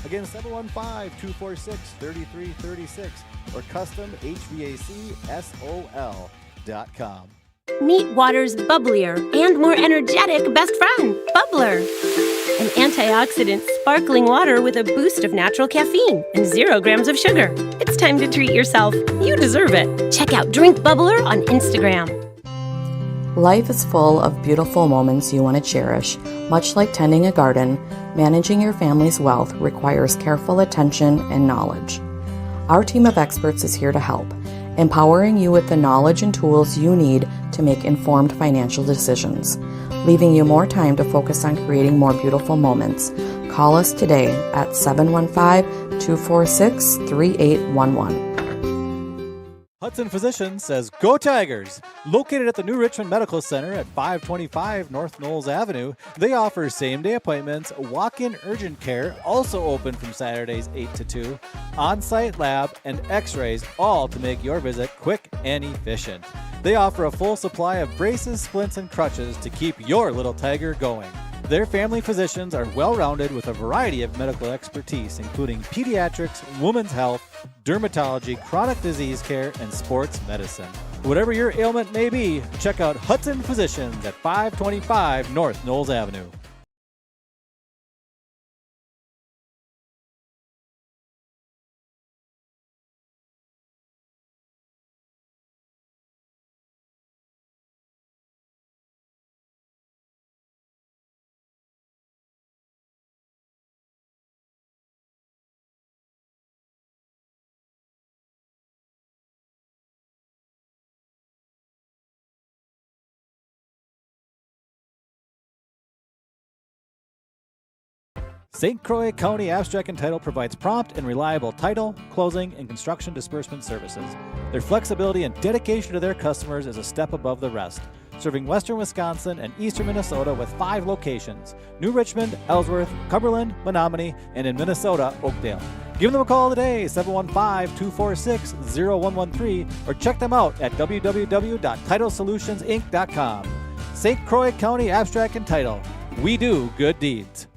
Again, 715-246-3336 or customhvacsol.com. Meet water's bubblier and more energetic best friend, Bubbler. An antioxidant sparkling water with a boost of natural caffeine and 0 grams of sugar. It's time to treat yourself. You deserve it. Check out Drink Bubbler on Instagram. Life is full of beautiful moments you want to cherish. Much like tending a garden, managing your family's wealth requires careful attention and knowledge. Our team of experts is here to help, empowering you with the knowledge and tools you need to make informed financial decisions, leaving you more time to focus on creating more beautiful moments. Call us today at 715-246-3811. Hudson Physicians says, Go Tigers! Located at the New Richmond Medical Center at 525 North Knowles Avenue, they offer same-day appointments, walk-in urgent care, also open from Saturdays 8 to 2, on-site lab, and x-rays, all to make your visit quick and efficient. They offer a full supply of braces, splints, and crutches to keep your little tiger going. Their family physicians are well-rounded with a variety of medical expertise, including pediatrics, women's health, dermatology, chronic disease care, and sports medicine. Whatever your ailment may be, check out Hudson Physicians at 525 North Knowles Avenue. St. Croix County Abstract and Title provides prompt and reliable title, closing, and construction disbursement services. Their flexibility and dedication to their customers is a step above the rest, serving western Wisconsin and eastern Minnesota with 5 locations: New Richmond, Ellsworth, Cumberland, Menominee, and in Minnesota, Oakdale. Give them a call today, 715-246-0113, or check them out at www.titleSolutionsinc.com. St. Croix County Abstract and Title. We do good deeds.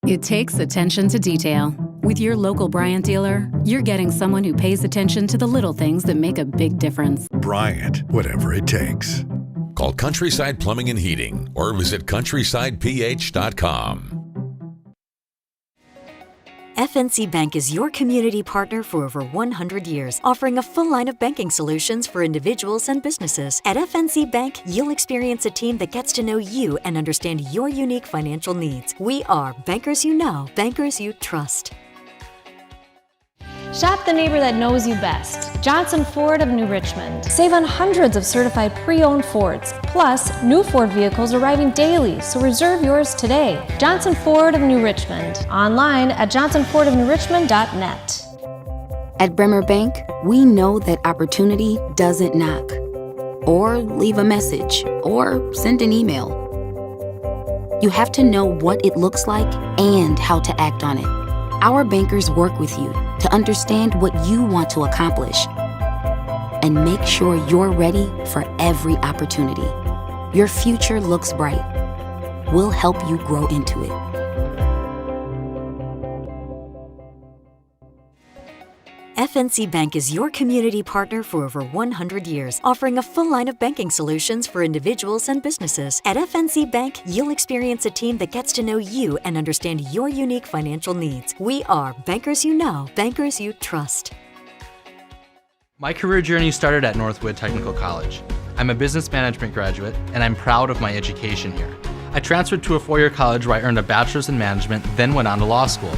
It takes attention to detail. With your local Bryant dealer, you're getting someone who pays attention to the little things that make a big difference. Bryant, whatever it takes. Call Countryside Plumbing and Heating or visit countrysideph.com. FNC Bank is your community partner for over 100 years, offering a full line of banking solutions for individuals and businesses. At FNC Bank, you'll experience a team that gets to know you and understand your unique financial needs. We are bankers you know, bankers you trust. Shop the neighbor that knows you best. Johnson Ford of New Richmond. Save on hundreds of certified pre-owned Fords. Plus, new Ford vehicles arriving daily, so reserve yours today. Johnson Ford of New Richmond. Online at johnsonfordofnewrichmond.net. At Bremer Bank, we know that opportunity doesn't knock, or leave a message, or send an email. You have to know what it looks like and how to act on it. Our bankers work with you to understand what you want to accomplish and make sure you're ready for every opportunity. Your future looks bright. We'll help you grow into it. FNC Bank is your community partner for over 100 years, offering a full line of banking solutions for individuals and businesses. At FNC Bank, you'll experience a team that gets to know you and understand your unique financial needs. We are bankers you know, bankers you trust. My career journey started at Northwood Technical College. I'm a business management graduate, and I'm proud of my education here. I transferred to a four-year college where I earned a bachelor's in management, then went on to law school.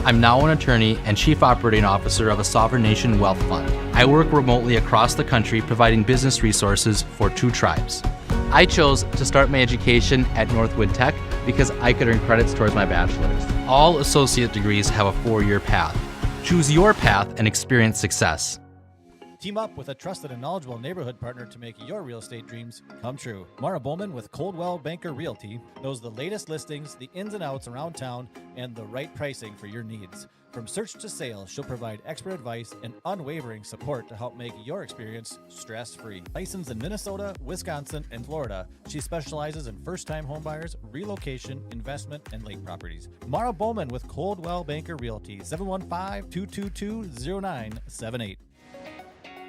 I'm now an attorney and chief operating officer of a sovereign nation wealth fund. I work remotely across the country providing business resources for 2 tribes. I chose to start my education at Northwood Tech because I could earn credits towards my bachelor's. All associate degrees have a 4-year path. Choose your path and experience success. Team up with a trusted and knowledgeable neighborhood partner to make your real estate dreams come true. Mara Bowman with Coldwell Banker Realty knows the latest listings, the ins and outs around town, and the right pricing for your needs. From search to sale, she'll provide expert advice and unwavering support to help make your experience stress-free. Licensed in Minnesota, Wisconsin, and Florida, she specializes in first-time homebuyers, relocation, investment, and lake properties. Mara Bowman with Coldwell Banker Realty, 715-222-0978.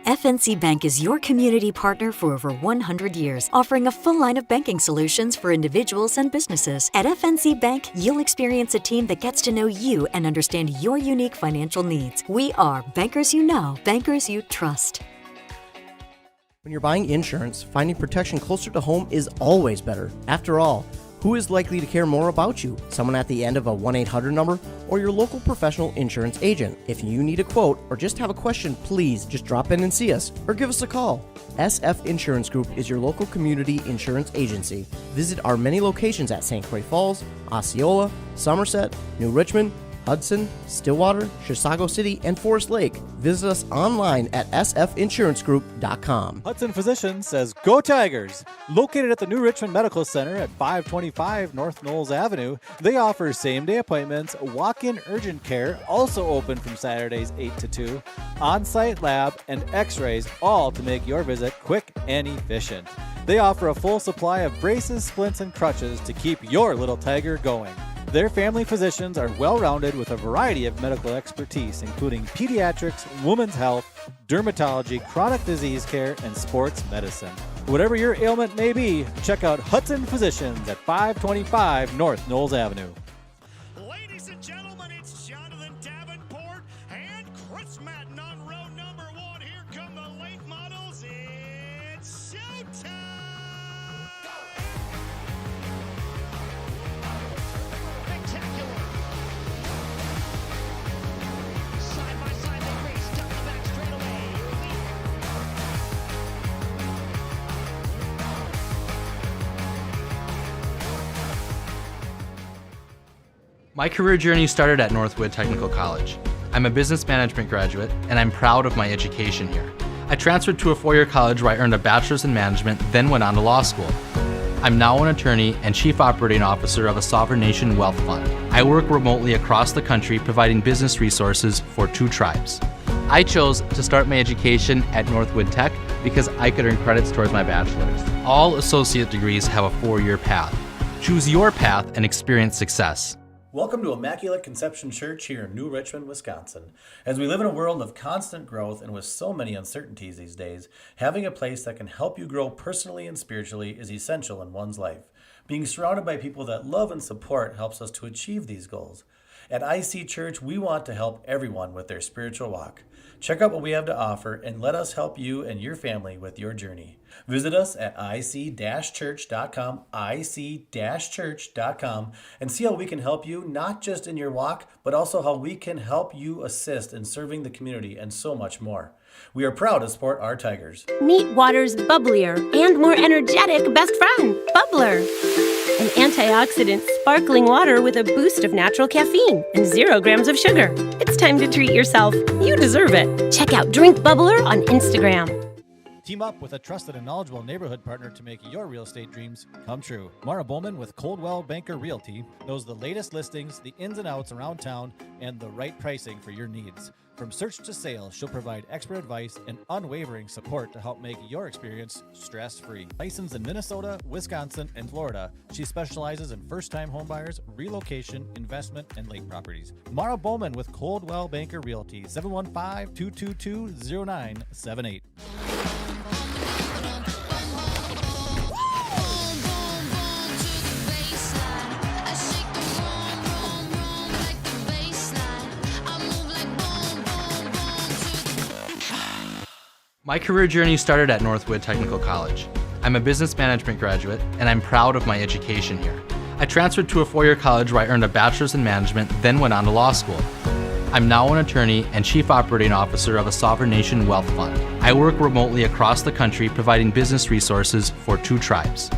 FNC Bank is your community partner for over 100 years, offering a full line of banking solutions for individuals and businesses. At FNC Bank, you'll experience a team that gets to know you and understand your unique financial needs. We are bankers you know, bankers you trust. When you're buying insurance, finding protection closer to home is always better. After all, who is likely to care more about you? Someone at the end of a 1-800 number or your local professional insurance agent? If you need a quote or just have a question, please just drop in and see us or give us a call. SF Insurance Group is your local community insurance agency. Visit our many locations at St. Croix Falls, Osceola, Somerset, New Richmond, Hudson, Stillwater, Chisago City, and Forest Lake. Visit us online at sfinsurancegroup.com. Hudson Physicians says, Go Tigers! Located at the New Richmond Medical Center at 525 North Knowles Avenue, they offer same-day appointments, walk-in urgent care, also open from Saturdays 8 to 2, on-site lab, and x-rays, all to make your visit quick and efficient. They offer a full supply of braces, splints, and crutches to keep your little tiger going. Their family physicians are well-rounded with a variety of medical expertise, including pediatrics, women's health, dermatology, chronic disease care, and sports medicine. Whatever your ailment may be, check out Hudson Physicians at 525 North Knowles Avenue. Ladies and gentlemen, it's Jonathan Davenport and Chris Madden on row number 1. Here come the late models. It's showtime! My career journey started at Northwood Technical College. I'm a business management graduate, and I'm proud of my education here. I transferred to a 4-year college where I earned a bachelor's in management, then went on to law school. I'm now an attorney and chief operating officer of a sovereign nation wealth fund. I work remotely across the country providing business resources for 2 tribes. I chose to start my education at Northwood Tech because I could earn credits towards my bachelor's. All associate degrees have a 4-year path. Choose your path and experience success. Welcome to Immaculate Conception Church here in New Richmond, Wisconsin. As we live in a world of constant growth and with so many uncertainties these days, having a place that can help you grow personally and spiritually is essential in one's life. Being surrounded by people that love and support helps us to achieve these goals. At IC Church, we want to help everyone with their spiritual walk. Check out what we have to offer and let us help you and your family with your journey. Visit us at ic-church.com, ic-church.com, and see how we can help you, not just in your walk, but also how we can help you assist in serving the community and so much more. We are proud to support our Tigers. Meet water's bubblier and more energetic best friend, Bubbler. An antioxidant sparkling water with a boost of natural caffeine and 0 grams of sugar. It's time to treat yourself. You deserve it. Check out Drink Bubbler on Instagram. Team up with a trusted and knowledgeable neighborhood partner to make your real estate dreams come true. Mara Bowman with Coldwell Banker Realty knows the latest listings, the ins and outs around town, and the right pricing for your needs. From search to sale, she'll provide expert advice and unwavering support to help make your experience stress-free. Licensed in Minnesota, Wisconsin, and Florida, she specializes in first-time homebuyers, relocation, investment, and lake properties. Mara Bowman with Coldwell Banker Realty, 715-222-0978. My career journey started at Northwood Technical College. I'm a business management graduate, and I'm proud of my education here. I transferred to a four-year college where I earned a bachelor's in management, then went on to law school. I'm now an attorney and chief operating officer of a sovereign nation wealth fund. I work remotely across the country providing business resources for 2 tribes.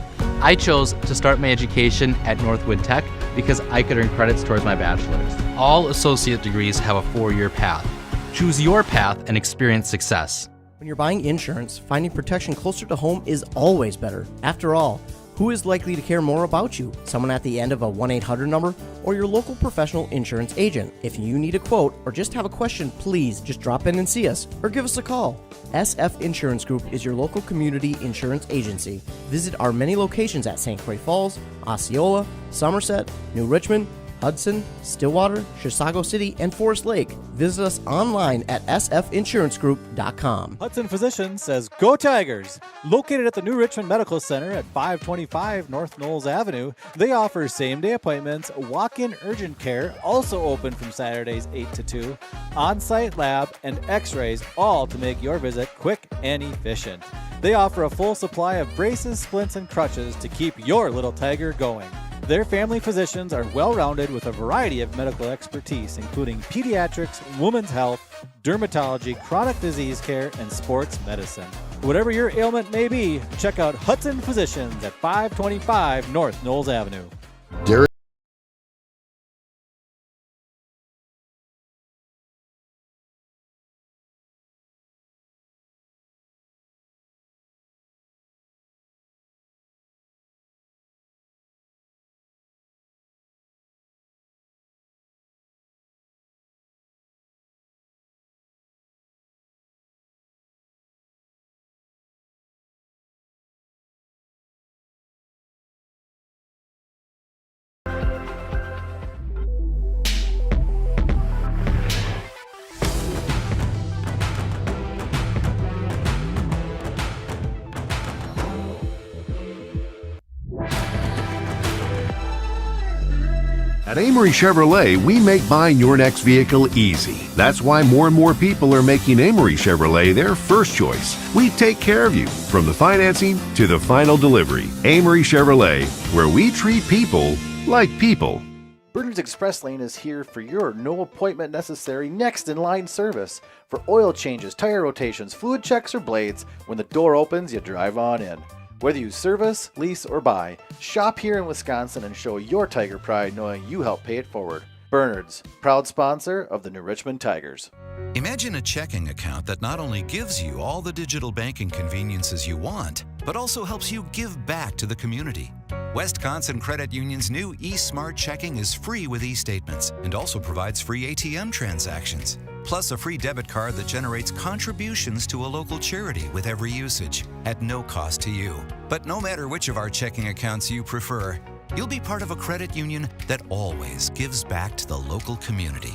I chose to start my education at Northwood Tech because I could earn credits towards my bachelor's. All associate degrees have a 4-year path. Choose your path and experience success. When you're buying insurance, finding protection closer to home is always better. After all, who is likely to care more about you? Someone at the end of a 1-800 number or your local professional insurance agent? If you need a quote or just have a question, please just drop in and see us or give us a call. SF Insurance Group is your local community insurance agency. Visit our many locations at St. Croix Falls, Osceola, Somerset, New Richmond, Hudson, Stillwater, Chisago City, and Forest Lake. Visit us online at sfinsurancegroup.com. Hudson Physicians says, Go Tigers! Located at the New Richmond Medical Center at 525 North Knowles Avenue, they offer same-day appointments, walk-in urgent care, also open from Saturdays 8 to 2, on-site lab, and x-rays, all to make your visit quick and efficient. They offer a full supply of braces, splints, and crutches to keep your little tiger going. Their family physicians are well-rounded with a variety of medical expertise, including pediatrics, women's health, dermatology, chronic disease care, and sports medicine. Whatever your ailment may be, check out Hudson Physicians at 525 North Knowles Avenue. At Amory Chevrolet, we make buying your next vehicle easy. That's why more and more people are making Amory Chevrolet their first choice. We take care of you, from the financing to the final delivery. Amory Chevrolet, where we treat people like people. Burton's Express Lane is here for your no appointment necessary next in line service. For oil changes, tire rotations, fluid checks, or blades, when the door opens, you drive on in. Whether you service, lease, or buy, shop here in Wisconsin and show your Tiger pride knowing you helped pay it forward. Bernard's, proud sponsor of the New Richmond Tigers. Imagine a checking account that not only gives you all the digital banking conveniences you want, but also helps you give back to the community. Wisconsin Credit Union's new eSmart Checking is free with e-statements and also provides free ATM transactions, plus a free debit card that generates contributions to a local charity with every usage at no cost to you. But no matter which of our checking accounts you prefer, you'll be part of a credit union that always gives back to the local community.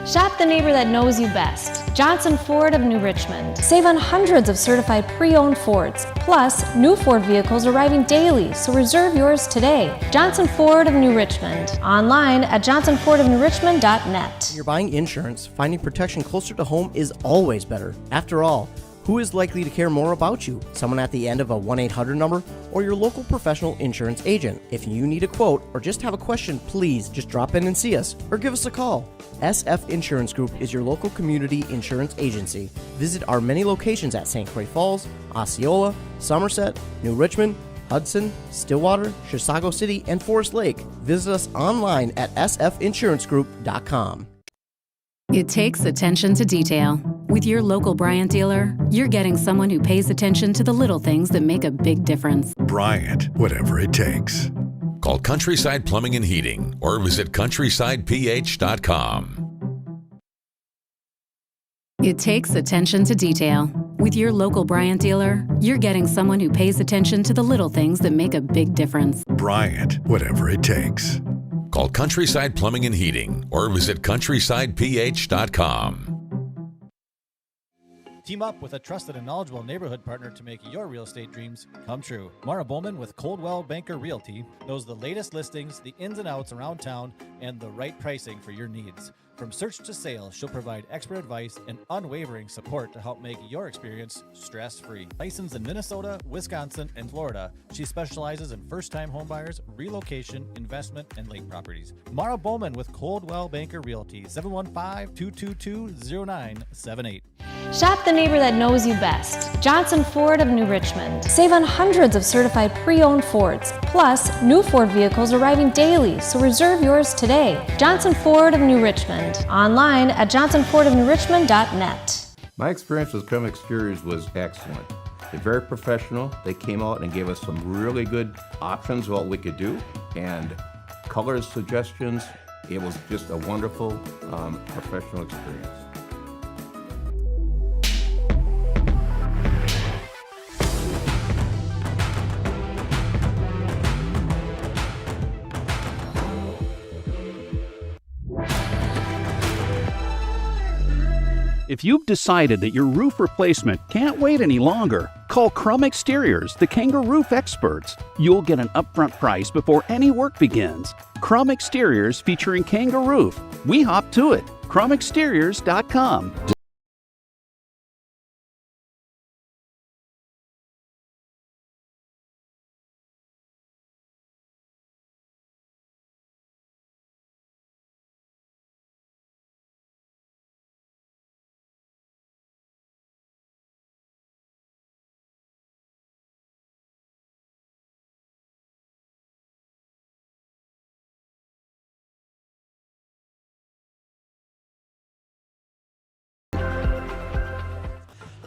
Shop the neighbor that knows you best. Johnson Ford of New Richmond. Save on hundreds of certified pre-owned Fords. Plus, new Ford vehicles arriving daily, so reserve yours today. Johnson Ford of New Richmond. Online at johnsonfordofnewrichmond.net. When you're buying insurance, finding protection closer to home is always better. After all, who is likely to care more about you? Someone at the end of a 1-800 number or your local professional insurance agent? If you need a quote or just have a question, please just drop in and see us or give us a call. SF Insurance Group is your local community insurance agency. Visit our many locations at St. Croix Falls, Osceola, Somerset, New Richmond, Hudson, Stillwater, Chisago City, and Forest Lake. Visit us online at sfinsurancegroup.com. It takes attention to detail. With your local Bryant dealer, you're getting someone who pays attention to the little things that make a big difference. Bryant, whatever it takes. Call Countryside Plumbing and Heating or visit countrysideph.com. It takes attention to detail. With your local Bryant dealer, you're getting someone who pays attention to the little things that make a big difference. Bryant, whatever it takes. Call Countryside Plumbing and Heating or visit countrysideph.com. Team up with a trusted and knowledgeable neighborhood partner to make your real estate dreams come true. Mara Bowman with Coldwell Banker Realty knows the latest listings, the ins and outs around town, and the right pricing for your needs. From search to sale, she'll provide expert advice and unwavering support to help make your experience stress-free. Licensed in Minnesota, Wisconsin, and Florida, she specializes in first-time homebuyers, relocation, investment, and lake properties. Mara Bowman with Coldwell Banker Realty, 715-222-0978. Shop the neighbor that knows you best. Johnson Ford of New Richmond. Save on hundreds of certified pre-owned Fords. Plus, new Ford vehicles arriving daily, so reserve yours today. Johnson Ford of New Richmond. Online at johnsonfordofnewrichmond.net. My experience with Chrome Exteriors was excellent. They're very professional. They came out and gave us some really good options of what we could do, and color suggestions. It was just a wonderful professional experience. If you've decided that your roof replacement can't wait any longer, call Crum Exteriors, the Kangaroo Roof experts. You'll get an upfront price before any work begins. Crum Exteriors featuring Kangaroo Roof. We hop to it. CrumExteriors.com.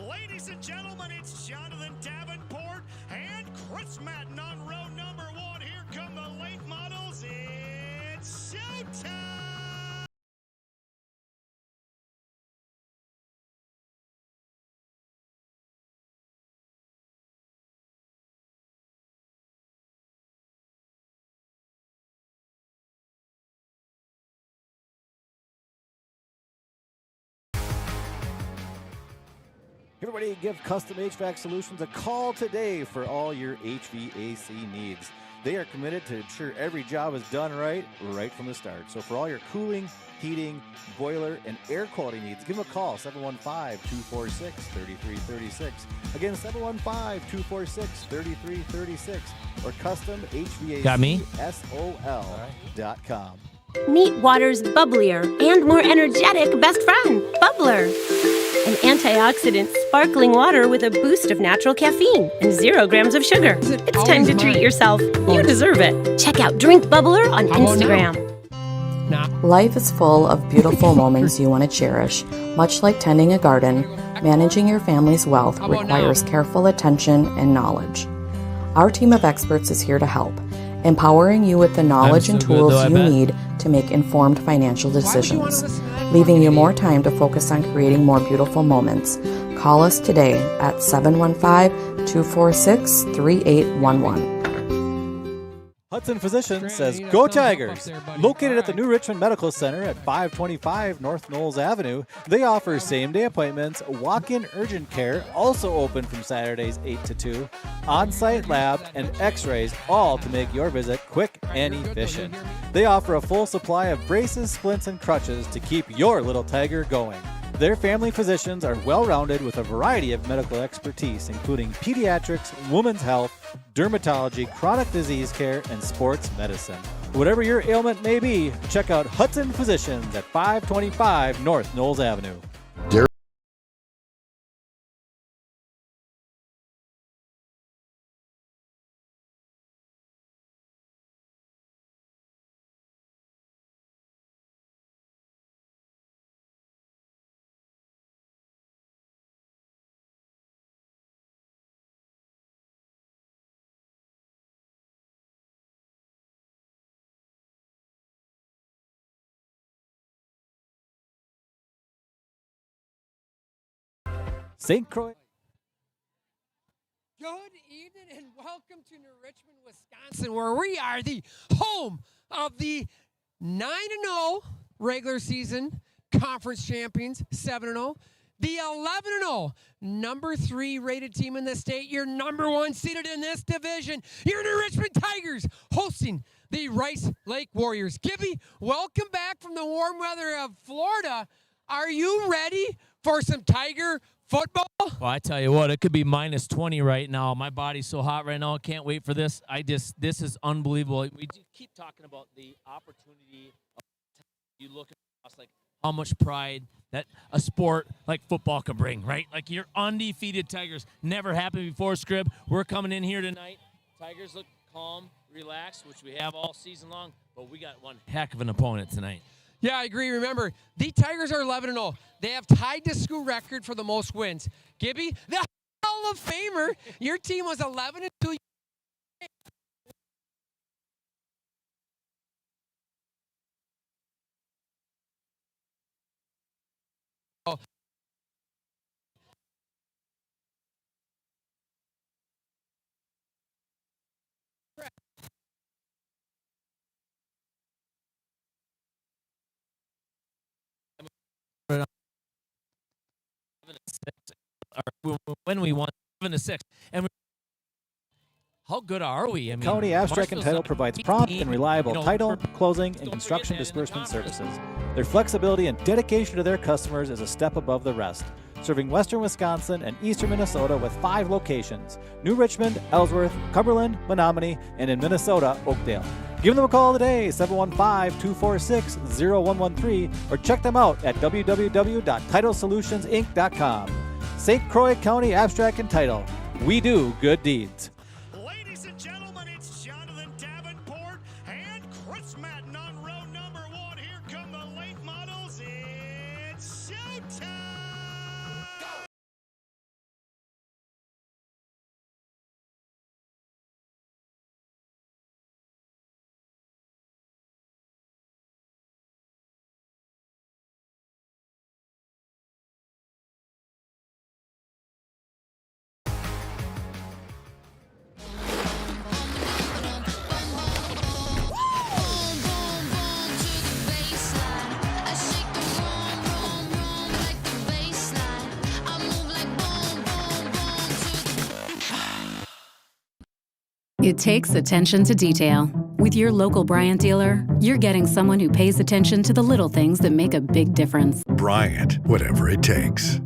Ladies and gentlemen, it's Jonathan Davenport and Chris Madden on row number 1. Here come the late models. It's showtime! Everybody, give Custom HVAC Solutions a call today for all your HVAC needs. They are committed to ensure every job is done right from the start. So for all your cooling, heating, boiler, and air quality needs, give them a call, 715-246-3336. Again, 715-246-3336 or customhvacSol.com. Meet water's bubblier and more energetic best friend, Bubbler. An antioxidant sparkling water with a boost of natural caffeine and 0 grams of sugar. It's time to treat yourself. You deserve it. Check out Drink Bubbler on Instagram. Life is full of beautiful moments you want to cherish. Much like tending a garden, managing your family's wealth requires careful attention and knowledge. Our team of experts is here to help, empowering you with the knowledge and tools you need to make informed financial decisions, leaving you more time to focus on creating more beautiful moments. Call us today at 715-246-3811. Hudson Physicians says, Go Tigers! Located at the New Richmond Medical Center at 525 North Knowles Avenue, they offer same-day appointments, walk-in urgent care, also open from Saturdays 8 to 2, on-site lab, and x-rays, all to make your visit quick and efficient. They offer a full supply of braces, splints, and crutches to keep your little tiger going. Their family physicians are well-rounded with a variety of medical expertise, including pediatrics, women's health, dermatology, chronic disease care, and sports medicine. Whatever your ailment may be, check out Hudson Physicians at 525 North Knowles Avenue. St. Croix. Good evening and welcome to New Richmond, Wisconsin, where we are the home of the 9-0 regular season conference champions, 7-0, the 11-0, number 3 rated team in the state. You're number 1 seeded in this division. You're the Richmond Tigers hosting the Rice Lake Warriors. Gibby, welcome back from the warm weather of Florida. Are you ready for some Tiger football? Well, I tell you what, it could be minus 20 right now. My body's so hot right now. I can't wait for this. This is unbelievable. We keep talking about the opportunity. You look across like how much pride that a sport like football can bring, right? Like your undefeated Tigers. Never happened before, Scrib. We're coming in here tonight. Tigers look calm, relaxed, which we have all season long, but we got one heck of an opponent tonight. Yeah, I agree. Remember, the Tigers are 11-0. They have tied the school record for the most wins. Gibby, the Hall of Famer, your team was 11-2. When we won 7-6, and how good are we? I mean, County Abstract and Title provides prompt and reliable title, closing, and don't construction forget that disbursement in services. Their flexibility and dedication to their customers is a step above the rest. Serving western Wisconsin and eastern Minnesota with 5 locations: New Richmond, Ellsworth, Cumberland, Menominee, and in Minnesota, Oakdale. Give them a call today, 715-246-0113, or check them out at www.titlesolutionsinc.com. St. Croix County Abstract and Title. We do good deeds. Ladies and gentlemen, it's Jonathan Davenport and Chris Madden on row number 1. Here come the late models. It's showtime! It takes attention to detail. With your local Bryant dealer, you're getting someone who pays attention to the little things that make a big difference. Bryant, whatever it takes.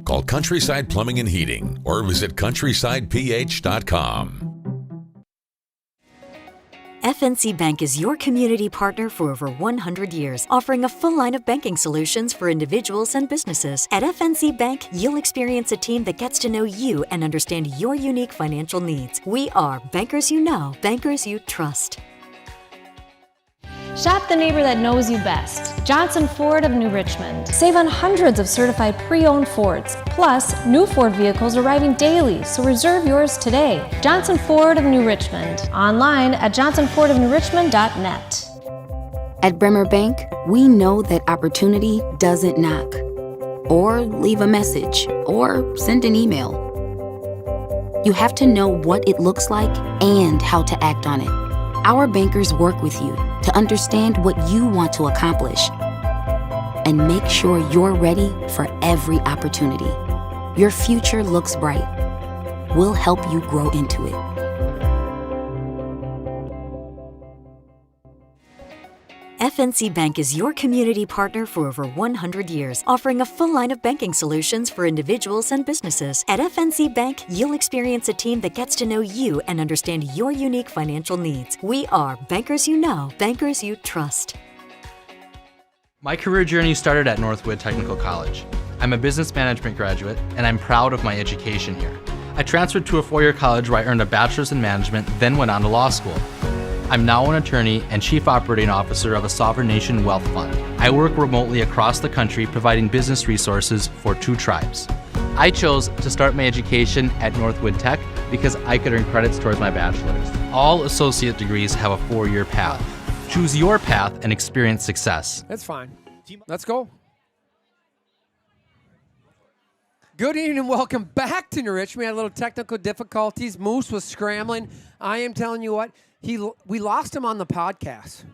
Call Countryside Plumbing and Heating or visit countrysideph.com. FNC Bank is your community partner for over 100 years, offering a full line of banking solutions for individuals and businesses. At FNC Bank, you'll experience a team that gets to know you and understand your unique financial needs. We are bankers you know, bankers you trust. Shop the neighbor that knows you best. Johnson Ford of New Richmond. Save on hundreds of certified pre-owned Fords. Plus, new Ford vehicles arriving daily, so reserve yours today. Johnson Ford of New Richmond. Online at johnsonfordofnewrichmond.net. At Bremer Bank, we know that opportunity doesn't knock. Or leave a message, or send an email. You have to know what it looks like and how to act on it. Our bankers work with you to understand what you want to accomplish and make sure you're ready for every opportunity. Your future looks bright. We'll help you grow into it. FNC Bank is your community partner for over 100 years, offering a full line of banking solutions for individuals and businesses. At FNC Bank, you'll experience a team that gets to know you and understand your unique financial needs. We are bankers you know, bankers you trust. My career journey started at Northwood Technical College. I'm a business management graduate, and I'm proud of my education here. I transferred to a four-year college where I earned a bachelor's in management, then went on to law school. I'm now an attorney and chief operating officer of a sovereign nation wealth fund. I work remotely across the country providing business resources for 2 tribes. I chose to start my education at Northwood Tech because I could earn credits towards my bachelor's. All associate degrees have a 4-year path. Choose your path and experience success. That's fine. Let's go. Good evening and welcome back to New Richmond. We had a little technical difficulties. Moose was scrambling. I am telling you what, we lost him on the podcast.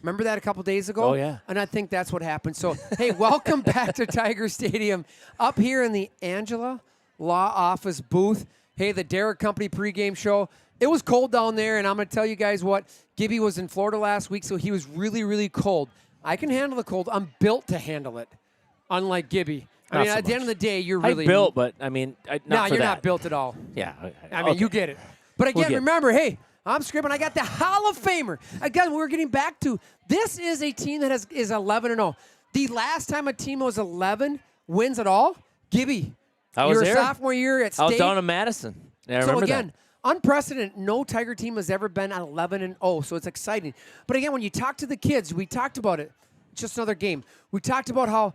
Remember that a couple days ago? Oh, yeah. And I think that's what happened. So, hey, welcome back to Tiger Stadium up here in the Angela Law Office booth. Hey, the Derek Company pregame show. It was cold down there, and I'm going to tell you guys what. Gibby was in Florida last week, so he was really, really cold. I can handle the cold. I'm built to handle it, unlike Gibby. I mean, at the end of the day, you're really built, but I mean, no, you're not built at all. Yeah, I mean, you get it. But again, remember, hey, I'm Scribb, and I got the Hall of Famer. Again, we're getting back to this is a team that is 11-0. The last time a team was 11 wins at all, Gibby. I was your there. sophomore year at State. I was down in Madison. Yeah, I remember again, that. unprecedented. No Tiger team has ever been at 11-0, so it's exciting. But again, when you talk to the kids, we talked about it. It's just another game. We talked about how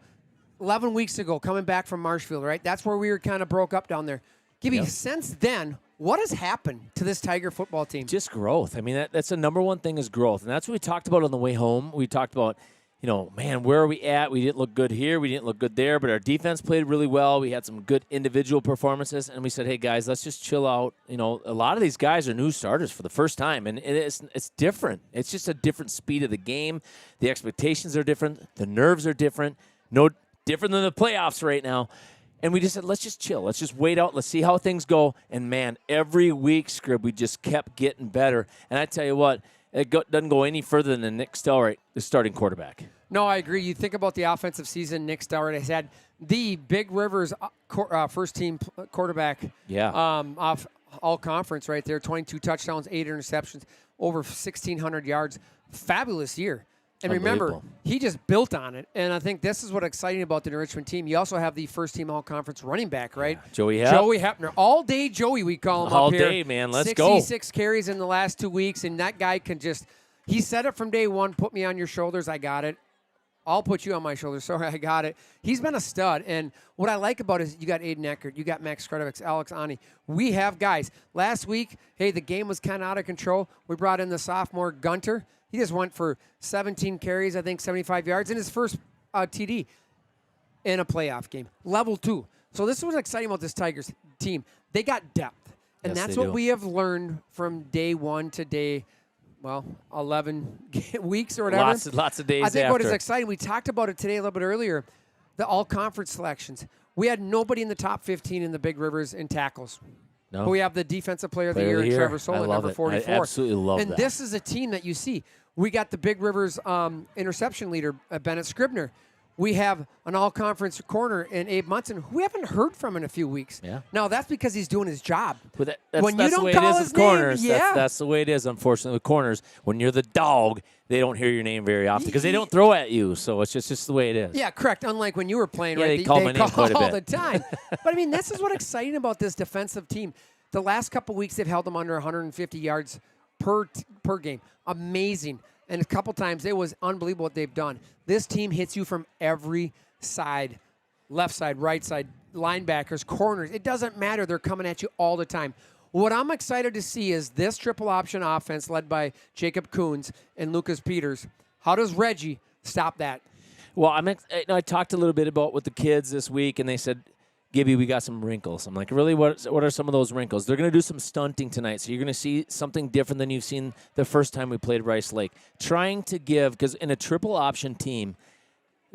11 weeks ago, coming back from Marshfield, right? That's where we were kind of broke up down there. Gibby, since then, what has happened to this Tiger football team? Just growth. I mean, that's the number one thing is growth. And that's what we talked about on the way home. We talked about, man, where are we at? We didn't look good here. We didn't look good there. But our defense played really well. We had some good individual performances. And we said, hey, guys, let's just chill out. A lot of these guys are new starters for the first time. And it's different. It's just a different speed of the game. The expectations are different. The nerves are different. No different than the playoffs right now. And we just said, let's just chill. Let's just wait out. Let's see how things go. And, man, every week, Scribb, we just kept getting better. And I tell you what, it doesn't go any further than Nick Stelright, the starting quarterback. No, I agree. You think about the offensive season, Nick Stelright has had the Big Rivers first-team quarterback off all-conference right there, 22 touchdowns, 8 interceptions, over 1,600 yards. Fabulous year. And remember, he just built on it. And I think this is what's exciting about the New Richmond team. You also have the first-team all-conference running back, right? Yeah. Joey Hepner. All-day Joey, we call him all up here. All day, man. Let's go. 66 carries in the last 2 weeks, and that guy can just – he said it from day one, put me on your shoulders, I got it. I'll put you on my shoulders. Sorry, I got it. He's been a stud. And what I like about it is you got Aiden Eckert, you got Max Skredovic, Alex Ani. We have guys. Last week, hey, the game was kind of out of control. We brought in the sophomore Gunter. He just went for 17 carries, I think 75 yards, in his first TD in a playoff game. Level 2. So this is what's exciting about this Tigers team. They got depth. And that's what we have learned from day 1 to day 11 weeks or whatever. Lots of days I think after. what is exciting, we talked about it today a little bit earlier, the all-conference selections. We had nobody in the top 15 in the Big Rivers in tackles. No. But we have the Defensive Player of the Year, Trevor Solon, number 44. I absolutely love that. And this is a team that you see. We got the Big Rivers interception leader, Bennett Scribner. We have an all-conference corner in Abe Munson, who we haven't heard from in a few weeks. Yeah. Now, that's because he's doing his job. But when that's you the way don't it call is his with corners. name, That's the way it is, unfortunately, with corners. When you're the dog, they don't hear your name very often because they don't throw at you. So it's just the way it is. Yeah, correct. Unlike when you were playing, yeah, right? They call my name quite a bit all the time. But, I mean, this is what's exciting about this defensive team. The last couple weeks, they've held them under 150 yards per game. Amazing. And a couple times, it was unbelievable what they've done. This team hits you from every side, left side, right side, linebackers, corners. It doesn't matter. They're coming at you all the time. What I'm excited to see is this triple option offense led by Jacob Coons and Lucas Peters. How does Reggie stop that? Well, I talked a little bit about with the kids this week, and they said, Gibby, we got some wrinkles. I'm like, really? What are some of those wrinkles? They're going to do some stunting tonight, so you're going to see something different than you've seen the first time we played Rice Lake. Trying to give, because in a triple option team,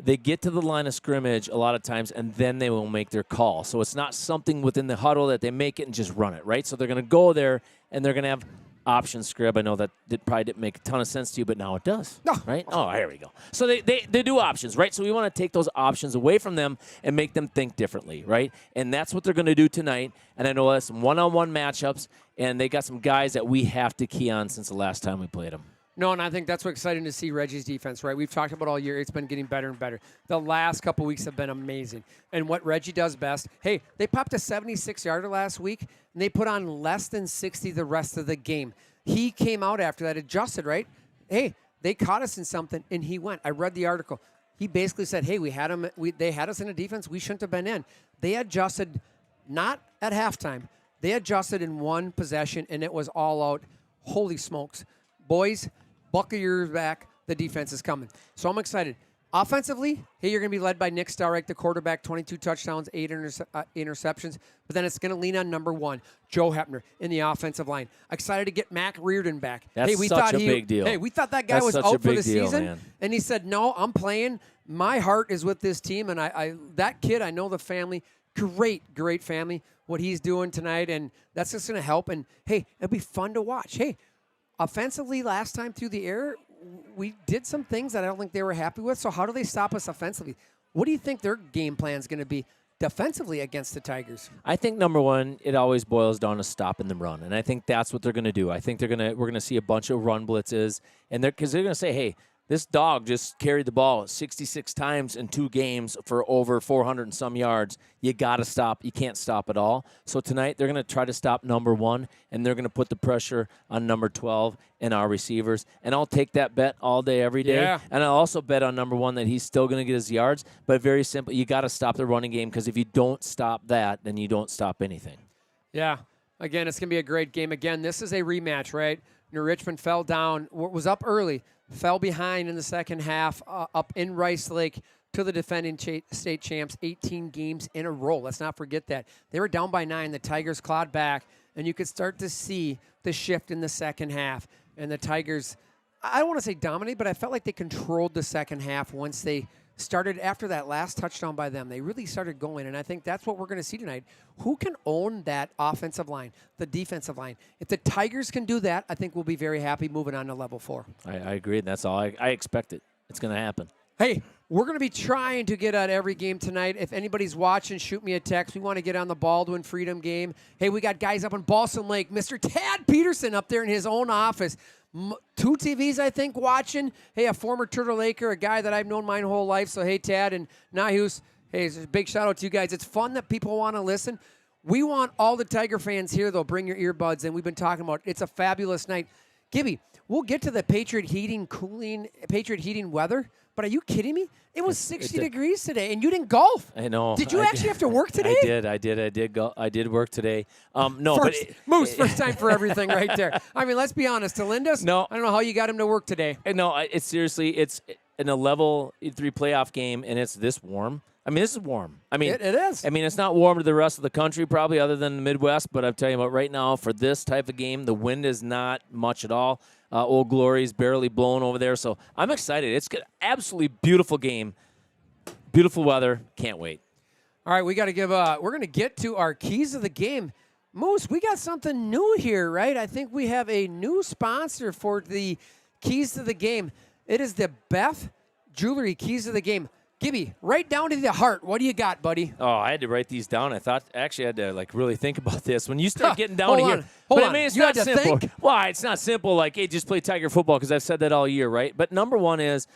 they get to the line of scrimmage a lot of times, and then they will make their call. So it's not something within the huddle that they make it and just run it, right? So they're going to go there, and they're going to have options, Scribb. I know that probably didn't make a ton of sense to you, but now it does, right? Oh, here we go. So they do options, right? So we want to take those options away from them and make them think differently, right? And that's what they're going to do tonight. And I know that's some one-on-one matchups, and they got some guys that we have to key on since the last time we played them. No, and I think that's what's exciting to see Reggie's defense, right? We've talked about all year. It's been getting better and better. The last couple weeks have been amazing. And what Reggie does best, hey, they popped a 76-yarder last week, and they put on less than 60 the rest of the game. He came out after that, adjusted, right? Hey, they caught us in something, and he went. I read the article. He basically said, hey, they had us in a defense we shouldn't have been in. They adjusted not at halftime. They adjusted in one possession, and it was all out. Holy smokes. Boys, buckle your ears back. The defense is coming. So I'm excited. Offensively, hey, you're going to be led by Nick Starrick, the quarterback, 22 touchdowns, 8 interceptions. But then it's going to lean on number 1, Joe Hepner, in the offensive line. Excited to get Mac Reardon back. That's such a big deal. Hey, we thought that guy was out for the season. Man. And he said, no, I'm playing. My heart is with this team. And that kid, I know the family. Great family, what he's doing tonight. And that's just going to help. And, hey, it'll be fun to watch. Hey, offensively, last time through the air, we did some things that I don't think they were happy with. So how do they stop us offensively? What do you think their game plan is going to be defensively against the Tigers? I think number one, it always boils down to stopping them run, and I think that's what they're going to do. I think we're going to see a bunch of run blitzes, and because they're going to say, hey, this dog just carried the ball 66 times in 2 games for over 400 and some yards. You got to stop. You can't stop at all. So tonight they're going to try to stop number 1, and they're going to put the pressure on number 12 and our receivers. And I'll take that bet all day, every day. Yeah. And I'll also bet on number 1 that he's still going to get his yards. But very simple, you got to stop the running game, because if you don't stop that, then you don't stop anything. Yeah. Again, it's going to be a great game. Again, this is a rematch, right? New Richmond fell down, was up early, fell behind in the second half, up in Rice Lake to the defending state champs, 18 games in a row. Let's not forget that. They were down by 9. The Tigers clawed back, and you could start to see the shift in the second half. And the Tigers, I don't want to say dominate, but I felt like they controlled the second half once they started after that last touchdown by them. They really started going, and I think that's what we're going to see tonight. Who can own that offensive line, the defensive line? If the Tigers can do that, I think we'll be very happy moving on to level 4. I agree. That's all. I expect it. It's going to happen. Hey, we're going to be trying to get at every game tonight. If anybody's watching, shoot me a text. We want to get on the Baldwin Freedom game. Hey, we got guys up in Balsam Lake. Mr. Tad Peterson up there in his own office. 2 TVs, I think, watching. Hey, a former Turtle Laker, a guy that I've known my whole life. So, hey, Tad and Nahus, hey, it's a big shout-out to you guys. It's fun that people want to listen. We want all the Tiger fans here, though. Bring your earbuds, and we've been talking about it. It's a fabulous night. Gibby, we'll get to the Patriot heating weather, but are you kidding me? It was 60 degrees today, and you didn't golf. I know. Did you actually have to work today? I did work today. No, Moose, first time for everything right there. I mean, let's be honest. To Lindus, no, I don't know how you got him to work today. No, it's seriously, it's in a level 3 playoff game, and it's this warm. I mean, this is warm. I mean, it is. I mean, it's not warm to the rest of the country, probably, other than the Midwest. But I'm telling you what, right now, for this type of game, the wind is not much at all. Old Glory's barely blowing over there, so I'm excited. It's an absolutely beautiful game. Beautiful weather. Can't wait. All right, we got to give. We're going to get to our keys of the game. Moose, we got something new here, right? I think we have a new sponsor for the keys to the game. It is the Beth Jewelry Keys of the Game. Gibby, right down to the heart. What do you got, buddy? Oh, I had to write these down. I thought actually I had to really think about this. When you start getting down Hold to on. here, Hold but on. I mean, it's You not had to simple. think? Why? It's not simple. Like, hey, just play Tiger football, because I've said that all year, right? But number one is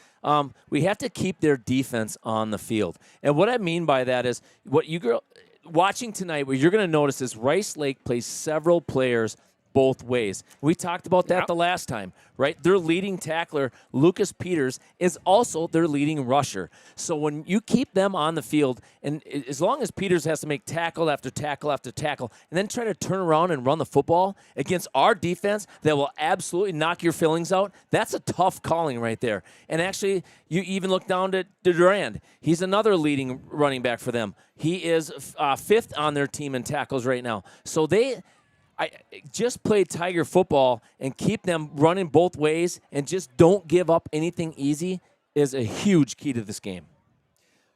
we have to keep their defense on the field, and what I mean by that is what watching tonight. What you're going to notice is Rice Lake plays several players both ways. We talked about that the last time, right? Their leading tackler, Lucas Peters, is also their leading rusher. So when you keep them on the field, and as long as Peters has to make tackle after tackle after tackle, and then try to turn around and run the football against our defense that will absolutely knock your fillings out, that's a tough calling right there. And actually, you even look down to Durand. He's another leading running back for them. He is 5th on their team in tackles right now. So I just play Tiger football and keep them running both ways and just don't give up anything easy is a huge key to this game.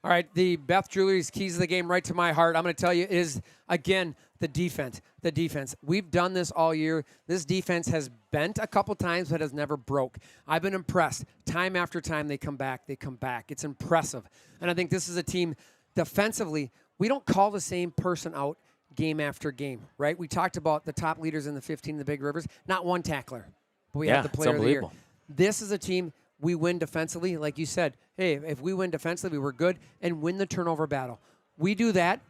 All right, the Beth Jewelry's keys of the game right to my heart. I'm going to tell you is, again, the defense. The defense. We've done this all year. This defense has bent a couple times but has never broke. I've been impressed. Time after time they come back. They come back. It's impressive. And I think this is a team defensively. We don't call the same person out game after game, right? We talked about the top leaders in the 15 in the Big Rivers. Not one tackler, but we have the player of the year. This is a team, we win defensively. Like you said, hey, if we win defensively, we're good, and win the turnover battle. We do that,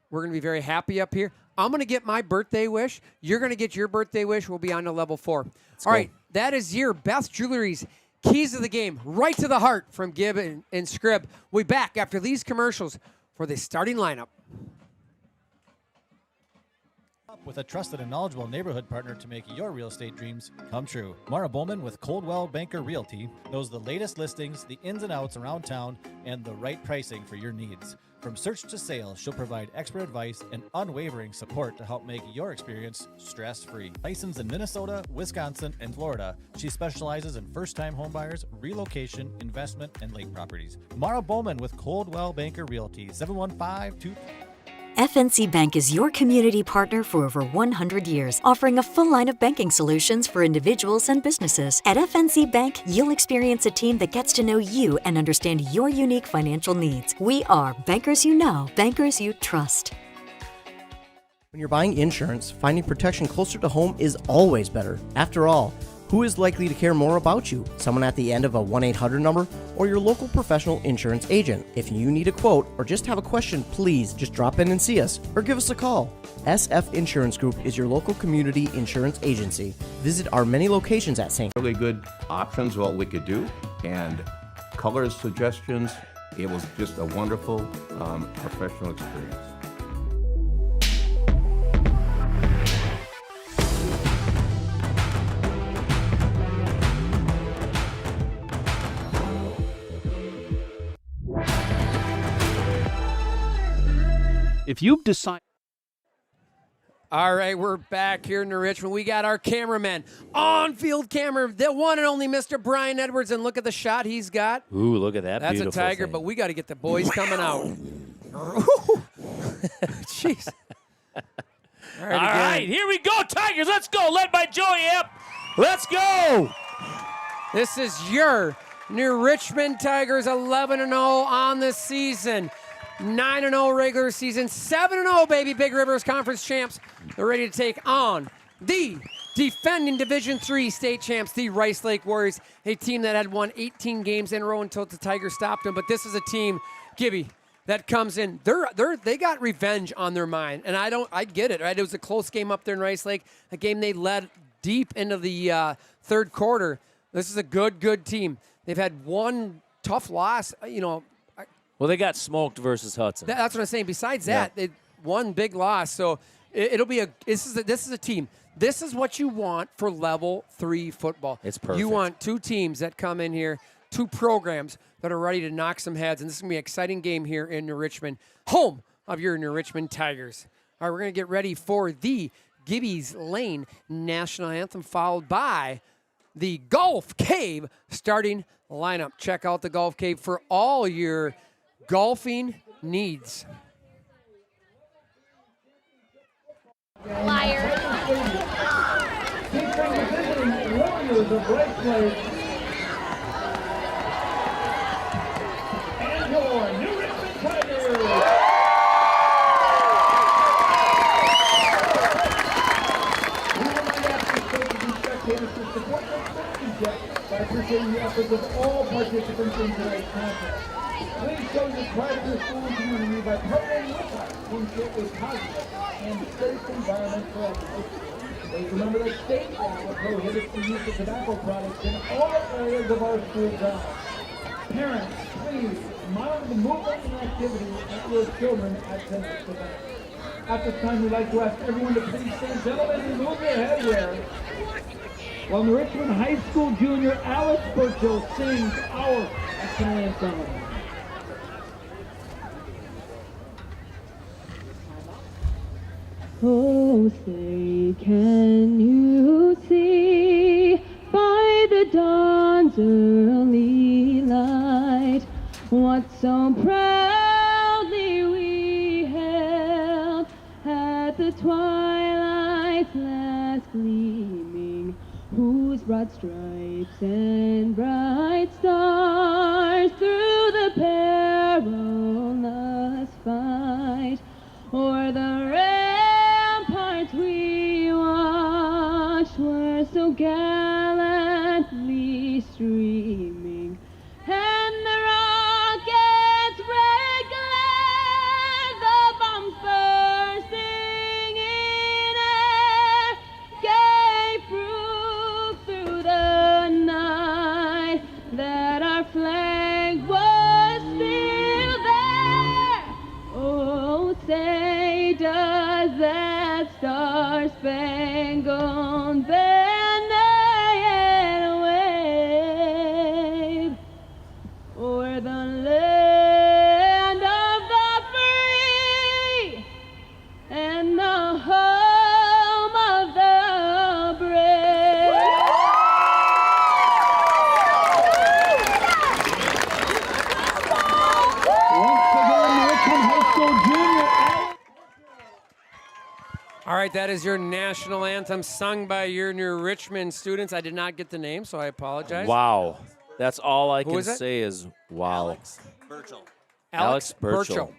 we're going to be very happy up here. I'm going to get my birthday wish. You're going to get your birthday wish. We'll be on to level 4. All right, that is your Beth Jewelry's keys of the game, right to the heart from Gibb and Scribb. We'll be back after these commercials for the starting lineup. with a trusted and knowledgeable neighborhood partner to make your real estate dreams come true. Mara Bowman with Coldwell Banker Realty knows the latest listings, the ins and outs around town, and the right pricing for your needs. From search to sale, she'll provide expert advice and unwavering support to help make your experience stress-free. Licensed in Minnesota, Wisconsin, and Florida, she specializes in first-time homebuyers, relocation, investment, and lake properties. Mara Bowman with Coldwell Banker Realty, 715-2... FNC Bank is your community partner for over 100 years, offering a full line of banking solutions for individuals and businesses. At FNC Bank, you'll experience a team that gets to know you and understand your unique financial needs. We are bankers you know, bankers you trust. When you're buying insurance, finding protection closer to home is always better. After all, who is likely to care more about you? Someone at the end of a 1-800 number or your local professional insurance agent? If you need a quote or just have a question, please just drop in and see us or give us a call. SF Insurance Group is your local community insurance agency. Visit our many locations at St. Really good options what we could do and color suggestions. It was just a wonderful professional experience. If you've decided... All right, we're back here in New Richmond. We got our cameraman, on-field camera, the one and only Mr. Brian Edwards, and look at the shot he's got. Ooh, look at that. That's beautiful a tiger, thing. but we got to get the boys coming out. Jeez. All right, here we go, Tigers. Let's go. Led by Joey Epp. Let's go. This is your New Richmond Tigers, 11-0 on the season. 9-0 regular season, 7-0, baby. Big Rivers Conference champs. They're ready to take on the defending Division III state champs, the Rice Lake Warriors, a team that had won 18 games in a row until the Tigers stopped them. But this is a team, Gibby, that comes in. They got revenge on their mind, and I get it, right? It was a close game up there in Rice Lake, a game they led deep into the third quarter. This is a good team. They've had one tough loss, Well, they got smoked versus Hudson. That's what I'm saying. Besides that, they one big loss. So it'll be this is a team. This is what you want for level 3 football. It's perfect. You want two teams that come in here, two programs that are ready to knock some heads. And this is going to be an exciting game here in New Richmond, home of your New Richmond Tigers. All right, we're going to get ready for the Gibby's Lane National Anthem, followed by the Golf Cave starting lineup. Check out the Golf Cave for all your golfing needs. Liar. Warriors of Rice Lake. And your New Richmond Tigers. We would like to ask the coaches and spectators to support the sporting jet by appreciating the efforts of all participants in today's contest. Please show your pride of your school and community by partnering with us to ensure a positive and safe environment for everyone. Please remember that state law prohibits the use of tobacco products in all areas of our school grounds. Parents, please monitor the movement and activity of your children at tonight's event. At this time, we'd like to ask everyone to please stand, gentlemen, and move their headwear while the Richmond High School junior Alex Burchill sings our national anthem. Oh, say, can you see by the dawn's early light what so proudly we held at the twilight's last gleaming, whose broad stripes and bright stars through the perilous fight o'er the ramparts we watched were so gallantly streaming, and the rockets' red glare, the bombs bursting in air, gave proof through the night that our flag star-spangled banner yet wave o'er the land of the free and the home of the brave. Once again, Richmond High School junior. All right, that is your national anthem sung by your New Richmond students. I did not get the name, so I apologize. Wow. That's all I Who can is it? say is wow. Alex Burchell.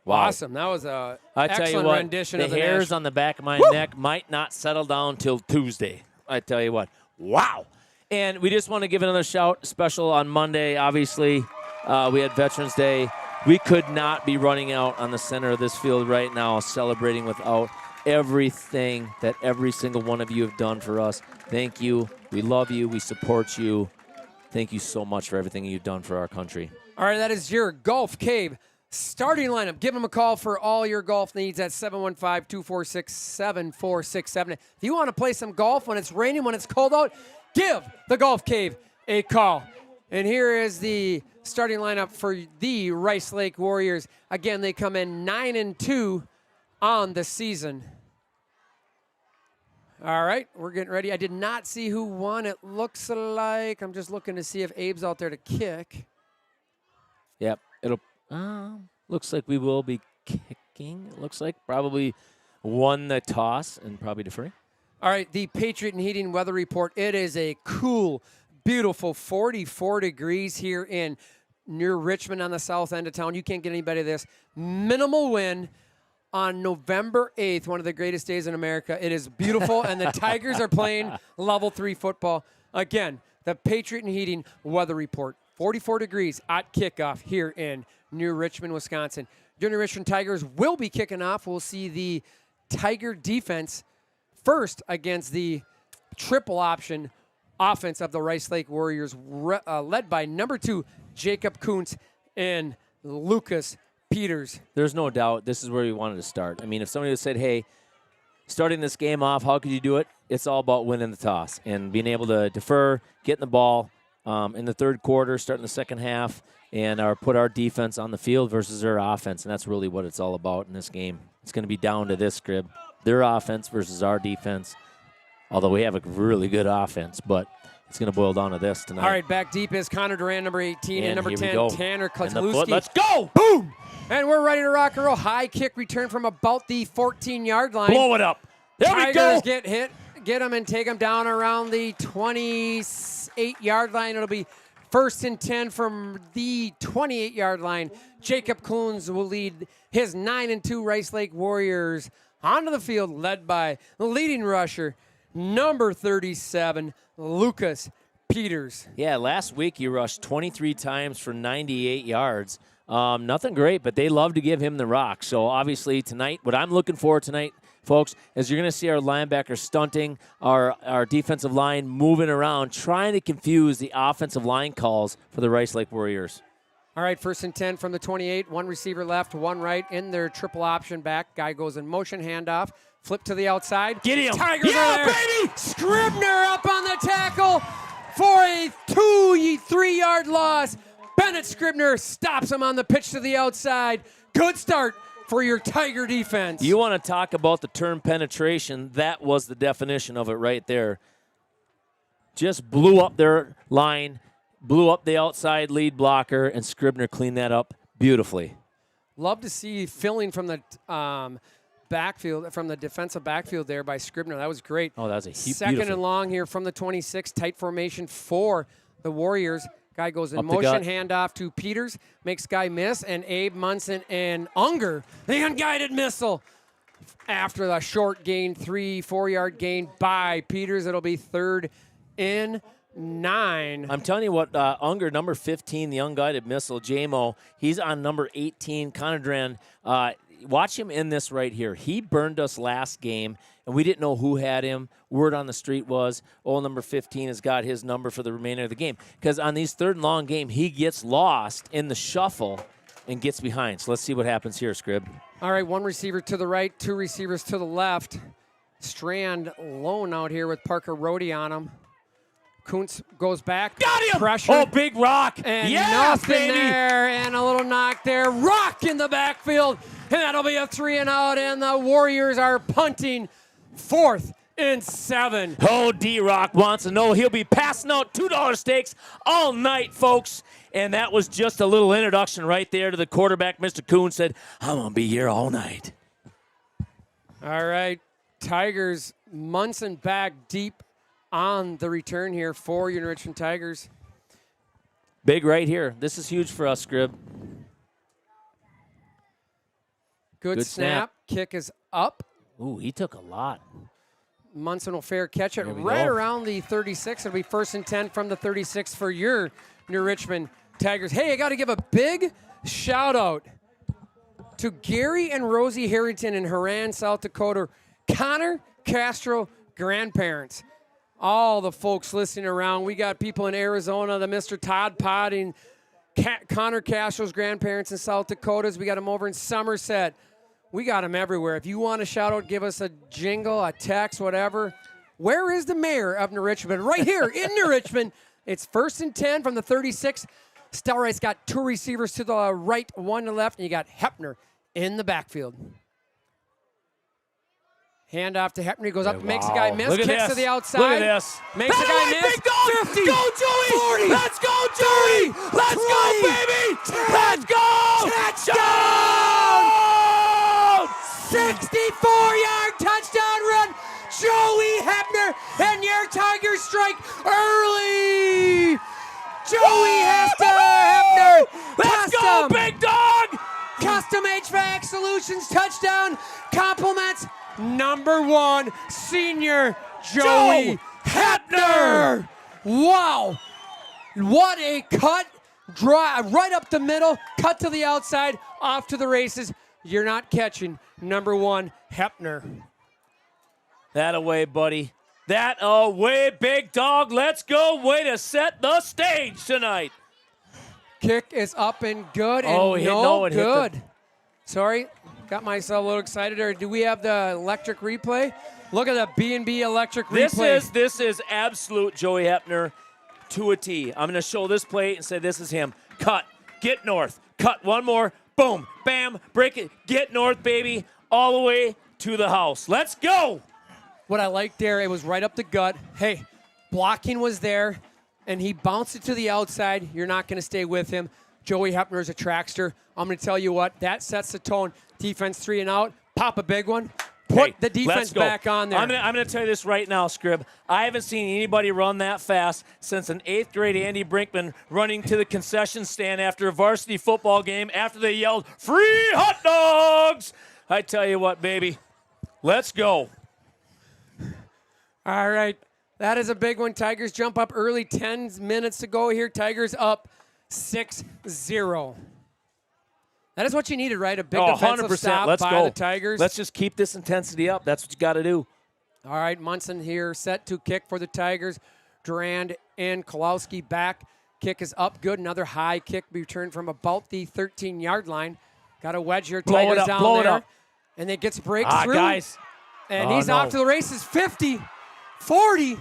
Wow. Awesome. That was a I tell excellent you what, rendition the of the hairs national. on the back of my neck might not settle down till Tuesday. I tell you what. Wow. And we just want to give another shout special on Monday. Obviously, we had Veterans Day. We could not be running out on the center of this field right now celebrating without everything that every single one of you have done for us. Thank you. We love you. We support you. Thank you so much for everything you've done for our country. All right, that is your Golf Cave starting lineup. Give them a call for all your golf needs at 715-246-7467. If you want to play some golf when it's raining, when it's cold out, give the Golf Cave a call. And here is the starting lineup for the Rice Lake Warriors. Again, they come in 9-2 on the season. All right, we're getting ready. I did not see who won. It looks like I'm just looking to see if Abe's out there to kick. Yep, it'll looks like we will be kicking. It looks like probably won the toss and probably deferring. All right, the Patriot and Heating weather report. It is a cool, beautiful 44 degrees here in near Richmond on the south end of town. You can't get any better than this. Minimal wind on November 8th, one of the greatest days in America. It is beautiful, and the Tigers are playing level 3 football. Again, the Patriot and Heating weather report. 44 degrees at kickoff here in New Richmond, Wisconsin. Your New Richmond Tigers will be kicking off. We'll see the Tiger defense first against the triple option offense of the Rice Lake Warriors, led by number 2, Jacob Kuntz and Lucas Peters. There's no doubt this is where we wanted to start. I mean, if somebody had said, hey, starting this game off, how could you do it? It's all about winning the toss and being able to defer, getting the ball in the third quarter, starting the second half, and put our defense on the field versus their offense, and that's really what it's all about in this game. It's going to be down to this, Scrib. Their offense versus our defense, although we have a really good offense, but it's going to boil down to this tonight. All right, back deep is Connor Duran, number 18, and number 10, Tanner Kozlowski. Let's go! Boom! And we're ready to rock and roll. High kick return from about the 14-yard line. Blow it up. There we go. Tigers get hit, get them, and take them down around the 28-yard line. It'll be 1st and 10 from the 28-yard line. Jacob Coons will lead his 9-2 Rice Lake Warriors onto the field, led by the leading rusher, number 37, Lucas Peters. Yeah, last week he rushed 23 times for 98 yards. Nothing great, but they love to give him the rock. So obviously tonight, what I'm looking for tonight, folks, is you're going to see our linebackers stunting, our defensive line moving around, trying to confuse the offensive line calls for the Rice Lake Warriors. All right, 1st and 10 from the 28. One receiver left, one right in their triple option back. Guy goes in motion, handoff, flip to the outside. Get him. Tigers Yeah, are there. baby! Scribner up on the tackle for a 2-3-yard loss. Bennett Scribner stops him on the pitch to the outside. Good start for your Tiger defense. You want to talk about the term penetration, that was the definition of it right there. Just blew up their line, blew up the outside lead blocker, and Scribner cleaned that up beautifully. Love to see filling from the backfield, from the defensive backfield there by Scribner. That was great. Oh, that was a Second beautiful. and long here from the 26, tight formation for the Warriors. Guy goes in Up the motion, gut. handoff to Peters, makes Guy miss, and Abe Munson and Unger, the unguided missile. After the short gain, 3-4-yard gain by Peters, it'll be 3rd and 9. I'm telling you what, Unger, number 15, the unguided missile, JMO, he's on number 18, Conadran. Watch him in this right here. He burned us last game, and we didn't know who had him. Word on the street was, number 15 has got his number for the remainder of the game. Because on these 3rd and long game, he gets lost in the shuffle and gets behind. So let's see what happens here, Scrib. All right, one receiver to the right, 2 receivers to the left. Strand lone out here with Parker Rohde on him. Kuntz goes back. Got him! Pressure. Oh, big rock. And yes, nothing baby. there. And a little knock there. Rock in the backfield. And that'll be a 3-and-out. And the Warriors are punting 4th and 7. Oh, D-Rock wants to know. He'll be passing out $2 steaks all night, folks. And that was just a little introduction right there to the quarterback. Mr. Kuhn said, I'm going to be here all night. All right. Tigers, Munson back deep on the return here for your Richmond Tigers. Big right here. This is huge for us, Scrib. Good snap. Kick is up. Ooh, he took a lot. Munson will fair catch it There we right go. around the 36. It'll be 1st and 10 from the 36 for your New Richmond Tigers. Hey, I got to give a big shout out to Gary and Rosie Harrington in Haran, South Dakota. Connor Castro grandparents. All the folks listening around. We got people in Arizona, the Mr. Todd Potting, Connor Castro's grandparents in South Dakota. We got them over in Somerset. We got them everywhere. If you want a shout out, give us a jingle, a text, whatever. Where is the mayor of New Richmond? Right here in New Richmond. It's 1st and 10 from the 36. Stelright's got 2 receivers to the right, 1 to the left, and you got Hepner in the backfield. Hand off to Hepner. He goes up, makes a guy miss, kicks to the outside. Look at this. Makes a guy miss. Big dog. 50. Go, Joey. 40. Let's go, Joey. 30. Let's 20. go, baby. 10. Let's go. Touchdown. 64-yard touchdown run. Joey Hepner, and your Tigers strike early. Joey Hepner. Let's go, big dog. Custom HVAC Solutions touchdown compliments number 1 senior Joey Hepner. Wow. What a cut. Drive right up the middle, cut to the outside, off to the races. You're not catching number 1 Hepner. That away, buddy. That away, big dog. Let's go. Way to set the stage tonight. Kick is up and good, and Oh, it hit good. Sorry, got myself a little excited there. Do we have the electric replay? Look at the B&B electric replay. This is absolute Joey Hepner to a T. I'm going to show this play and say this is him. Cut. Get north. Cut. One more. Boom. Bam. Break it. Get north, baby. All the way to the house. Let's go. What I liked there, it was right up the gut. Hey, blocking was there, and he bounced it to the outside. You're not going to stay with him. Joey Hepner is a trackster. I'm going to tell you what, that sets the tone. Defense 3 and out. Pop a big one. Put the defense back on there. I'm going to tell you this right now, Scrib. I haven't seen anybody run that fast since an 8th grade Andy Brinkman running to the concession stand after a varsity football game after they yelled, "Free hot dogs!" I tell you what, baby. Let's go. All right. That is a big one. Tigers jump up early. 10 minutes to go here. Tigers up 6-0. That is what you needed, right? A big defensive 100%. stop Let's by go. the Tigers. Let's just keep this intensity up. That's what you got to do. All right, Munson here set to kick for the Tigers. Durand and Kowalski back. Kick is up good. Another high kick returned from about the 13-yard line. Got a wedge here. Blow it Tigers up, down blow it there. up. And it gets breakthrough. Guys. And Oh, he's no. off to the races. 50, 40.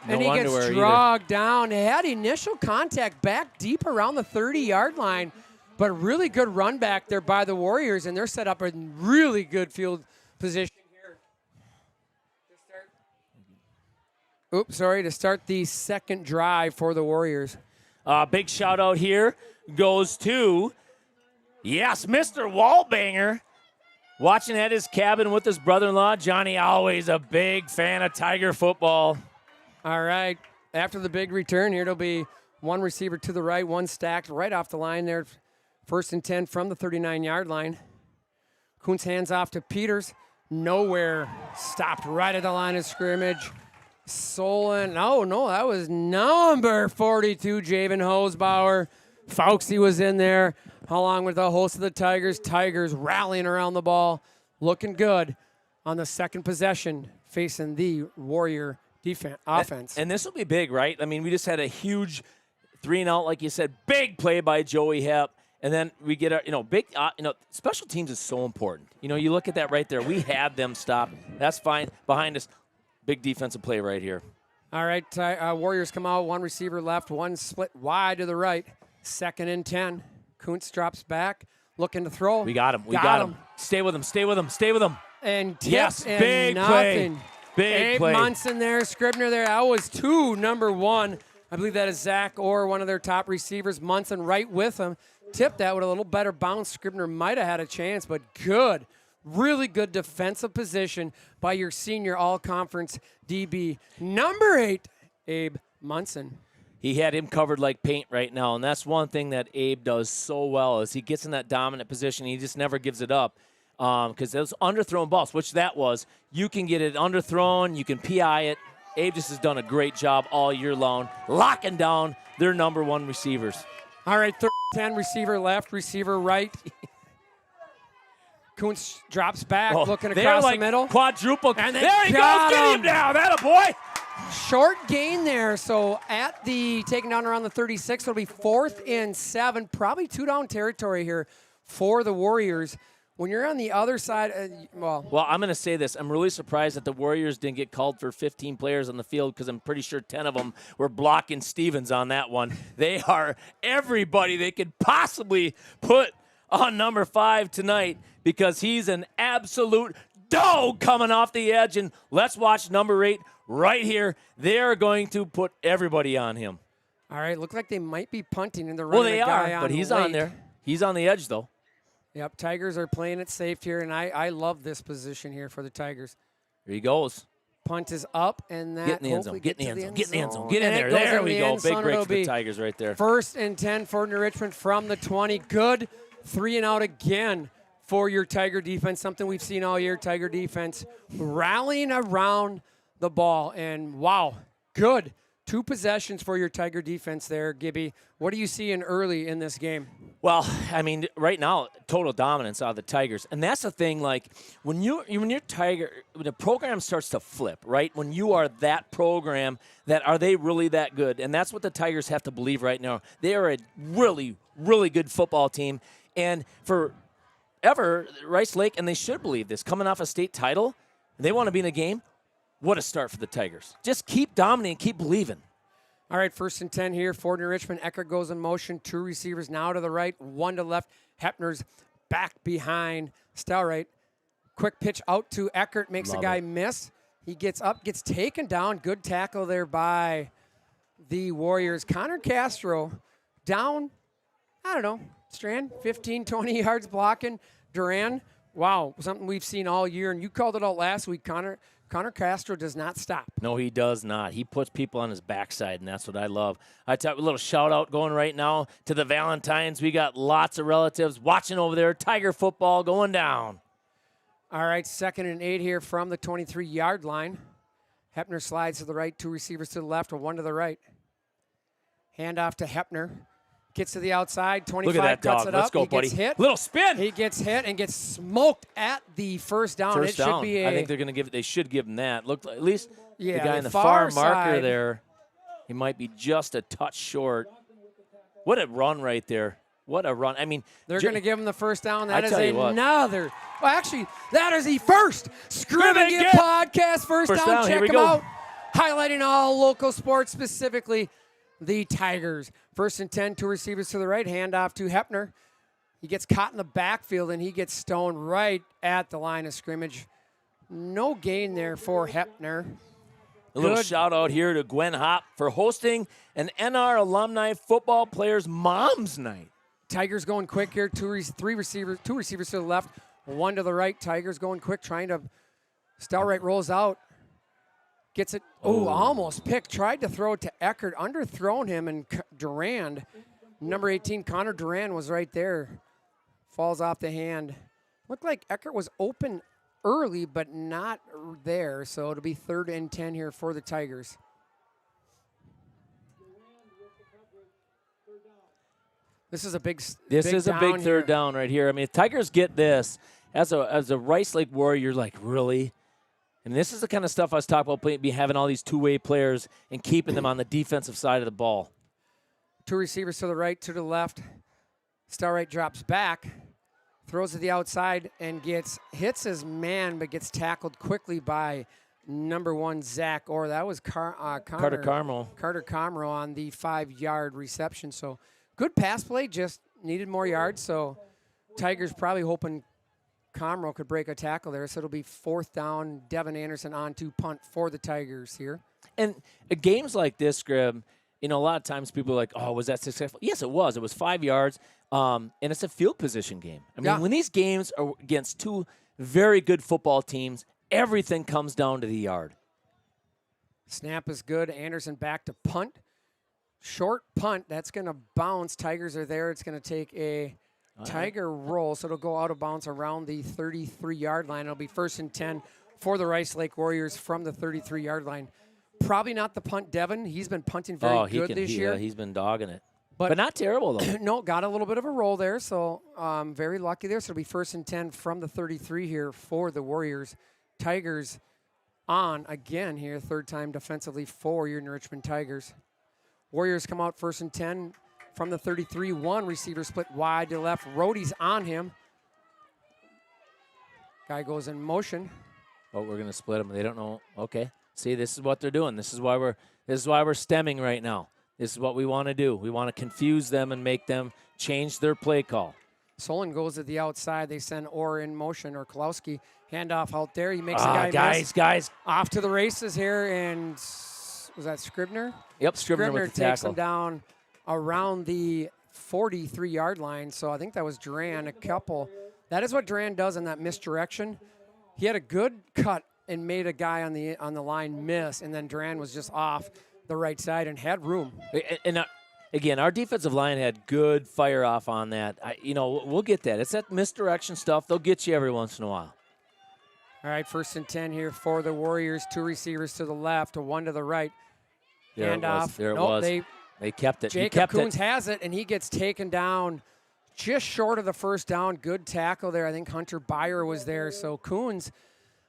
And he gets underwear dragged down. He had initial contact back deep around the 30-yard line. But really good run back there by the Warriors. And they're set up in really good field position here. To start the second drive for the Warriors. Big shout out here goes to, yes, Mr. Wallbanger. Watching at his cabin with his brother-in-law, Johnny, always a big fan of Tiger football. All right. After the big return here, it'll be one receiver to the right, one stacked right off the line there. 1st and 10 from the 39-yard line. Kuntz hands off to Peters. Nowhere. Stopped right at the line of scrimmage. Solon. Oh, no, that was number 42, Javen Hosbauer. Fauxy was in there, along with the host of the Tigers. Tigers rallying around the ball. Looking good on the second possession, facing the Warrior offense. And this will be big, right? I mean, we just had a huge 3-and-out, like you said, big play by Joey Hep. And then we get our, big, special teams is so important. You look at that right there. We had them stop. That's fine. Behind us, big defensive play right here. All right, Warriors come out. One receiver left, one split wide to the right. 2nd and 10. Kuntz drops back, looking to throw. We got him. We got him. Stay with him. Stay with him. Stay with him. And tip yes, and big nothing. play. Big Abe play. Munson there, Scribner there. That was 2, number 1. I believe that is Zach Orr, one of their top receivers. Munson right with him. Tipped that with a little better bounce. Scribner might have had a chance, but good. Really good defensive position by your senior all-conference DB. Number 8, Abe Munson. He had him covered like paint right now, and that's one thing that Abe does so well is he gets in that dominant position. He just never gives it up because those underthrown balls, which that was, you can get it underthrown, you can PI it. Abe just has done a great job all year long, locking down their number 1 receivers. All right, 3rd and 10, receiver left, receiver right. Kuntz drops back, looking across like the middle. Quadruple. And there he goes. Get him down. That a boy. Short gain there. So at the taking down around the 36, it'll be 4th and 7. Probably 2-down territory here for the Warriors. When you're on the other side, Well, I'm going to say this. I'm really surprised that the Warriors didn't get called for 15 players on the field because I'm pretty sure 10 of them were blocking Stevens on that one. They are everybody they could possibly put on number 5 tonight because he's an absolute dog coming off the edge. And let's watch number 8 right here. They're going to put everybody on him. All right, look like they might be punting and they're Well, running they a guy are, but he's late. on there. He's on the edge, though. Yep, Tigers are playing it safe here, and I love this position here for the Tigers. Here he goes. Punt is up, and that Get in the end zone. Get in the end zone. Get in the end zone. Get in And there. it goes There in we the go. end Big zone. break It'll for the be Tigers right there. 1st and 10 for New Richmond from the 20. Good 3-and-out again for your Tiger defense, something we've seen all year. Tiger defense rallying around the ball, and wow, good. 2 possessions for your Tiger defense there, Gibby. What are you seeing early in this game? Well, I mean, right now, total dominance out of the Tigers. And that's the thing, like, when you're Tiger, when the program starts to flip, right? When you are that program, that are they really that good? And that's what the Tigers have to believe right now. They are a really, really good football team. And forever, Rice Lake, and they should believe this, coming off a state title, they want to be in a game. What a start for the Tigers. Just keep dominating, keep believing. All right, 1st and 10 here for New Richmond. Eckert goes in motion. 2 receivers now to the right, 1 to the left. Hepner's back behind Stelrite. Quick pitch out to Eckert, makes the guy miss. He gets up, gets taken down. Good tackle there by the Warriors. Connor Castro down, I don't know, Strand, 15, 20 yards blocking. Duran, wow, something we've seen all year. And you called it out last week, Connor Castro does not stop. No, he does not. He puts people on his backside, and that's what I love. I tell you, a little shout-out going right now to the Valentines. We got lots of relatives watching over there. Tiger football going down. All right, 2nd and 8 here from the 23-yard line. Hepner slides to the right, 2 receivers to the left, 1 to the right. Hand off to Hepner. Gets to the outside, 25, Look at that cuts dog. it up. Let's go, he buddy. Gets hit. Little spin. He gets hit and gets smoked at the first down. First it down. should be I think they're going to give it. They should give him that. Look, at least Yeah, the guy the in the far far marker side. there, he might be just a touch short. What a run right there. What a run. I mean, They're going to give him the first down. That I is tell you what. another. Well, actually, that is the first Scrim and Get podcast. First down. Here Check we them go. out. Highlighting all local sports, specifically the Tigers. 1st and 10, 2 receivers to the right. Handoff to Hepner. He gets caught in the backfield, and he gets stoned right at the line of scrimmage. No gain there for Hepner. A little Good. shout out here to Gwen Hopp for hosting an NR Alumni Football Players Moms Night. Tigers going quick here. 2 receivers to the left, 1 to the right. Tigers going quick, trying to. Stelrite rolls out. Gets it. Oh, almost picked. Tried to throw it to Eckert. Underthrown him, and Durand, number 18, Connor Durand was right there. Falls off the hand. Looked like Eckert was open early, but not there. So it'll be 3rd and 10 here for the Tigers. This is a big. This big is a down big here. 3rd down right here. I mean, if Tigers get this as a Rice Lake Warrior, you're like, really? And this is the kind of stuff I was talking about, having all these two-way players and keeping them on the defensive side of the ball. 2 receivers to the right, 2 to the left. Starlight drops back, throws to the outside, and hits his man, but gets tackled quickly by number 1, Zach Orr. That was Carter Carmel on the 5-yard reception. So good pass play, just needed more yards. So Tigers probably hoping Carmel could break a tackle there. So it'll be 4th down, Devin Anderson on to punt for the Tigers here. And games like this, Grib, a lot of times people are like, oh, was that successful? Yes, it was. It was 5 yards, and it's a field position game. I mean, when these games are against two very good football teams, everything comes down to the yard. Snap is good. Anderson back to punt. Short punt. That's going to bounce. Tigers are there. It's going to take a Tiger roll, so it'll go out of bounds around the 33-yard line. It'll be 1st and 10 for the Rice Lake Warriors from the 33-yard line. Probably not the punt, Devin. He's been punting very good this year. He's been dogging it. But not terrible, though. No, got a little bit of a roll there, so very lucky there. So it'll be 1st and 10 from the 33 here for the Warriors. Tigers on again here, 3rd time defensively for your New Richmond Tigers. Warriors come out 1st and 10 from the 33. 1 receiver split wide to the left. Rody's on him. Guy goes in motion. Oh, we're going to split them. They don't know. Okay. See, this is what they're doing. This is why we're stemming right now. This is what we want to do. We want to confuse them and make them change their play call. Solon goes to the outside. They send Orr in motion, or Kolowski. Handoff out there. He makes a guy miss. Guys. Off to the races here, and was that Scribner? Yep, Scribner with the takes tackle. him down around the 43-yard line. So I think that was Duran, a couple. That is what Duran does in that misdirection. He had a good cut and made a guy on the line miss, and then Duran was just off the right side and had room. And again, our defensive line had good fire off on that. We'll get that. It's that misdirection stuff. They'll get you every once in a while. All right, 1st and 10 here for the Warriors. 2 receivers to the left, 1 to the right. There it was. There it was. They kept it. Jacob Coons has it, and he gets taken down just short of the 1st down. Good tackle there. I think Hunter Byer was there. So Coons,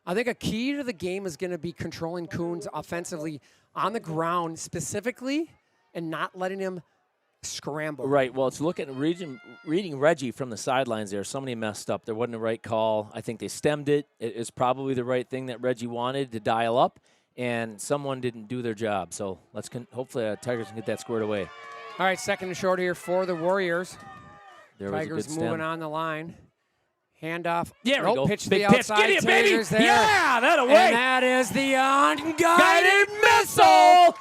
I think a key to the game is going to be controlling Coons offensively on the ground specifically and not letting him scramble. Right. Well, it's reading Reggie from the sidelines there. Somebody messed up. There wasn't the right call. I think they stemmed it. It's probably the right thing that Reggie wanted to dial up, and someone didn't do their job. So hopefully Tigers can get that squared away. All right, 2nd and short here for the Warriors. Tigers moving on the line. Handoff. There we go. Pitch to Big the pitch. outside. Get it, baby. Tigers there. Yeah, that away. And that is the unguided missile.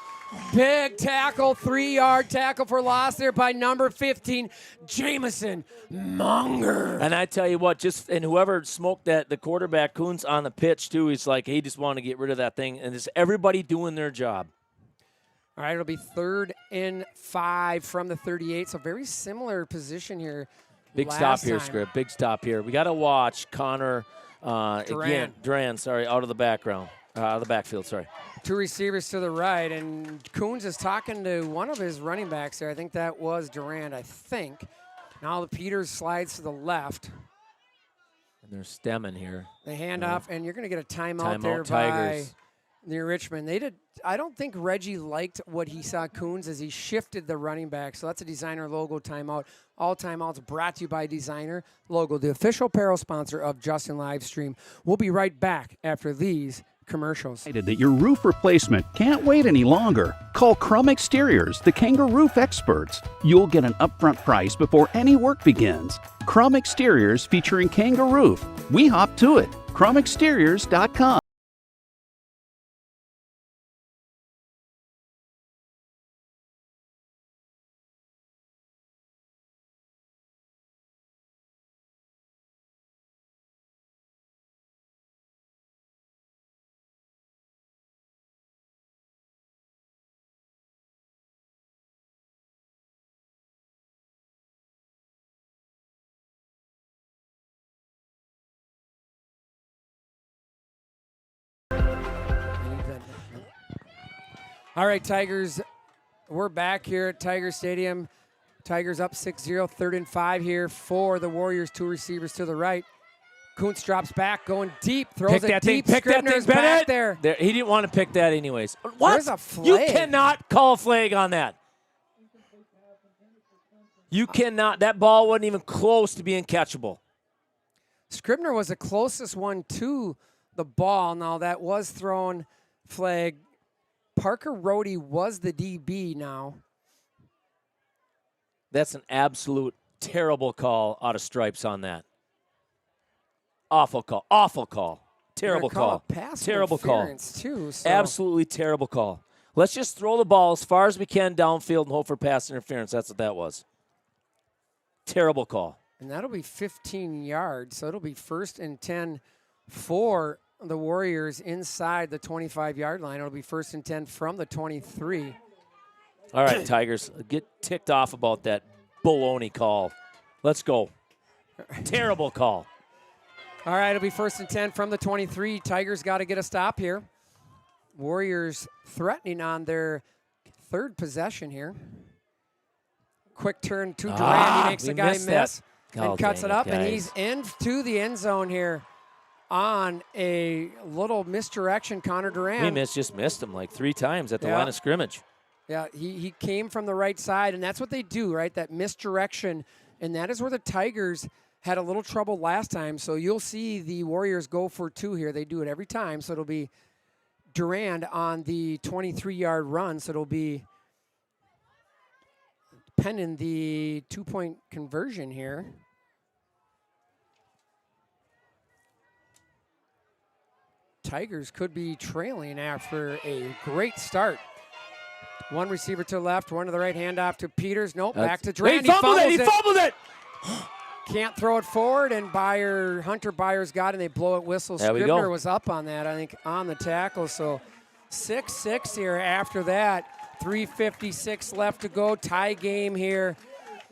Big tackle, 3-yard tackle for loss there by number 15, Jamison Munger. And I tell you what, and whoever smoked the quarterback, Coons, on the pitch too, he's like, he just wanted to get rid of that thing. And it's everybody doing their job. All right, it'll be 3rd and 5 from the 38. So very similar position here. Big stop here, Scrib. Big stop here. We got to watch Connor Duran, out of the backfield, sorry. 2 receivers to the right, and Coons is talking to one of his running backs there. I think that was Durant, I think. Now the Peters slides to the left. And they're stemming here. They hand off, and you're going to get a timeout there Tigers. by New Richmond. I don't think Reggie liked what he saw Coons as he shifted the running back. So that's a Designer logo timeout. All timeouts brought to you by Designer Logo, the official apparel sponsor of Justin Livestream. We'll be right back after these commercials. That your roof replacement can't wait any longer. Call Crum Exteriors, the Kangaroo Roof experts. You'll get an upfront price before any work begins. Crum Exteriors featuring Kangaroo Roof. We hop to it. CrumExteriors.com. All right, Tigers, we're back here at Tiger Stadium. Tigers up 6-0, 3rd and 5 here for the Warriors. 2 receivers to the right. Kuntz drops back, going deep, throws it deep. Scribner's back there. He didn't want to pick that anyways. What? There's a flag. You cannot call a flag on that. You cannot. That ball wasn't even close to being catchable. Scribner was the closest one to the ball. Now, that was thrown flag. Parker Rohde was the DB now. That's an absolute terrible call out of stripes on that. Awful call. Awful call. Terrible call. Terrible call. Too, so. Absolutely terrible call. Let's just throw the ball as far as we can downfield and hope for pass interference. That's what that was. Terrible call. And that'll be 15 yards, so it'll be 1st and 10 for the Warriors inside the 25-yard line. It'll be 1st and 10 from the 23. All right, Tigers, get ticked off about that baloney call. Let's go. Terrible call. All right, it'll be 1st and 10 from the 23. Tigers got to get a stop here. Warriors threatening on their 3rd possession here. Quick turn to Durant. He makes the guy miss and cuts it up, and he's into the end zone here on a little misdirection. Connor Durant. We just missed him like 3 times at the line of scrimmage. Yeah, he came from the right side, and that's what they do, right? That misdirection, and that is where the Tigers had a little trouble last time. So you'll see the Warriors go for 2 here. They do it every time, so it'll be Durand on the 23-yard run, so it'll be pending the 2-point conversion here. Tigers could be trailing after a great start. One receiver to the left, one to the right, hand off to Peters. Nope, back to Durand. He fumbled it! Can't throw it forward, and Hunter Byers got it, and they blow it whistle. Scribner was up on that, I think, on the tackle. So 6-6 here after that. 3:56 left to go. Tie game here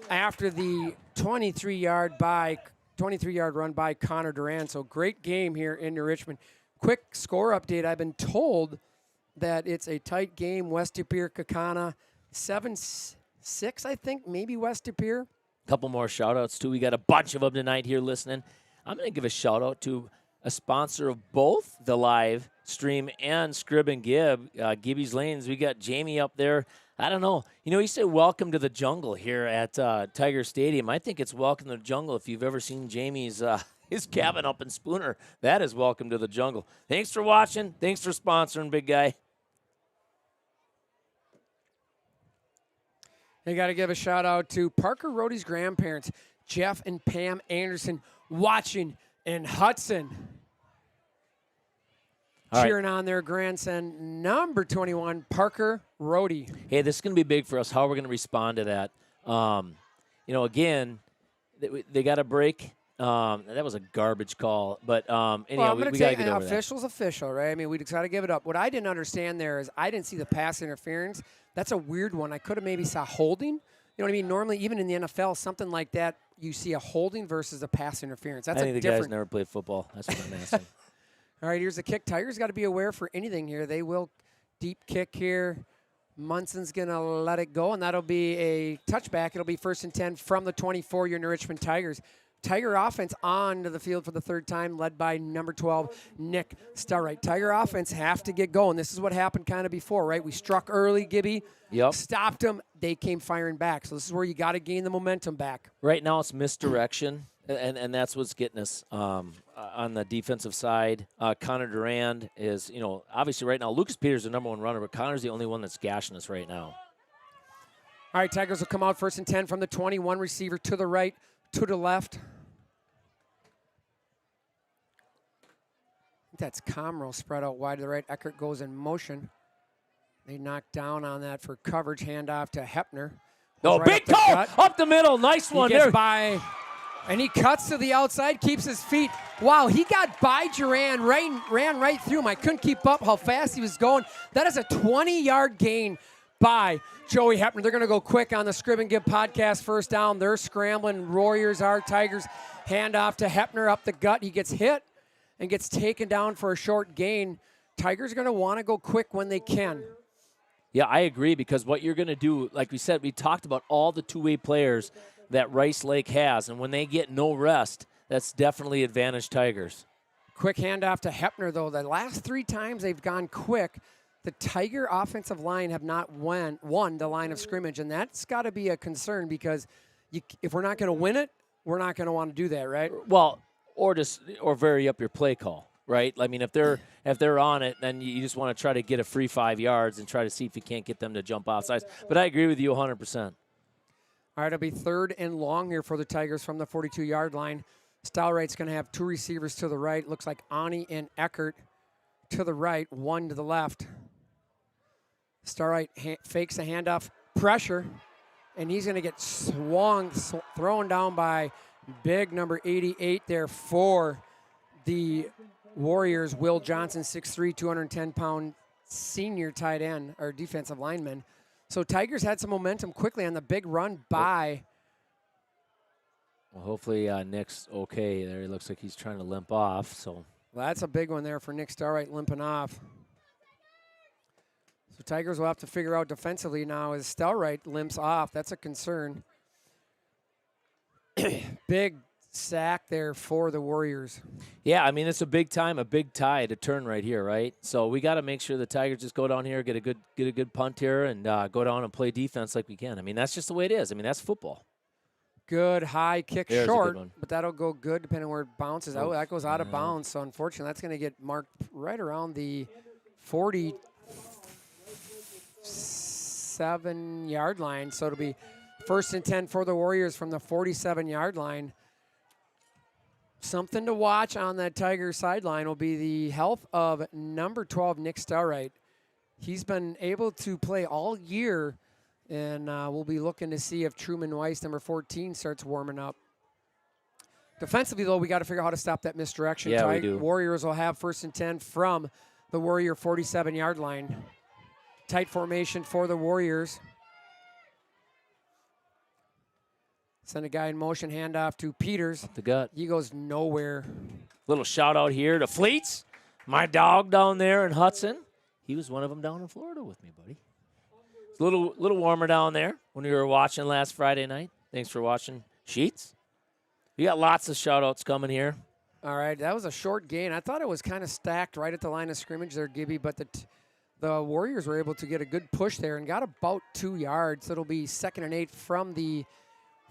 after the 23-yard run by Connor Durand. So great game here in New Richmond. Quick score update. I've been told that it's a tight game. West De Pere, Kakana, 7-6, I think, maybe West De Pere. Couple more shout-outs, too. We got a bunch of them tonight here listening. I'm going to give a shout-out to a sponsor of both the live stream and Scrib and Gib, Gibby's Lanes. We got Jamie up there. I don't know. You know, you say welcome to the jungle here at Tiger Stadium. I think it's welcome to the jungle if you've ever seen Jamie's his cabin up in Spooner. That is welcome to the jungle. Thanks for watching. Thanks for sponsoring, big guy. I got to give a shout out to Parker Rohde's grandparents, Jeff and Pam Anderson, watching in Hudson. Cheering on their grandson, number 21, Parker Rohde. Hey, this is going to be big for us, how we're going to respond to that. You know, again, they got a break. That was a garbage call. But anyhow, we got to get over that. Official's official, right? I mean, we just got to give it up. What I didn't understand there is I didn't see the pass interference. That's a weird one. I could have maybe saw holding. You know what I mean? Normally, even in the NFL, something like that, you see a holding versus a pass interference. That's I think the guys never played football. That's what I'm asking. All right, here's the kick. Tigers got to be aware for anything here. They will deep kick here. Munson's going to let it go, and that'll be a touchback. It'll be 1st and 10 from the 24. Your New Richmond Tigers. Tiger offense onto the field for the 3rd time, led by number 12, Nick Starright. Tiger offense have to get going. This is what happened kind of before, right? We struck early, Gibby. Yep. Stopped them. They came firing back. So this is where you got to gain the momentum back. Right now it's misdirection, and that's what's getting us on the defensive side. Connor Durand is, you know, obviously right now Lucas Peters is the number 1 runner, but Connor's the only one that's gashing us right now. All right, Tigers will come out 1st and 10 from the 21. Receiver to the right, to the left. That's Comro spread out wide to the right. Eckert goes in motion. They knock down on that for coverage. Handoff to Hepner. Oh, big toe up the middle. Nice one. He gets by, and he cuts to the outside, keeps his feet. Wow, he got by Durand, ran right through him. I couldn't keep up how fast he was going. That is a 20-yard gain by Joey Hepner. They're going to go quick on the Scrib and Give podcast. 1st down. They're scrambling. Warriors are Tigers. Handoff to Hepner up the gut. He gets hit and gets taken down for a short gain. Tigers are going to want to go quick when they can. Yeah, I agree, because what you're going to do, like we said, we talked about all the two-way players that Rice Lake has, and when they get no rest, that's definitely advantage Tigers. Quick handoff to Hepner, though. The last 3 times they've gone quick, the Tiger offensive line have not won the line of scrimmage, and that's got to be a concern because if we're not going to win it, we're not going to want to do that, right? Well, or vary up your play call, right? I mean, if they're on it, then you just want to try to get a free 5 yards and try to see if you can't get them to jump off sides. But I agree with you 100%. All right, it'll be 3rd and long here for the Tigers from the 42-yard line. Stalwright's going to have 2 receivers to the right. Looks like Ani and Eckert to the right, 1 to the left. Stalwright fakes a handoff, pressure, and he's going to get thrown down by big number 88 there for the Warriors. Will Johnson, 6'3", 210-pound senior tight end or defensive lineman. So Tigers had some momentum quickly on the big run by. Well, hopefully Nick's okay there. He looks like he's trying to limp off. So well, that's a big one there for Nick Stalwright limping off. So Tigers will have to figure out defensively now as Stalwright limps off. That's a concern. Big sack there for the Warriors. Yeah, I mean, it's a big time, a big tie to turn right here, right? So we got to make sure the Tigers just go down here, get a good punt here, and go down and play defense like we can. I mean, that's just the way it is. I mean, that's football. Good high kick There's short, a good one. but that'll go good depending on where it bounces. Oh, that goes out of bounds. So unfortunately, that's going to get marked right around the 47-yard line. So it'll be 1st and 10 for the Warriors from the 47-yard line. Something to watch on that Tiger sideline will be the health of number 12, Nick Stalwright. He's been able to play all year, and we'll be looking to see if Truman Weiss, number 14, starts warming up. Defensively, though, we got to figure out how to stop that misdirection. Yeah, we do. Warriors will have 1st and 10 from the Warrior 47-yard line. Tight formation for the Warriors. Send a guy in motion, handoff to Peters. The gut. He goes nowhere. Little shout out here to Fleets, my dog down there in Hudson. He was one of them down in Florida with me, buddy. It's a little warmer down there when we were watching last Friday night. Thanks for watching Sheets. You got lots of shout outs coming here. All right, that was a short gain. I thought it was kind of stacked right at the line of scrimmage there, Gibby, but the Warriors were able to get a good push there and got about 2 yards. It'll be 2nd and 8 from the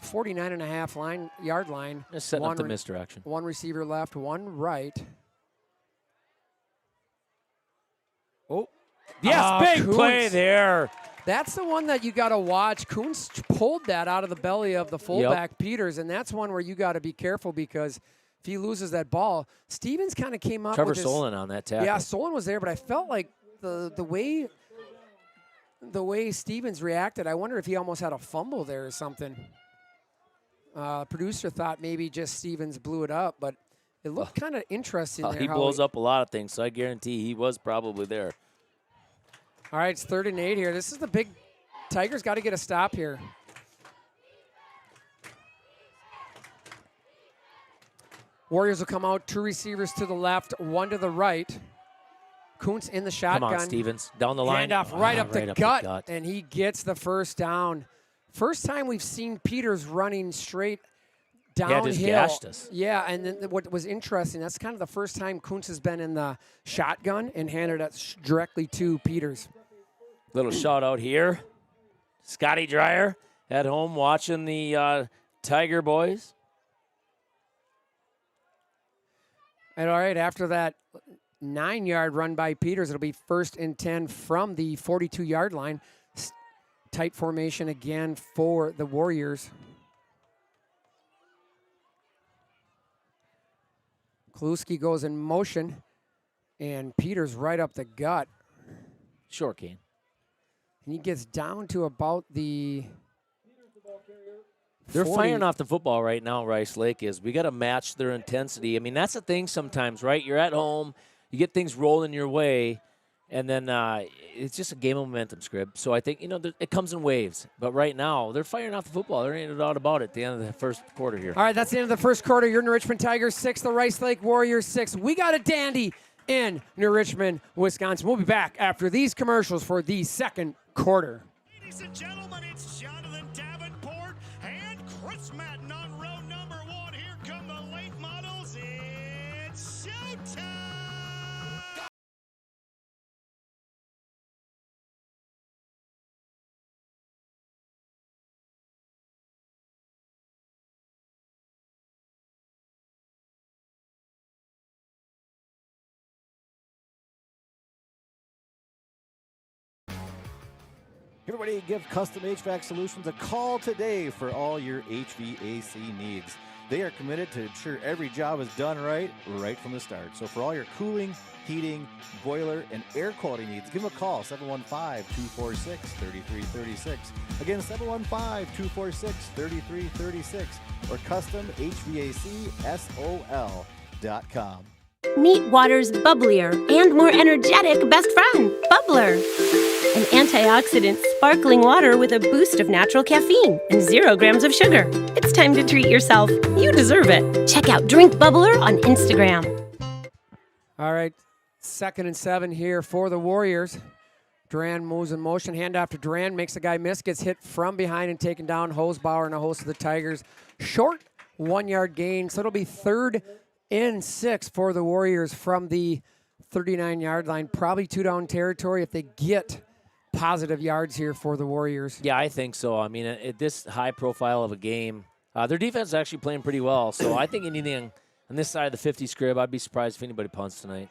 49.5 yard line. Just setting up the misdirection. 1 receiver left, 1 right. Oh. Yes, big Kuntz. play there. That's the one that you got to watch. Kuntz pulled that out of the belly of the fullback, Peters, and that's one where you got to be careful because if he loses that ball, Stevens kind of came up Trevor with Solon on that tackle. Yeah, Solon was there, but I felt like the way Stevens reacted, I wonder if he almost had a fumble there or something. Producer thought maybe just Stevens blew it up, but it looked kind of interesting there. He blows up a lot of things, so I guarantee he was probably there. All right, it's 3rd and 8 here. This is the big Tigers got to get a stop here. Warriors will come out, 2 receivers to the left, 1 to the right. Kuntz in the shotgun. Come on, Stevens. Down the line. Handoff right up the gut, gut. and he gets the first down. First time we've seen Peters running straight downhill. Yeah, just gashed us. Yeah, and then what was interesting, that's kind of the first time Kuntz has been in the shotgun and handed it directly to Peters. Little shout out here. Scotty Dreyer at home watching the Tiger boys. And all right, after that 9-yard run by Peters, it'll be 1st and 10 from the 42-yard line. Tight formation again for the Warriors. Kluski goes in motion, and Peters right up the gut. Short gain. And he gets down to about the They're 40. firing off the football right now, Rice Lake is. We got to match their intensity. I mean, that's the thing sometimes, right? You're at home, you get things rolling your way, and then it's just a game of momentum, Scrib. So I think, it comes in waves. But right now, they're firing off the football. There ain't a doubt about it at the end of the first quarter here. All right, that's the end of the first quarter. You're in the Richmond Tigers 6, the Rice Lake Warriors 6. We got a dandy in New Richmond, Wisconsin. We'll be back after these commercials for the second quarter. Ladies and gentlemen, it's Jonathan Davenport and Chris Madden on row number 1. Here come the late models. It's showtime! Everybody, give Custom HVAC Solutions a call today for all your HVAC needs. They are committed to ensure every job is done right from the start. So for all your cooling, heating, boiler, and air quality needs, give them a call, 715-246-3336. Again, 715-246-3336 or CustomHVACSOL.com. Meet water's bubblier and more energetic best friend, Bubbler. An antioxidant sparkling water with a boost of natural caffeine and 0 grams of sugar. It's time to treat yourself. You deserve it. Check out Drink Bubbler on Instagram. All right, 2nd and 7 here for the Warriors. Duran moves in motion. Handoff to Duran, makes the guy miss, gets hit from behind and taken down. Hosbauer and a host of the Tigers. Short 1-yard gain, so it'll be 3rd and 6 for the Warriors from the 39-yard line. Probably 2-down territory if they get positive yards here for the Warriors. Yeah, I think so. I mean, at this high profile of a game, their defense is actually playing pretty well. So I think anything on this side of the 50 scrib, I'd be surprised if anybody punts tonight.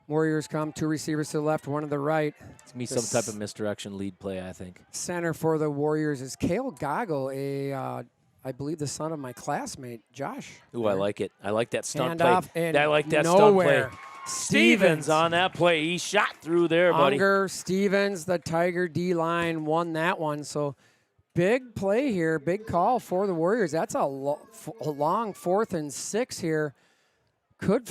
Warriors come, 2 receivers to the left, 1 to the right. It's going to be some type of misdirection lead play, I think. Center for the Warriors is Cale Goggle, I believe the son of my classmate, Josh. Ooh, I like it. I like that stunt Handoff play. and I like that nowhere. stunt play. Stevens on that play. He shot through there, buddy. Unger, Stevens, the Tiger D-line won that one. So big play here, big call for the Warriors. That's a long 4th and 6 here. Good.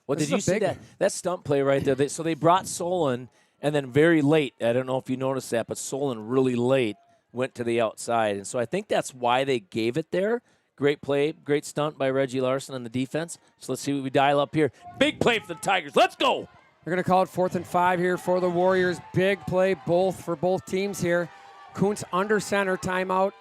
Well, did you see that stunt play right there? So they brought Solon, and then very late, I don't know if you noticed that, but Solon really late went to the outside. And so I think that's why they gave it there. Great play, great stunt by Reggie Larson on the defense. So let's see what we dial up here. Big play for the Tigers. Let's go. They're going to call it 4th and 5 here for the Warriors. Big play for both teams here. Kuntz under center, timeout.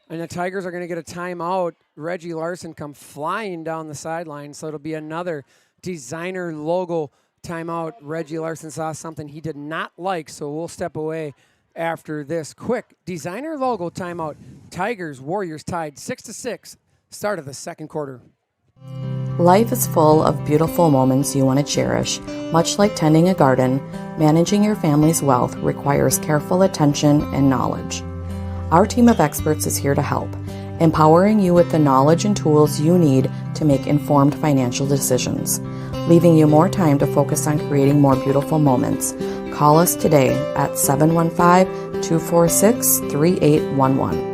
And the Tigers are going to get a timeout. Reggie Larson come flying down the sideline. So it'll be another designer logo timeout. Reggie Larson saw something he did not like, so we'll step away after this quick designer logo timeout. Tigers, Warriors tied 6-6. Start of the 2nd quarter. Life is full of beautiful moments you want to cherish. Much like tending a garden, managing your family's wealth requires careful attention and knowledge. Our team of experts is here to help, empowering you with the knowledge and tools you need to make informed financial decisions, leaving you more time to focus on creating more beautiful moments. Call us today at 715-246-3811.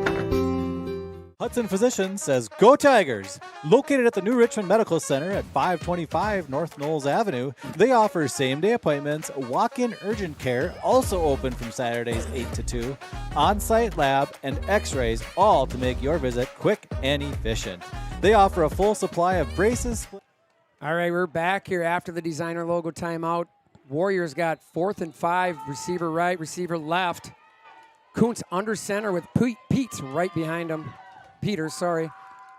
Hudson Physicians says, Go Tigers! Located at the new Richmond Medical Center at 525 North Knowles Avenue, they offer same-day appointments, walk-in urgent care, also open from Saturdays 8 to 2, on-site lab, and x-rays, all to make your visit quick and efficient. They offer a full supply of braces. All right, we're back here after the designer logo timeout. Warriors got 4th and 5, receiver right, receiver left. Kuntz under center with Pete's right behind him. Peters, sorry.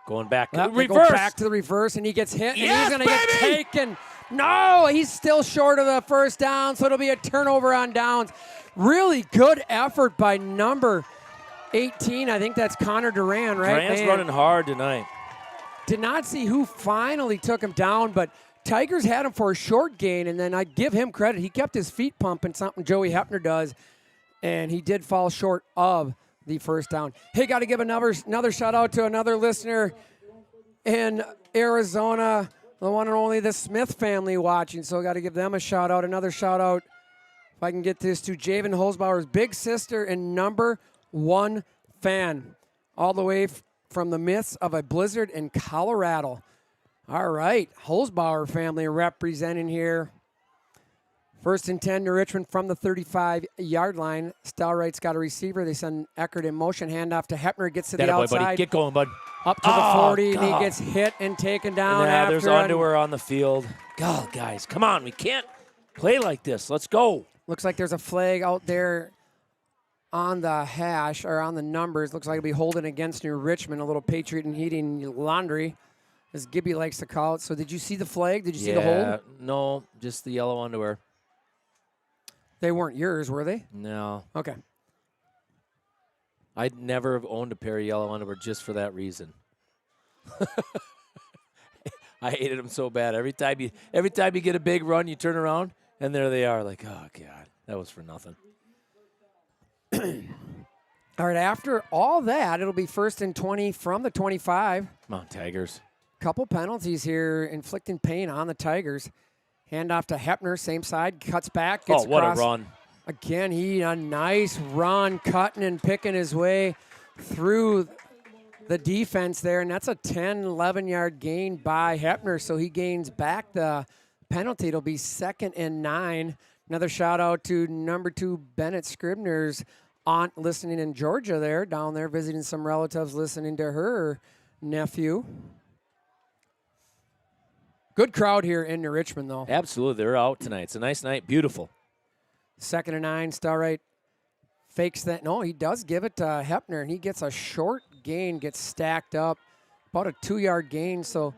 Going back. Reverse. Go back to the reverse, and he gets hit, and he's going to get taken. No, he's still short of the first down, so it'll be a turnover on downs. Really good effort by number 18. I think that's Connor Duran, right? Duran's running hard tonight. Did not see who finally took him down, but Tigers had him for a short gain, and then I give him credit. He kept his feet pumping, something Joey Hepner does, and he did fall short of the first down. Hey, got to give another shout out to another listener in Arizona, the one and only the Smith family watching. So got to give them a shout out. Another shout out, if I can get this, to Javen Holzbauer's big sister and number 1 fan, all the way from the midst of a blizzard in Colorado. All right, Holzbauer family representing here. 1st and 10 to Richmond from the 35-yard line. Stalwright's got a receiver. They send Eckert in motion. Handoff to Hepner. Gets to the outside. Buddy. Get going, bud. Up to the 40, and he gets hit and taken down. There's underwear on the field. God, guys, come on. We can't play like this. Let's go. Looks like there's a flag out there on the hash, or on the numbers. Looks like it'll be holding against New Richmond, a little Patriot and Heating laundry, as Gibby likes to call it. So did you see the flag? Did you see the hold? No, just the yellow underwear. They weren't yours, were they? No. Okay. I'd never have owned a pair of yellow underwear just for that reason. I hated them so bad. Every time you get a big run, you turn around, and there they are. Like, oh, God, that was for nothing. All right, after all that, it'll be 1st and 20 from the 25. Come on, Tigers. Couple penalties here inflicting pain on the Tigers. Hand off to Hepner, same side, cuts back, gets what across. A run. Again, a nice run, cutting and picking his way through the defense there, and that's a 10, 11-yard gain by Hepner, so he gains back the penalty. It'll be 2nd and 9. Another shout-out to number 2 Bennett Scribner's aunt listening in Georgia there, down there visiting some relatives listening to her nephew. Good crowd here in New Richmond, though. Absolutely. They're out tonight. It's a nice night. Beautiful. 2nd and 9. Starlight fakes that. No, he does give it to Hepner, and he gets a short gain, gets stacked up, about a 2-yard gain. So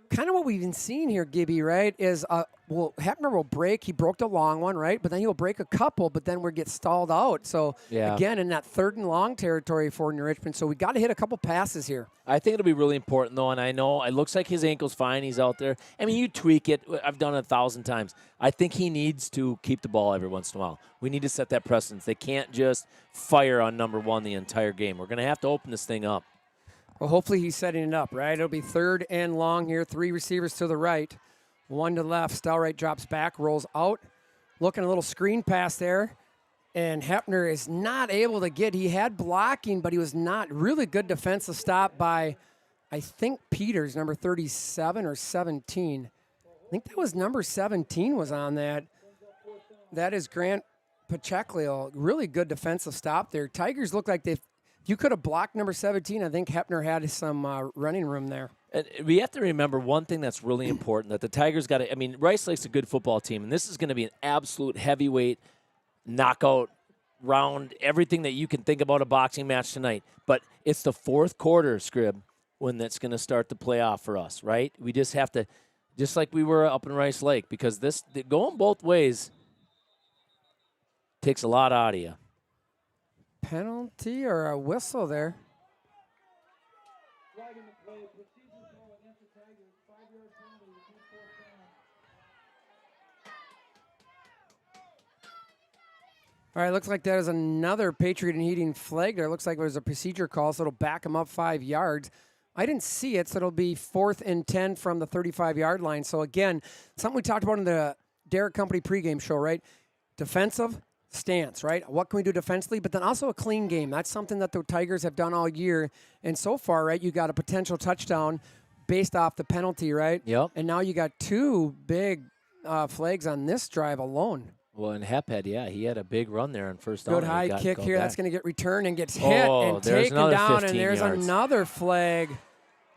kind of what we've been seeing here, Gibby, right, is Hepner will break. He broke the long one, right? But then he'll break a couple, but then we get stalled out. So, again, in that 3rd and long territory for New Richmond. So we got to hit a couple passes here. I think it'll be really important, though, and I know it looks like his ankle's fine. He's out there. I mean, you tweak it. I've done it 1,000 times. I think he needs to keep the ball every once in a while. We need to set that precedence. They can't just fire on number 1 the entire game. We're going to have to open this thing up. Well, hopefully he's setting it up, right? It'll be 3rd and long here. 3 receivers to the right, 1 to the left. Stalwright drops back, rolls out. Looking a little screen pass there. And Hepner is not able to get. He had blocking, but he was not. Really good defensive stop by, I think, Peters, number 37 or 17. I think that was number 17 was on that. That is Grant Pacheco. Really good defensive stop there. Tigers look like they've. You could have blocked number 17. I think Hepner had some running room there. And we have to remember one thing that's really important, that the Tigers got to, I mean, Rice Lake's a good football team, and this is going to be an absolute heavyweight knockout round, everything that you can think about a boxing match tonight. But it's the 4th quarter, Scrib, when that's going to start the playoff for us, right? We just have to, just like we were up in Rice Lake, because this going both ways takes a lot out of you. Penalty or a whistle there? All right, looks like that is another Patriot and Heating flag there. Looks like there's a procedure call, so it'll back him up 5 yards. I didn't see it, so it'll be 4th and 10 from the 35-yard line. So, again, something we talked about in the Derek Company pregame show, right? Defensive stance, right? What can we do defensively? But then also a clean game. That's something that the Tigers have done all year. And so far, right, you got a potential touchdown based off the penalty, right? Yep. And now you got 2 big flags on this drive alone. Well, and Hep he had a big run there on first down. Good high kick here. That's going to get returned and gets hit and taken down, and there's another flag.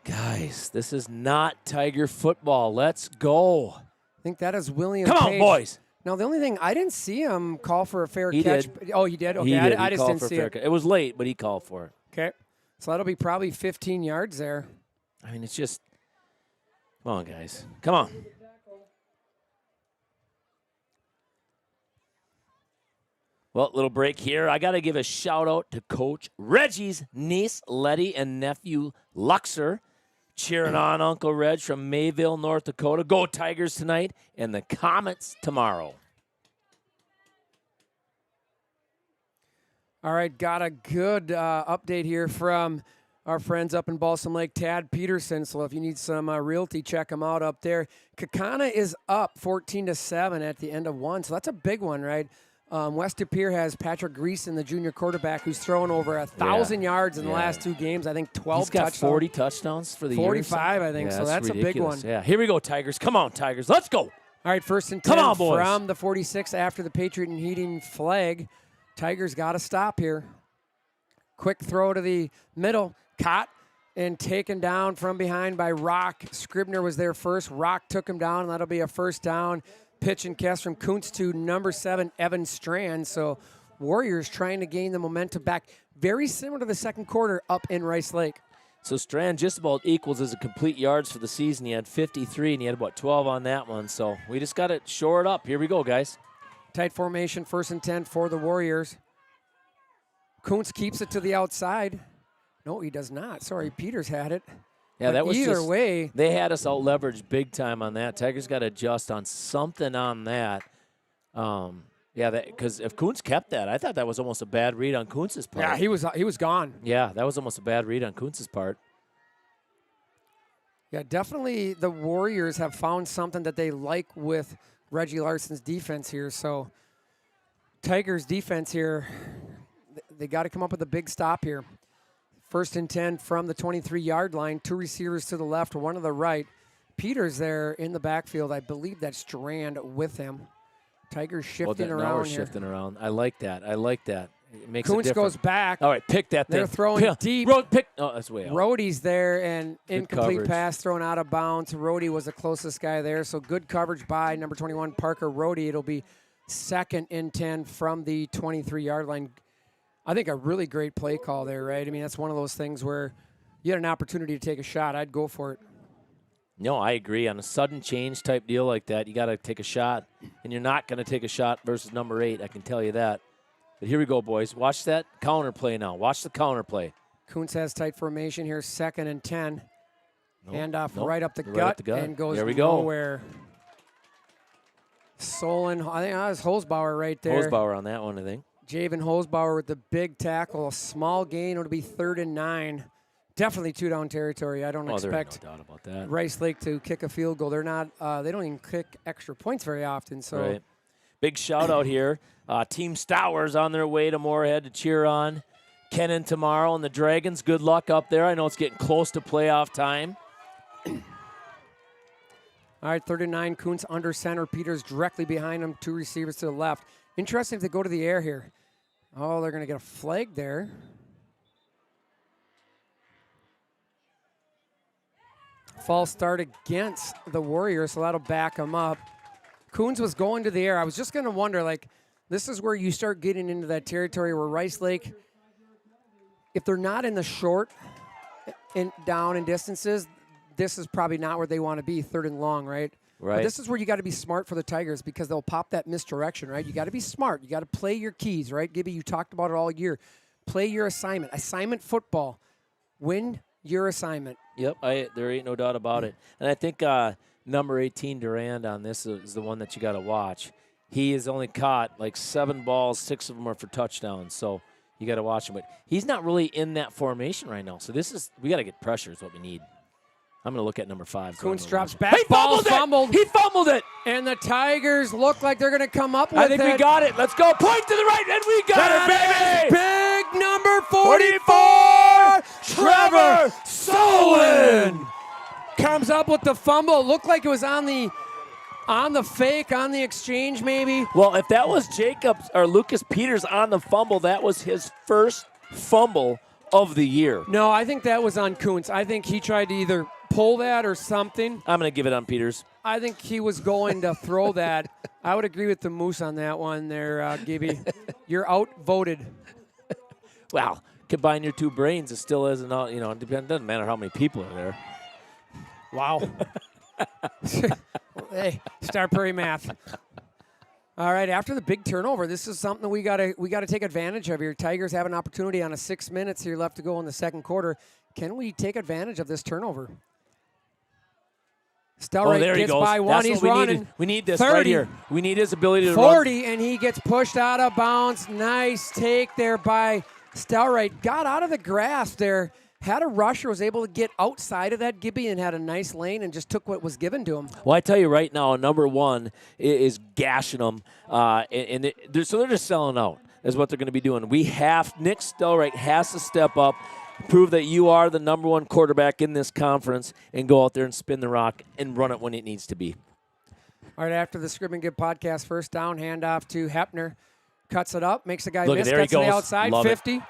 Guys, this is not Tiger football. Let's go. I think that is William Come Page. on, boys. Now, the only thing, I didn't see him call for a fair catch. Did. Oh, he did? Okay, He did. I just didn't see it. It was late, but he called for it. Okay. So that'll be probably 15 yards there. I mean, it's just, come on, guys. Come on. Well, little break here. I got to give a shout-out to Coach Reggie's niece, Letty, and nephew, Luxor, cheering on Uncle Reg from Mayville, North Dakota. Go Tigers tonight, and the Comets tomorrow. All right, got a good update here from our friends up in Balsam Lake, Tad Peterson. So if you need some realty, check them out up there. Kakana is up 14-7 at the end of 1, so that's a big one, right? West Depeer has Patrick Greason, the junior quarterback, who's thrown over 1,000 yards in the last 2 games. I think 12 He's got touchdowns. 40 touchdowns for the 45, I think. So that's a big one. Yeah, here we go, Tigers. Come on, Tigers. Let's go. All right, 1st and 10 Come on, boys. from the 46 after the Patriot and Heating flag. Tigers got to stop here. Quick throw to the middle. Caught and taken down from behind by Rock. Scribner was there first. Rock took him down, and that'll be a first down. Pitch and catch from Kuntz to number 7, Evan Strand. So Warriors trying to gain the momentum back. Very similar to the second quarter up in Rice Lake. So Strand just about equals as a complete yards for the season. He had 53, and he had about 12 on that one. So we just got to shore it up. Here we go, guys. Tight formation, 1st and 10 for the Warriors. Kuntz keeps it to the outside. No, he does not. Sorry, Peters had it. Yeah, that was either way. They had us out leveraged big time on that. Tigers got to adjust on something on that. Yeah, because if Kuntz kept that, I thought that was almost a bad read on Kuntz's part. Yeah, he was gone. Yeah, that was almost a bad read on Kuntz's part. Yeah, definitely the Warriors have found something that they like with Reggie Larson's defense here. So Tigers defense here, they got to come up with a big stop here. 1st and 10 from the 23-yard line. 2 receivers to the left, 1 to the right. Peters there in the backfield. I believe that's Strand with him. Tigers shifting around now we're here. shifting around. I like that. It makes Kuntz it different. goes back. All right, pick that thing. They're throwing deep. Oh, that's way out. Rhodey's there, and Good incomplete coverage. pass thrown out of bounds. Rhodey was the closest guy there, so good coverage by number 21, Parker Rhodey. It'll be 2nd and 10 from the 23-yard line. I think a really great play call there, right? I mean, that's one of those things where you had an opportunity to take a shot. I'd go for it. No, I agree. On a sudden change type deal like that, you got to take a shot, and you're not going to take a shot versus number 8. I can tell you that. But here we go, boys. Watch that counter play now. Watch the counter play. Kuntz has tight formation here, 2nd and 10. Handoff Nope. right up the Right gut up the gut. and goes There we go. nowhere. Solon, I think that was Hosbauer right there. Hosbauer on that one, I think. Javen Hosbauer with the big tackle. A small gain. It'll be 3rd and 9. Definitely 2-down territory. I don't expect no doubt about that. Rice Lake to kick a field goal. They're not. They don't even kick extra points very often. So Right. Big shout out here. Team Stowers on their way to Moorhead to cheer on Kennan tomorrow and the Dragons. Good luck up there. I know it's getting close to playoff time. all right, 3rd and 9. Kuntz under center. Peters directly behind him. 2 receivers to the left. Interesting if they go to the air here. Oh, they're going to get a flag there. False start against the Warriors, so that'll back them up. Kuntz was going to the air. I was just going to wonder, like, this is where you start getting into that territory where Rice Lake, if they're not in the short and down and distances, this is probably not where they want to be, 3rd and long, right? Right. But this is where you got to be smart for the Tigers because they'll pop that misdirection, right? You got to be smart. You got to play your keys, right? Gibby, you talked about it all year. Play your assignment. Assignment football. Win your assignment. Yep, there ain't no doubt about it. And I think number 18, Durand, on this is the one that you got to watch. He has only caught like 7 balls, 6 of them are for touchdowns. So you got to watch him. But he's not really in that formation right now. So we got to get pressure is what we need. I'm going to look at number 5. Kuntz drops back. He Ball fumbled. He fumbled it. And the Tigers look like they're going to come up with I think we got it. Let's go. Point to the right, and we got it, baby. Big number 44, Trevor Solon. Comes up with the fumble. It looked like it was on the fake, on the exchange maybe. Well, if that was Jacobs or Lucas Peters on the fumble, that was his first fumble of the year. No, I think that was on Kuntz. I think he tried to either pull that or something. I'm going to give it on Peters. I think he was going to throw that. I would agree with the Moose on that one there, Gibby. You're outvoted. Wow. Combine your 2 brains, it still isn't out. You know, it doesn't matter how many people are there. Wow. Hey, Star Prairie math. All right, after the big turnover, this is something that we gotta take advantage of here. Tigers have an opportunity on 6 minutes here left to go in the second quarter. Can we take advantage of this turnover? Stelright there he gets goes. by one. That's He's what running. We need this 30, right here. We need his ability to 40, run. and he gets pushed out of bounds. Nice take there by Stelright. Got out of the grasp there. Had a rusher, was able to get outside of that, Gibby, and had a nice lane and just took what was given to him. Well, I tell you right now, number 1 is gashing them, so they're just selling out is what they're going to be doing. Nick Stelright has to step up, prove that you are the number 1 quarterback in this conference, and go out there and spin the rock and run it when it needs to be. All right, after the Scrib and Give podcast, first down, handoff to Hepner. Cuts it up, makes the guy Look, miss, there he cuts to the goes. outside, Love 50. it.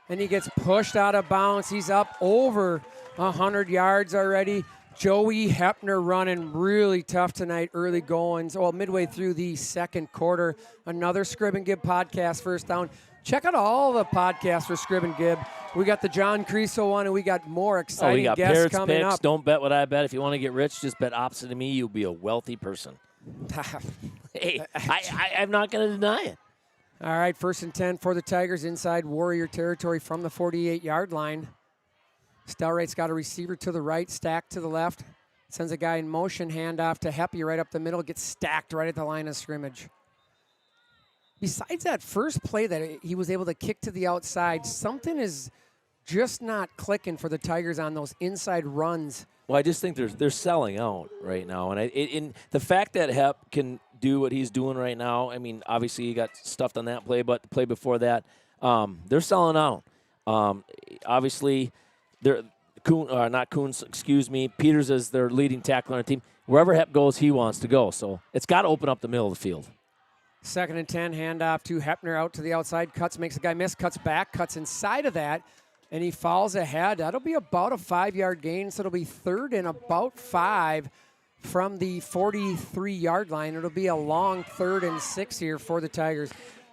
And he gets pushed out of bounds. He's up over 100 yards already. Joey Hepner running really tough tonight, early goings. Well, midway through the second quarter. Another Scrib and Give podcast, first down. Check out all the podcasts for Scrib and Give. We got the John Creso one, and we got more exciting we got guests Parrots coming picks. up. Don't bet what I bet. If you want to get rich, just bet opposite of me. You'll be a wealthy person. Hey, I'm not going to deny it. All right, 1st and 10 for the Tigers inside Warrior territory from the 48-yard line. Stelrate's got a receiver to the right, stacked to the left. Sends a guy in motion, handoff to Heppy right up the middle, gets stacked right at the line of scrimmage. Besides that first play that he was able to kick to the outside, something is just not clicking for the Tigers on those inside runs. Well, I just think they're selling out right now. And in the fact that Hep can do what he's doing right now, I mean, obviously he got stuffed on that play, but the play before that, they're selling out. Obviously, Peters is their leading tackler on the team. Wherever Hep goes, he wants to go. So it's got to open up the middle of the field. 2nd and 10, handoff to Hepner out to the outside. Cuts, makes a guy miss, cuts back, cuts inside of that, and he falls ahead. That'll be about a 5-yard gain, so it'll be 3rd and about 5 from the 43-yard line. It'll be a long 3rd and 6 here for the Tigers.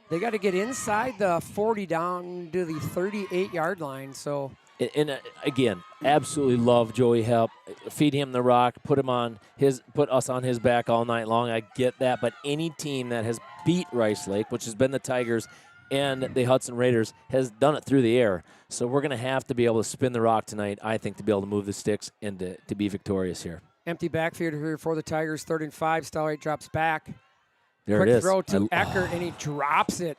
They got to get inside the 40 down to the 38-yard line. So, and again, absolutely love Joey Hep. Feed him the rock, put us on his back all night long. I get that, but any team that has beat Rice Lake, which has been the Tigers and the Hudson Raiders, has done it through the air. So we're going to have to be able to spin the rock tonight, I think, to be able to move the sticks and to be victorious here. Empty backfield here for the Tigers, 3rd and 5. Stelrate drops back. There Quick it is. throw to Eckert, and he drops it.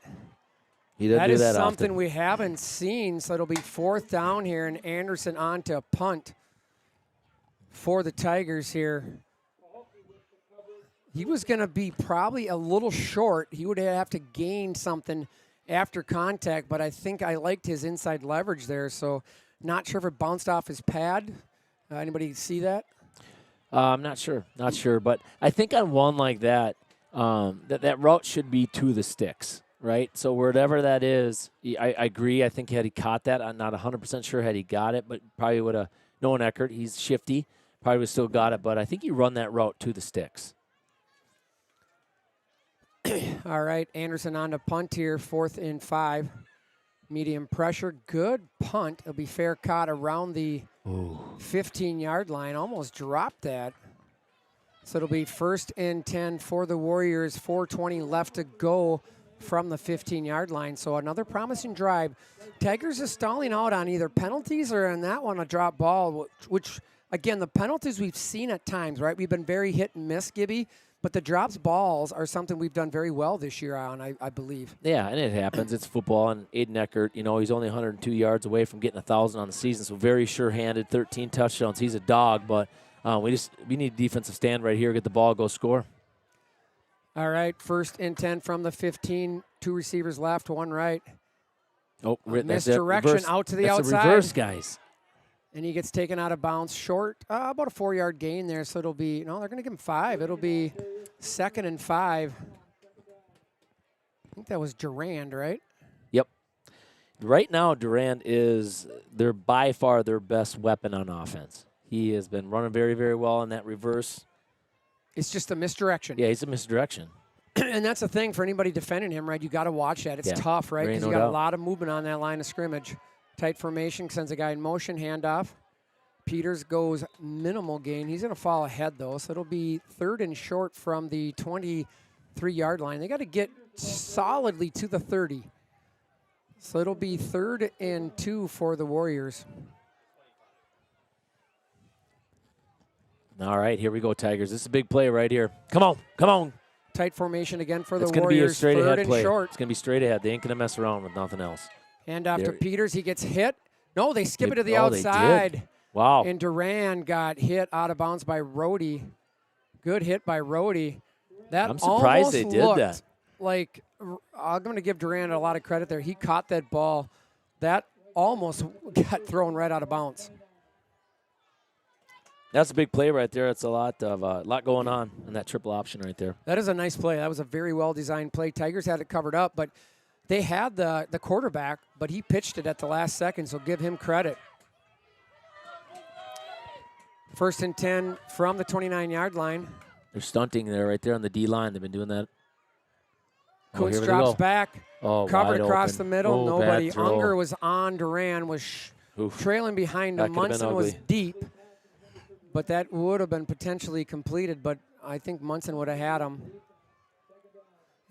He doesn't do that is something often. we haven't seen, so it'll be 4th down here, and Anderson on to punt for the Tigers here. He was going to be probably a little short. He would have to gain something after contact, but I think I liked his inside leverage there, so not sure if it bounced off his pad. Anybody see that? I'm not sure, but I think on one like that, that route should be to the sticks, right? So whatever that is, I agree. I think had he caught that, I'm not 100% sure had he got it, but probably would have known Eckert. He's shifty, probably would have still got it, but I think you run that route to the sticks. All right, Anderson on to punt here, 4th and 5. Medium pressure, good punt. It'll be fair caught around the 15-yard line. Almost dropped that. So it'll be 1st and 10 for the Warriors. 4:20 left to go from the 15-yard line. So another promising drive. Tigers is stalling out on either penalties or in that one a drop ball, which again, the penalties we've seen at times, right? We've been very hit and miss, Gibby. But the drops balls are something we've done very well this year on, I believe. Yeah, and it happens. It's football, and Aiden Eckert, he's only 102 yards away from getting 1,000 on the season, so very sure-handed, 13 touchdowns. He's a dog, but we need a defensive stand right here, get the ball, go score. All right, 1st and 10 from the 15. 2 receivers left, 1 right. Oh, misdirection out to the that's outside. The reverse, guys. And he gets taken out of bounds short, about a 4-yard gain there. So it'll be, they're going to give him 5. It'll be 2nd and 5. I think that was Durand, right? Yep. Right now, Durand is by far their best weapon on offense. He has been running very, very well on that reverse. It's just a misdirection. Yeah, he's a misdirection. And that's the thing for anybody defending him, right? You got to watch that. It's tough, right? Because you got a lot of movement on that line of scrimmage. Tight formation, sends a guy in motion, handoff. Peters goes minimal gain. He's going to fall ahead, though, so it'll be 3rd and short from the 23-yard line. They got to get solidly to the 30. So it'll be 3rd and 2 for the Warriors. All right, here we go, Tigers. This is a big play right here. Come on. Tight formation again for the Warriors. It's going to be a straight-ahead play. Short. It's going to be straight ahead. They ain't going to mess around with nothing else. Hand off to Peters. He gets hit. No, they skip it to the outside. They did. Wow. And Durand got hit out of bounds by Rhodey. Good hit by Rhodey. I'm surprised they did that. Like, I'm going to give Durand a lot of credit there. He caught that ball. That almost got thrown right out of bounds. That's a big play right there. It's a lot going on in that triple option right there. That is a nice play. That was a very well-designed play. Tigers had it covered up, but they had the quarterback, but he pitched it at the last second, so give him credit. 1st and 10 from the 29-yard line. They're stunting there right there on the D-line. They've been doing that. Kuntz drops back, covered across the middle. Nobody. Bad Unger was on. Durand was trailing behind him. Munson was deep, but that would have been potentially completed, but I think Munson would have had him.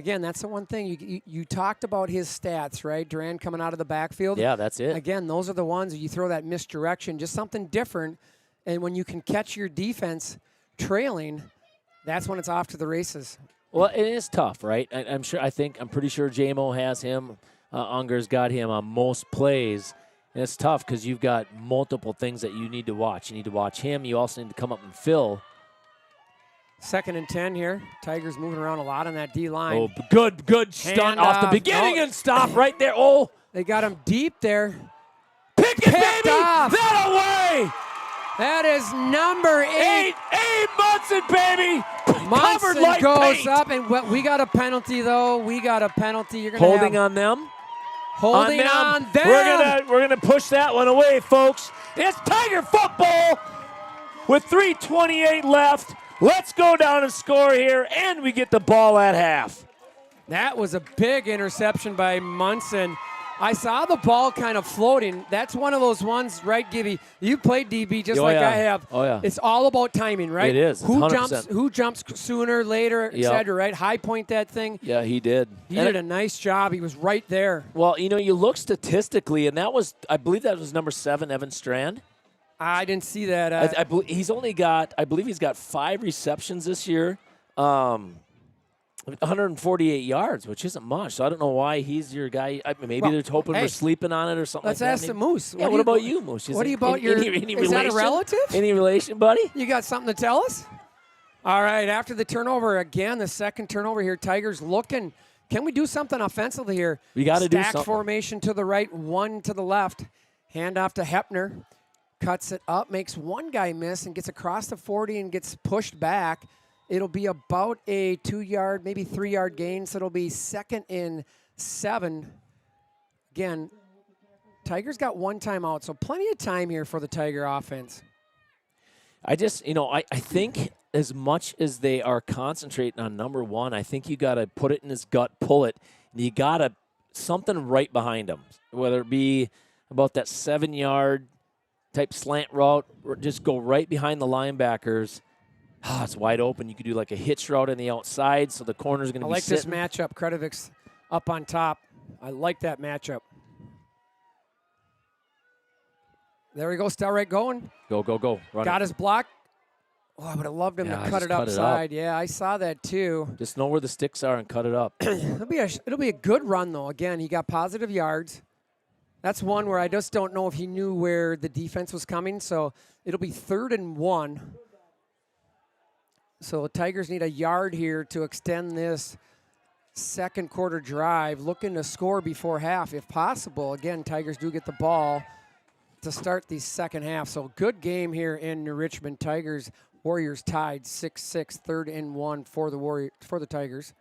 Again, that's the one thing. You talked about his stats, right? Duran coming out of the backfield. Yeah, that's it. Again, those are the ones you throw that misdirection, just something different. And when you can catch your defense trailing, that's when it's off to the races. Well, it is tough, right? I'm pretty sure JMO has him. Unger's got him on most plays. And it's tough because you've got multiple things that you need to watch. You need to watch him. You also need to come up and fill. 2nd and 10 here. Tigers moving around a lot on that D-line. Oh, good stunt off the beginning and stop right there. Oh. They got him deep there. Pick it, baby! Off. That away! That is number 8. Munson, baby! Munson like goes paint. up, and we got a penalty, though. We got a penalty. You're gonna Holding on them? Holding on them. We're gonna push that one away, folks. It's Tiger football with 3:28 left. Let's go down and score here, and we get the ball at half. That was a big interception by Munson. I saw the ball kind of floating. That's one of those ones, right, Gibby? You played DB just I have. Oh, yeah. It's all about timing, right? It is. Who jumps sooner, later, et cetera, right? High point that thing. Yeah, he did. He did a nice job. He was right there. Well, you look statistically, and I believe that was number 7, Evan Strand. I didn't see that. I believe he's got 5 receptions this year, 148 yards, which isn't much. So I don't know why he's your guy. Maybe they're hoping we're sleeping on it or something. Let's like ask that. the Moose. Yeah, what about you, Moose? What about your? Any is that a relative? Any relation, buddy? You got something to tell us? All right. After the turnover again, the second turnover here. Tigers looking. Can we do something offensively here? We got to do something. Stack formation to the right, one to the left. Hand off to Hepner. Cuts it up, makes one guy miss, and gets across the 40 and gets pushed back. It'll be about a 2-yard, maybe 3-yard gain, so it'll be 2nd and 7. Again, Tigers got 1 timeout, so plenty of time here for the Tiger offense. I think as much as they are concentrating on number 1, I think you got to put it in his gut, pull it, and you got to something right behind him, whether it be about that 7-yard type slant route, or just go right behind the linebackers. It's wide open. You could do like a hitch route on the outside, so the corner's going to be sitting. I like this matchup. Kretovics up on top. I like that matchup. There we go. Stelrite going. Go. Got his block. Oh, I would have loved him to cut it upside. Yeah, I saw that too. Just know where the sticks are and cut it up. It'll be a good run, though. Again, he got positive yards. That's one where I just don't know if he knew where the defense was coming. So it'll be 3rd and 1. So Tigers need a yard here to extend this second quarter drive. Looking to score before half if possible. Again, Tigers do get the ball to start the second half. So good game here in New Richmond. Warriors tied 6-6, 3rd and 1 for the Tigers.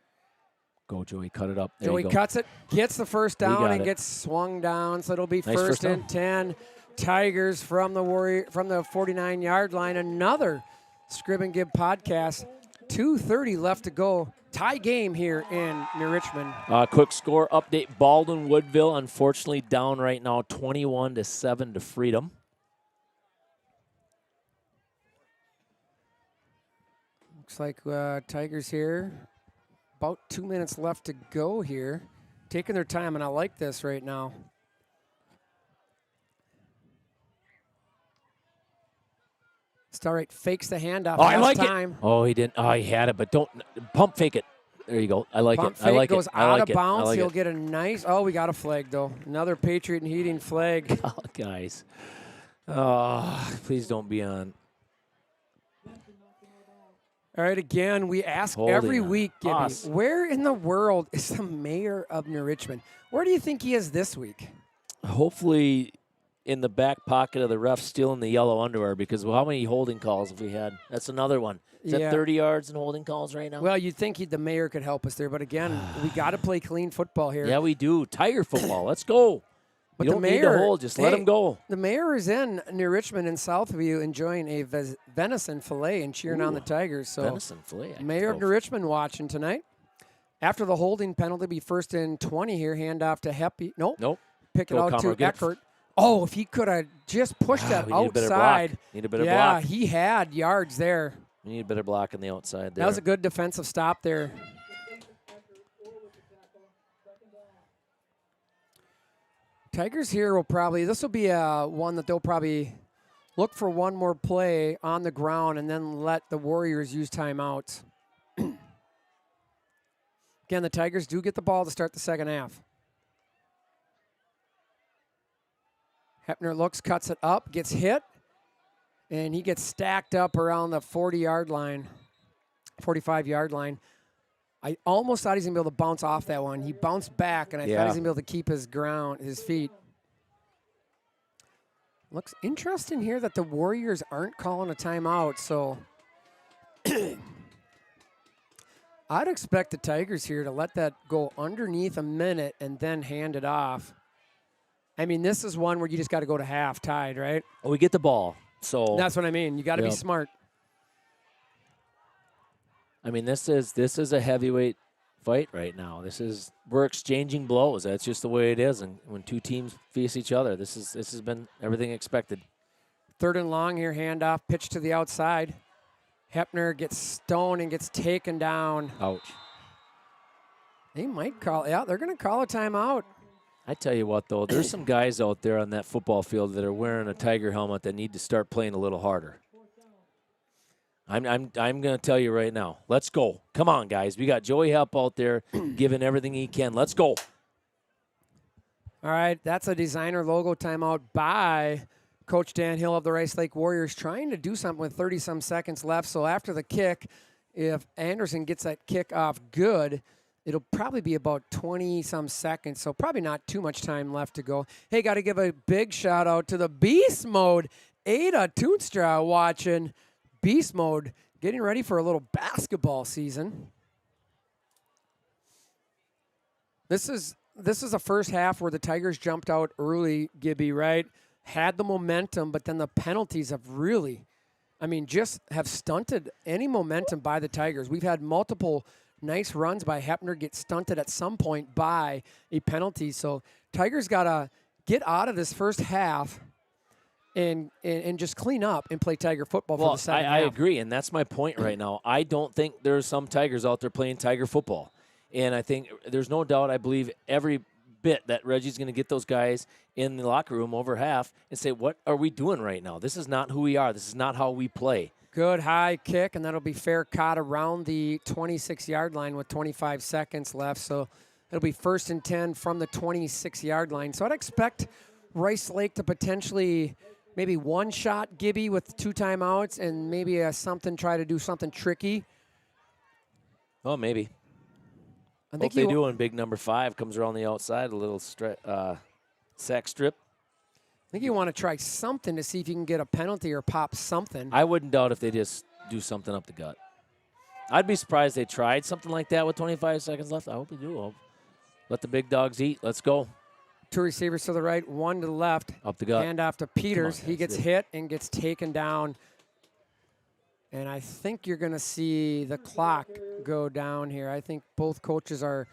Go, Joey, cut it up. There Joey cuts it, gets the first down, and gets swung down. So it'll be nice first and 10. Tigers from the 49-yard line. Another Scrib and Gib podcast. 2:30 left to go. Tie game here in New Richmond. Quick score update. Baldwin Woodville, unfortunately, down right now, 21-7 to Freedom. Looks like Tigers here. About 2 minutes left to go here. Taking their time, and I like this right now. Starlight fakes the handoff. Oh, I like time. it. Oh, he didn't. Oh, he had it, but don't pump fake it. There you go. I like Pump it. Fake I like goes it. out I like of it. bounds. I like He'll it. get a nice. Oh, we got a flag though. Another Patriot and Heating flag. Oh, guys. Oh, please don't be on. All right, again, we ask Holding every on week, Gibby, us. where in the world is the mayor of New Richmond? Where do you think he is this week? Hopefully in the back pocket of the ref stealing the yellow underwear, because how many holding calls have we had? That's another one. Is that 30 yards in holding calls right now? Well, you'd think the mayor could help us there, but again, we got to play clean football here. Yeah, we do. Tiger football. Let's go. But you don't need to hold. Just let him go. The mayor is in New Richmond and Southview enjoying a venison fillet and cheering on the Tigers. So venison fillet. Mayor of New Richmond watching tonight. After the holding penalty, be first and 20 here. Hand off to Heppy. Nope. Pick it out to Eckert. Oh, if he could have just pushed that outside. Need a better block. Yeah, he had yards there. We need a better block on the outside there. That was a good defensive stop there. Tigers here will probably, this will be one that they'll probably look for one more play on the ground and then let the Warriors use timeouts. Again, the Tigers do get the ball to start the second half. Hepner looks, cuts it up, gets hit, and he gets stacked up around the 40-yard line, 45-yard line. I almost thought he's going to be able to bounce off that one. He bounced back, and I thought he's going to be able to keep his feet. Looks interesting here that the Warriors aren't calling a timeout, so I'd expect the Tigers here to let that go underneath a minute and then hand it off. I mean, this is one where you just got to go to half tied, right? Oh, we get the ball, so that's what I mean. You got to be smart. I mean, this is a heavyweight fight right now. We're exchanging blows. That's just the way it is. And when two teams face each other, this has been everything expected. 3rd and long here, handoff, pitch to the outside. Hepner gets stoned and gets taken down. Ouch. They might call, they're going to call a timeout. I tell you what, though, there's some guys out there on that football field that are wearing a Tiger helmet that need to start playing a little harder. I'm going to tell you right now. Let's go. Come on, guys. We got Joey Help out there giving everything he can. Let's go. All right, that's a designer logo timeout by Coach Dan Hill of the Rice Lake Warriors, trying to do something with 30-some seconds left. So after the kick, if Anderson gets that kick off good, it'll probably be about 20-some seconds, so probably not too much time left to go. Hey, got to give a big shout-out to the Beast Mode. Ada Toonstra watching Beast Mode, getting ready for a little basketball season. This is a first half where the Tigers jumped out early, Gibby, right? Had the momentum, but then the penalties have really, just have stunted any momentum by the Tigers. We've had multiple nice runs by Hepner, get stunted at some point by a penalty. So Tigers got to get out of this first half and just clean up and play Tiger football for the second half. I agree, and that's my point right now. I don't think there's some Tigers out there playing Tiger football. And I think there's no doubt, I believe every bit that Reggie's going to get those guys in the locker room over half and say, what are we doing right now? This is not who we are. This is not how we play. Good high kick, and that'll be fair caught around the 26-yard line with 25 seconds left. So it'll be 1st and 10 from the 26-yard line. So I'd expect Rice Lake to potentially maybe one shot Gibby with 2 timeouts and maybe try to do something tricky. Oh, maybe. I think they do when big number 5 comes around the outside, a little sack strip. I think you want to try something to see if you can get a penalty or pop something. I wouldn't doubt if they just do something up the gut. I'd be surprised they tried something like that with 25 seconds left. I hope they do. Let the big dogs eat. Let's go. 2 receivers to the right, 1 to the left. Up the gut. Hand off to Peters. He gets hit and gets taken down. And I think you're going to see the clock go down here. I think both coaches are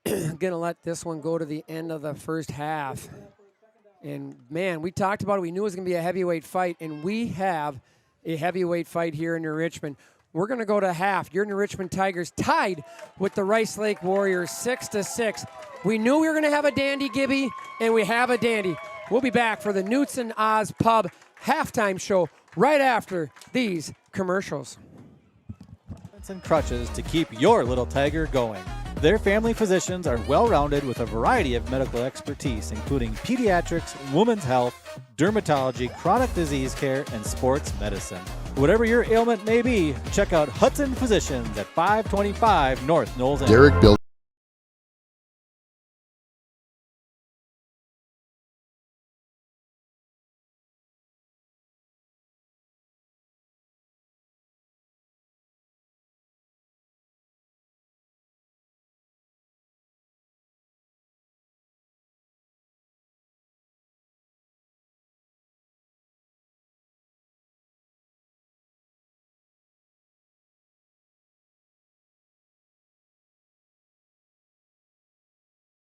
going to let this one go to the end of the first half. And, man, we talked about it. We knew it was going to be a heavyweight fight, and we have a heavyweight fight here in New Richmond. We're going to go to half. Your New Richmond Tigers tied with the Rice Lake Warriors 6-6. We knew we were going to have a dandy, Gibby, and we have a dandy. We'll be back for the Newts and Oz Pub halftime show right after these commercials. And crutches to keep your little tiger going. Their family physicians are well-rounded with a variety of medical expertise, including pediatrics, women's health, dermatology, chronic disease care, and sports medicine. Whatever your ailment may be, check out Hudson Physicians at 525 North Knowles. Derek built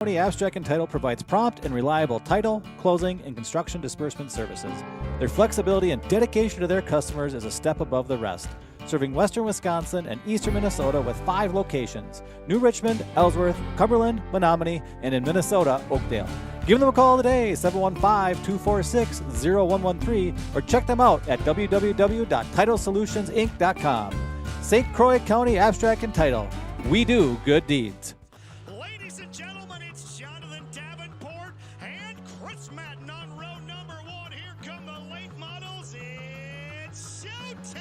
Abstract and Title provides prompt and reliable title, closing, and construction disbursement services. Their flexibility and dedication to their customers is a step above the rest. serving western Wisconsin and eastern Minnesota with 5 locations: New Richmond, Ellsworth, Cumberland, Menominee, and in Minnesota, Oakdale. Give them a call today, 715-246-0113, or check them out at www.titleSolutionsinc.com. St. Croix County Abstract and Title. We do good deeds. Ladies and gentlemen, it's Jonathan Davenport and Chris Madden on row number 1. Here come the late models. It's showtime!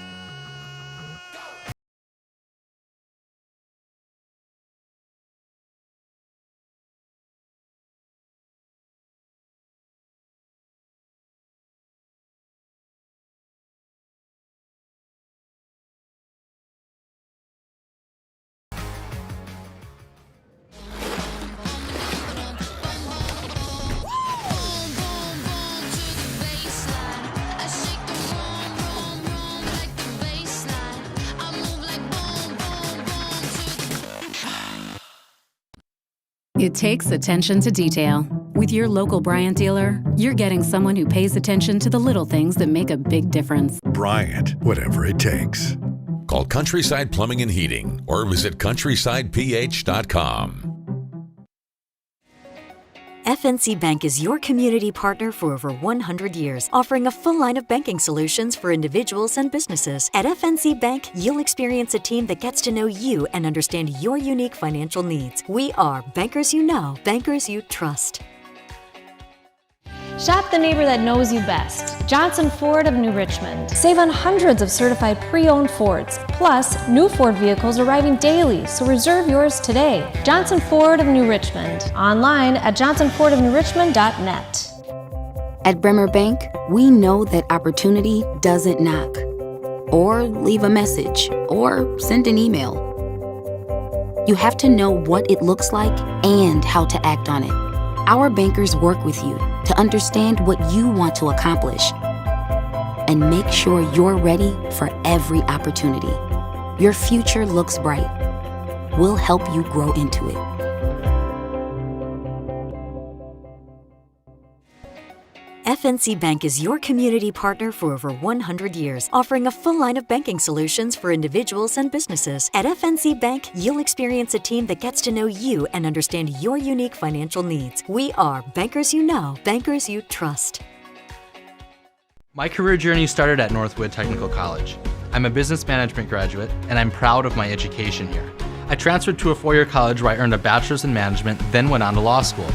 It takes attention to detail. With your local Bryant dealer, you're getting someone who pays attention to the little things that make a big difference. Bryant, whatever it takes. Call Countryside Plumbing and Heating or visit countrysideph.com. FNC Bank is your community partner for over 100 years, offering a full line of banking solutions for individuals and businesses. At FNC Bank, you'll experience a team that gets to know you and understand your unique financial needs. We are bankers you know, bankers you trust. Shop the neighbor that knows you best. Johnson Ford of New Richmond. Save on hundreds of certified pre-owned Fords. Plus, new Ford vehicles arriving daily, so reserve yours today. Johnson Ford of New Richmond. Online at johnsonfordofnewrichmond.net. At Bremer Bank, we know that opportunity doesn't knock. Or leave a message, or send an email. You have to know what it looks like and how to act on it. Our bankers work with you to understand what you want to accomplish and make sure you're ready for every opportunity. Your future looks bright. We'll help you grow into it. FNC Bank is your community partner for over 100 years, offering a full line of banking solutions for individuals and businesses. At FNC Bank, you'll experience a team that gets to know you and understand your unique financial needs. We are bankers you know, bankers you trust. My career journey started at Northwood Technical College. I'm a business management graduate, and I'm proud of my education here. I transferred to a 4-year college where I earned a bachelor's in management, then went on to law school.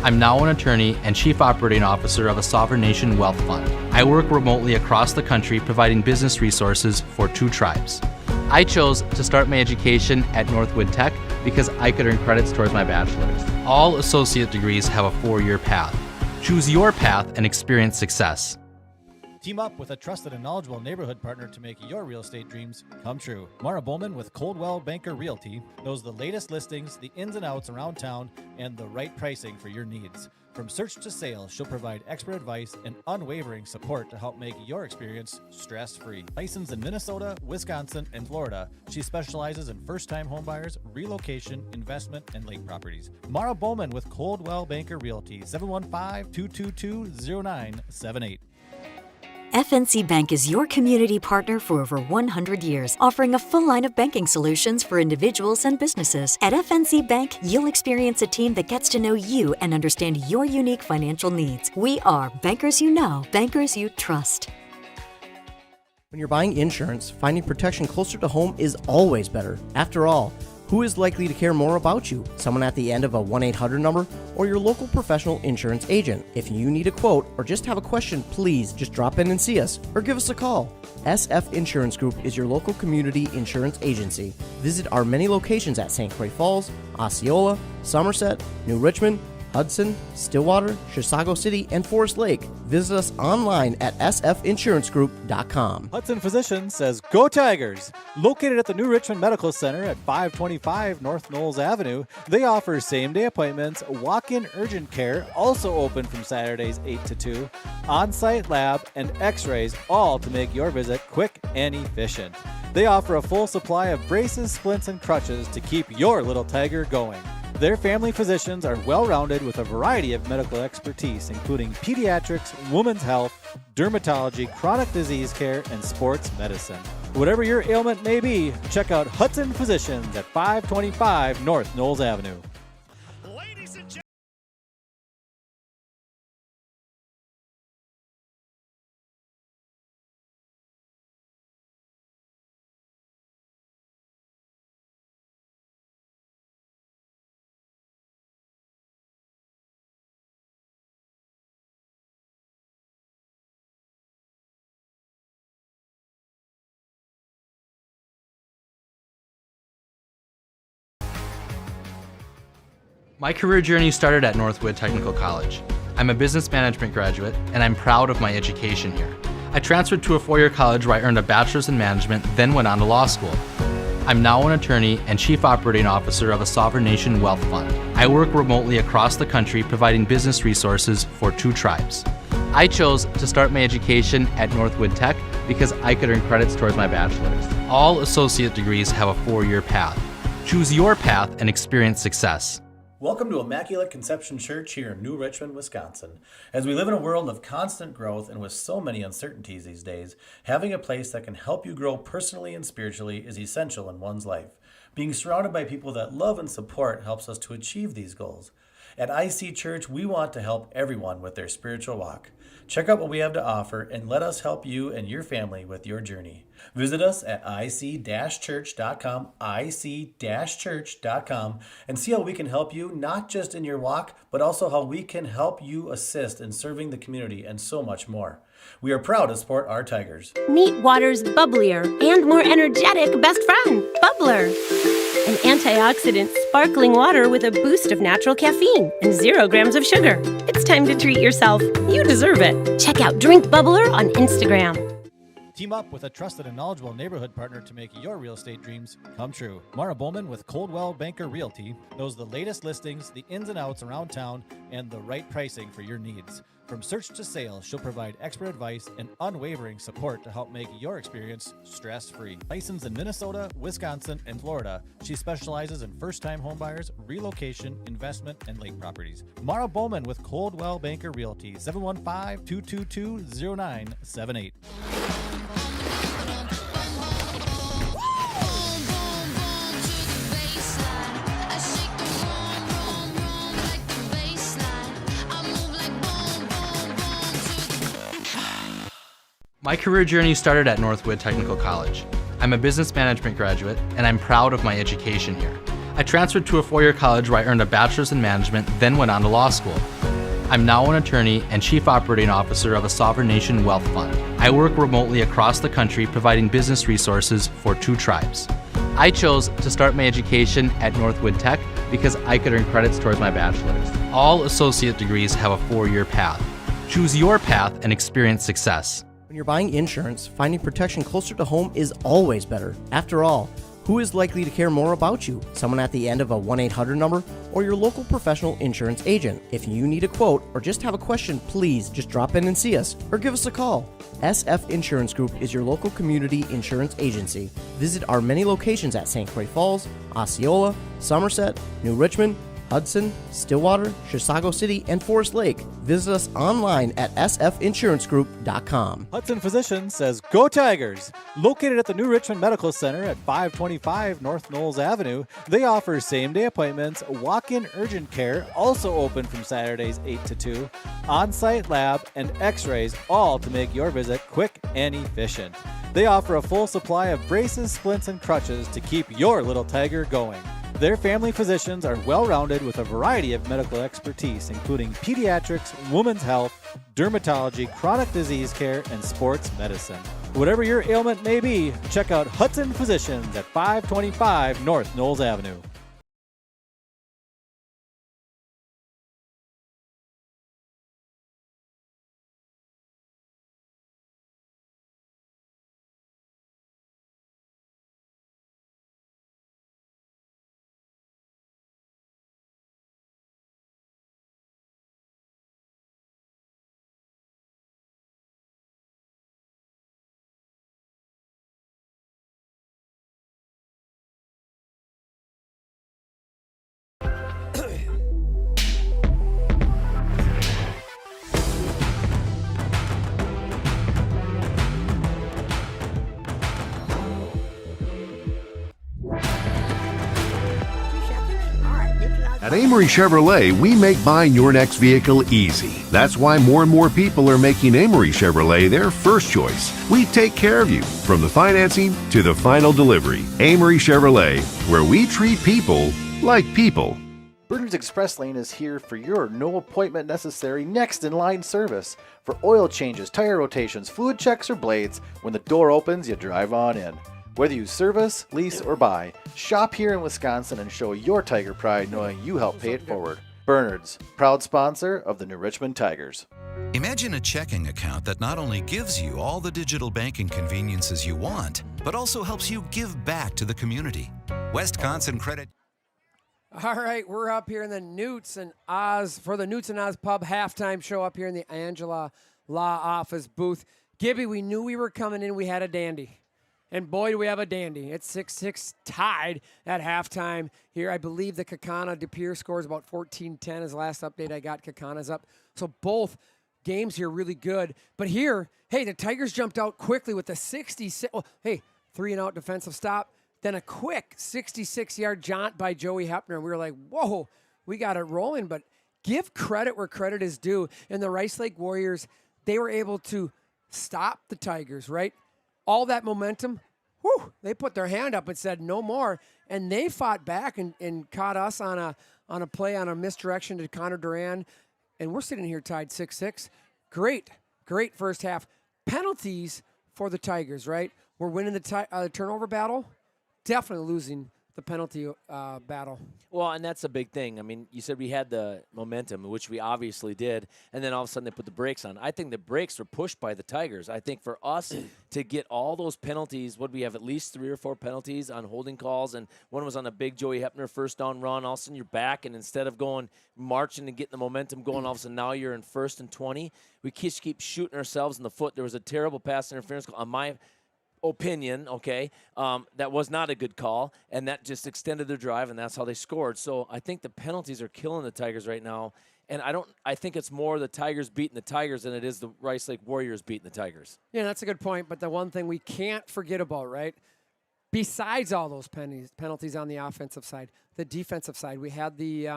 I'm now an attorney and chief operating officer of a sovereign nation wealth fund. I work remotely across the country providing business resources for 2 tribes. I chose to start my education at Northwood Tech because I could earn credits towards my bachelor's. All associate degrees have a 4-year path. Choose your path and experience success. Team up with a trusted and knowledgeable neighborhood partner to make your real estate dreams come true. Mara Bowman with Coldwell Banker Realty knows the latest listings, the ins and outs around town, and the right pricing for your needs. From search to sale, she'll provide expert advice and unwavering support to help make your experience stress-free. Licensed in Minnesota, Wisconsin, and Florida, she specializes in first-time homebuyers, relocation, investment, and lake properties. Mara Bowman with Coldwell Banker Realty, 715-222-0978. FNC Bank is your community partner for over 100 years, offering a full line of banking solutions for individuals and businesses. At FNC Bank, you'll experience a team that gets to know you and understand your unique financial needs. We are bankers you know, bankers you trust. When you're buying insurance, finding protection closer to home is always better. After all, who is likely to care more about you? Someone at the end of a 1-800 number or your local professional insurance agent? If you need a quote or just have a question, please just drop in and see us or give us a call. SF Insurance Group is your local community insurance agency. Visit our many locations at St. Croix Falls, Osceola, Somerset, New Richmond, Hudson, Stillwater, Chisago City, and Forest Lake. Visit us online at sfinsurancegroup.com. Hudson Physicians says, Go Tigers! Located at the New Richmond Medical Center at 525 North Knowles Avenue, they offer same-day appointments, walk-in urgent care, also open from Saturdays 8 to 2, on-site lab, and x-rays, all to make your visit quick and efficient. They offer a full supply of braces, splints, and crutches to keep your little tiger going. Their family physicians are well-rounded with a variety of medical expertise, including pediatrics, women's health, dermatology, chronic disease care, and sports medicine. Whatever your ailment may be, check out Hudson Physicians at 525 North Knowles Avenue. Ladies and gentlemen. My career journey started at Northwood Technical College. I'm a business management graduate, and I'm proud of my education here. I transferred to a four-year college where I earned a bachelor's in management, then went on to law school. I'm now an attorney and chief operating officer of a sovereign nation wealth fund. I work remotely across the country providing business resources for 2 tribes. I chose to start my education at Northwood Tech because I could earn credits towards my bachelor's. All associate degrees have a 4-year path. Choose your path and experience success. Welcome to Immaculate Conception Church here in New Richmond, Wisconsin. As we live in a world of constant growth and with so many uncertainties these days, having a place that can help you grow personally and spiritually is essential in one's life. Being surrounded by people that love and support helps us to achieve these goals. At IC Church, we want to help everyone with their spiritual walk. Check out what we have to offer and let us help you and your family with your journey. Visit us at ic-church.com, ic-church.com, and see how we can help you, not just in your walk, but also how we can help you assist in serving the community and so much more. We are proud to support our Tigers. Meet water's bubblier and more energetic best friend, Bubbler. An antioxidant sparkling water with a boost of natural caffeine and 0 grams of sugar. It's time to treat yourself. You deserve it. Check out Drink Bubbler on Instagram. Team up with a trusted and knowledgeable neighborhood partner to make your real estate dreams come true. Mara Bowman with Coldwell Banker Realty knows the latest listings, the ins and outs around town, and the right pricing for your needs. From search to sale, she'll provide expert advice and unwavering support to help make your experience stress-free. Licensed in Minnesota, Wisconsin, and Florida, she specializes in first-time homebuyers, relocation, investment, and lake properties. Mara Bowman with Coldwell Banker Realty, 715-222-0978. My career journey started at Northwood Technical College. I'm a business management graduate, and I'm proud of my education here. I transferred to a 4-year college where I earned a bachelor's in management, then went on to law school. I'm now an attorney and chief operating officer of a sovereign nation wealth fund. I work remotely across the country providing business resources for 2 tribes. I chose to start my education at Northwood Tech because I could earn credits towards my bachelor's. All associate degrees have a 4-year path. Choose your path and experience success. When you're buying insurance, finding protection closer to home is always better. After all, who is likely to care more about you? Someone at the end of a 1-800 number or your local professional insurance agent? If you need a quote or just have a question, please just drop in and see us or give us a call. SF Insurance Group is your local community insurance agency. Visit our many locations at St. Croix Falls, Osceola, Somerset, New Richmond, Hudson, Stillwater, Chisago City, and Forest Lake. Visit us online at sfinsurancegroup.com. Hudson Physicians says, Go Tigers! Located at the New Richmond Medical Center at 525 North Knowles Avenue, they offer same-day appointments, walk-in urgent care, also open from Saturdays 8 to 2, on-site lab, and x-rays, all to make your visit quick and efficient. They offer a full supply of braces, splints, and crutches to keep your little tiger going. Their family physicians are well-rounded with a variety of medical expertise, including pediatrics, women's health, dermatology, chronic disease care, and sports medicine. Whatever your ailment may be, check out Hudson Physicians at 525 North Knowles Avenue. At Amory Chevrolet, we make buying your next vehicle easy. That's why more and more people are making Amory Chevrolet their first choice. We take care of you from the financing to the final delivery. Amory Chevrolet, where we treat people like people. Bernard's Express Lane is here for your no appointment necessary next in line service. For oil changes, tire rotations, fluid checks, or blades, when the door opens, you drive on in. Whether you service, lease, or buy, shop here in Wisconsin and show your Tiger pride knowing you help pay it forward. Bernard's, proud sponsor of the New Richmond Tigers. Imagine a checking account that not only gives you all the digital banking conveniences you want, but also helps you give back to the community. Wisconsin Credit. All right, we're up here in the Newts and Oz for the Newts and Oz Pub halftime show up here in the Angela Law Office booth. Gibby, we knew we were coming in. We had a dandy. And boy, do we have a dandy. It's 6-6 tied at halftime here. I believe the Kakana De Pere score is about 14-10 is the last update I got. Kakana's up. So both games here really good. But here, hey, the Tigers jumped out quickly with a 66. Oh, hey, 3-and-out defensive stop. Then a quick 66-yard jaunt by Joey Hepner. We were like, whoa, we got it rolling. But give credit where credit is due. And the Rice Lake Warriors, they were able to stop the Tigers, right? All that momentum, they put their hand up and said no more, and they fought back and caught us on a play on a misdirection to Connor Duran, and we're sitting here tied 6-6. Great first half. Penalties for the Tigers, right? We're winning the turnover battle, definitely losing the penalty battle. Well, and that's a big thing. I mean, you said we had the momentum, which we obviously did, and then all of a sudden they put the brakes on. I think the brakes were pushed by the Tigers. I think for us to get all those penalties, what we have at least 3 or 4 penalties on holding calls, and one was on a big Joey Hepner first down run. All of a sudden you're back, and instead of going marching and getting the momentum going, all of a sudden now you're in 1st and 20. We keep shooting ourselves in the foot. There was a terrible pass interference call on my opinion, that was not a good call, and that just extended their drive, and that's how they scored. So I think the penalties are killing the Tigers right now, and I think it's more the Tigers beating the Tigers than it is the Rice Lake Warriors beating the Tigers. Yeah, that's a good point, but the one thing we can't forget about, right, besides all those penalties on the offensive side, the defensive side, we had the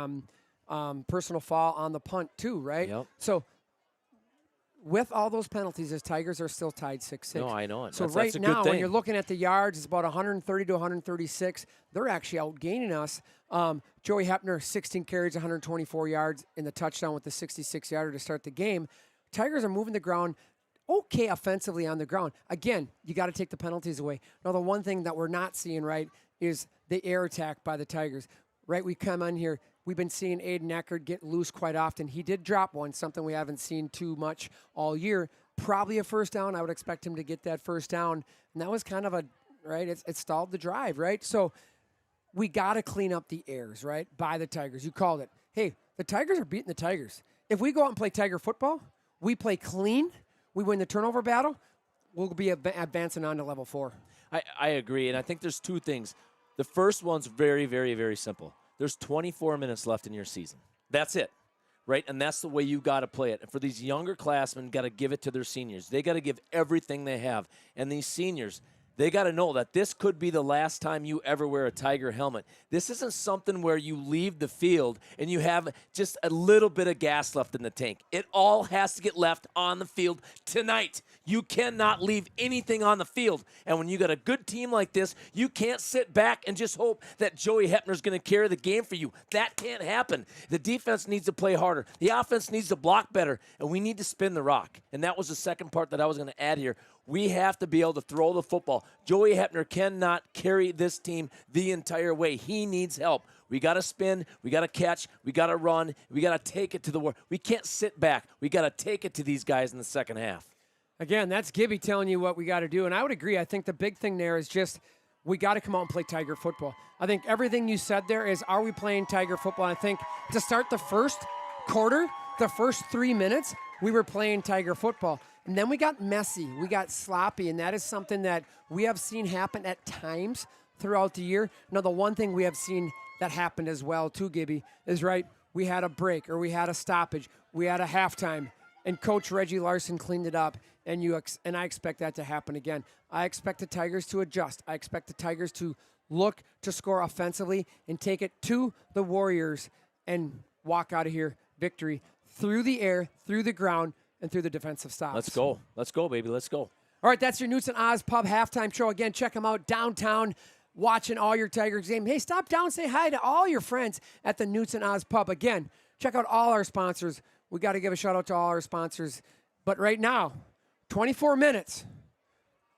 personal foul on the punt too, right? Yep. So with all those penalties, the Tigers are still tied 6-6. No, I know it. So that's right a now, good thing. when you're looking at the yards, it's about 130 to 136. They're actually outgaining us. Joey Hepner, 16 carries, 124 yards in the touchdown with the 66-yarder to start the game. Tigers are moving the ground okay offensively on the ground. Again, you got to take the penalties away. Now, the one thing that we're not seeing, right, is the air attack by the Tigers. Right, we come on here. We've been seeing Aiden Eckert get loose quite often. He did drop one, something we haven't seen too much all year. Probably a first down. I would expect him to get that first down. And that was kind of it stalled the drive, right? So we got to clean up the airs, right, by the Tigers. You called it. Hey, the Tigers are beating the Tigers. If we go out and play Tiger football, we play clean, we win the turnover battle, we'll be advancing on to level 4. I agree, and I think there's 2 things. The first one's very, very, very simple. There's 24 minutes left in your season. That's it, right? And that's the way you got to play it. And for these younger classmen, got to give it to their seniors. They got to give everything they have. And these seniors, they got to know that this could be the last time you ever wear a Tiger helmet. This isn't something where you leave the field and you have just a little bit of gas left in the tank. It all has to get left on the field tonight. You cannot leave anything on the field. And when you got a good team like this, you can't sit back and just hope that Joey Hepner's going to carry the game for you. That can't happen. The defense needs to play harder. The offense needs to block better. And we need to spin the rock. And that was the second part that I was going to add here. We have to be able to throw the football. Joey Hepner cannot carry this team the entire way. He needs help. We got to spin. We got to catch. We got to run. We got to take it to the war. We can't sit back. We got to take it to these guys in the second half. Again, that's Gibby telling you what we got to do. And I would agree. I think the big thing there is just we got to come out and play Tiger football. I think everything you said there is, are we playing Tiger football? And I think to start the first quarter, the first 3 minutes, we were playing Tiger football. And then we got messy. We got sloppy. And that is something that we have seen happen at times throughout the year. Now, the one thing we have seen that happened as well, too, Gibby, is right, we had a break or we had a stoppage. We had a halftime. And Coach Reggie Larson cleaned it up. And I expect that to happen again. I expect the Tigers to adjust. I expect the Tigers to look to score offensively and take it to the Warriors and walk out of here victory through the air, through the ground, and through the defensive stops. Let's go. Let's go, baby. Let's go. All right, that's your Newts and Oz Pub halftime show. Again, check them out downtown, watching all your Tigers game. Hey, stop down, say hi to all your friends at the Newts and Oz Pub. Again, check out all our sponsors. We got to give a shout out to all our sponsors. But right now, 24 minutes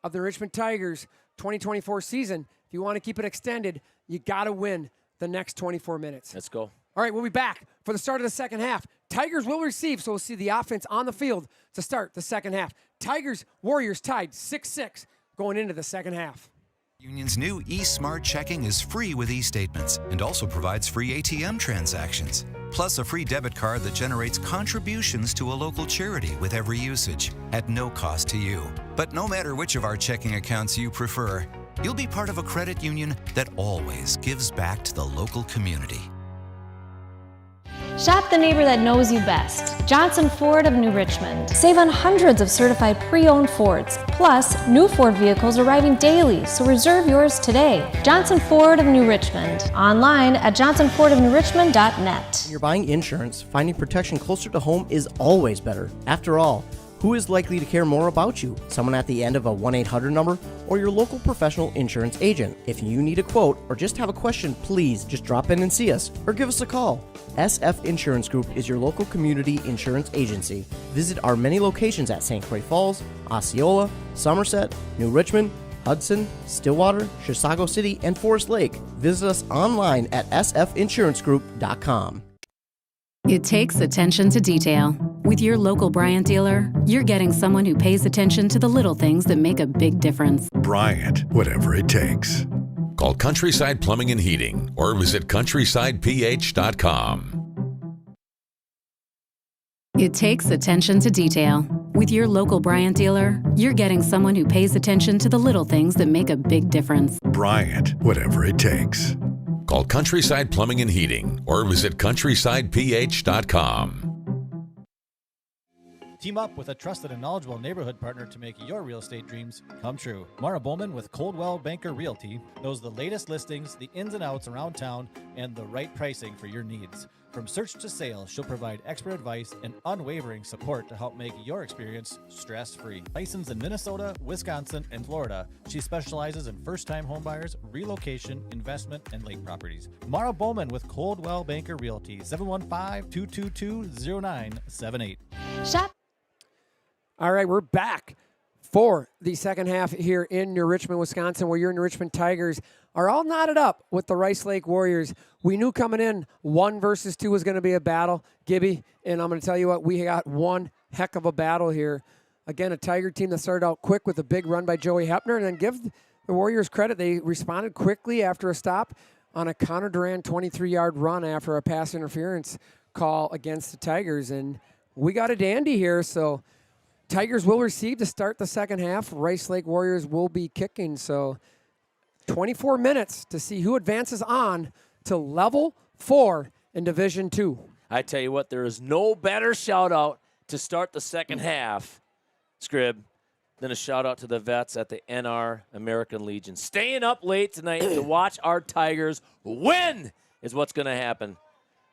of the Richmond Tigers 2024 season. If you want to keep it extended, you got to win the next 24 minutes. Let's go. All right, we'll be back for the start of the second half. Tigers will receive, so we'll see the offense on the field to start the second half. Tigers, Warriors tied 6-6 going into the second half. Union's new eSmart Checking is free with eStatements and also provides free ATM transactions, plus a free debit card that generates contributions to a local charity with every usage at no cost to you. But no matter which of our checking accounts you prefer, you'll be part of a credit union that always gives back to the local community. Shop the neighbor that knows you best. Johnson Ford of New Richmond. Save on hundreds of certified pre-owned Fords. Plus, new Ford vehicles arriving daily, so reserve yours today. Johnson Ford of New Richmond. Online at johnsonfordofnewrichmond.net. When you're buying insurance, finding protection closer to home is always better. After all, who is likely to care more about you? Someone at the end of a 1-800 number or your local professional insurance agent? If you need a quote or just have a question, please just drop in and see us or give us a call. SF Insurance Group is your local community insurance agency. Visit our many locations at St. Croix Falls, Osceola, Somerset, New Richmond, Hudson, Stillwater, Chisago City, and Forest Lake. Visit us online at sfinsurancegroup.com. It takes attention to detail. With your local Bryant dealer, you're getting someone who pays attention to the little things that make a big difference. Bryant, whatever it takes. Call Countryside Plumbing and Heating or visit countrysideph.com. It takes attention to detail. With your local Bryant dealer, you're getting someone who pays attention to the little things that make a big difference. Bryant, whatever it takes. Call Countryside Plumbing and Heating or visit countrysideph.com. Team up with a trusted and knowledgeable neighborhood partner to make your real estate dreams come true. Mara Bowman with Coldwell Banker Realty knows the latest listings, the ins and outs around town, and the right pricing for your needs. From search to sale, she'll provide expert advice and unwavering support to help make your experience stress-free. Licensed in Minnesota, Wisconsin, and Florida, she specializes in first-time homebuyers, relocation, investment, and lake properties. Mara Bowman with Coldwell Banker Realty, 715-222-0978. Shop. All right, we're back for the second half here in New Richmond, Wisconsin, where your New Richmond Tigers are all knotted up with the Rice Lake Warriors. We knew coming in 1 versus 2 was going to be a battle, Gibby, and I'm going to tell you what, we got one heck of a battle here. Again, a Tiger team that started out quick with a big run by Joey Hepner, and then give the Warriors credit. They responded quickly after a stop on a Connor Duran 23-yard run after a pass interference call against the Tigers, and we got a dandy here, so Tigers will receive to start the second half. Rice Lake Warriors will be kicking. So 24 minutes to see who advances on to level 4 in Division 2. I tell you what, there is no better shout-out to start the second half, Scrib, than a shout-out to the vets at the NR American Legion. Staying up late tonight to watch our Tigers win is what's going to happen.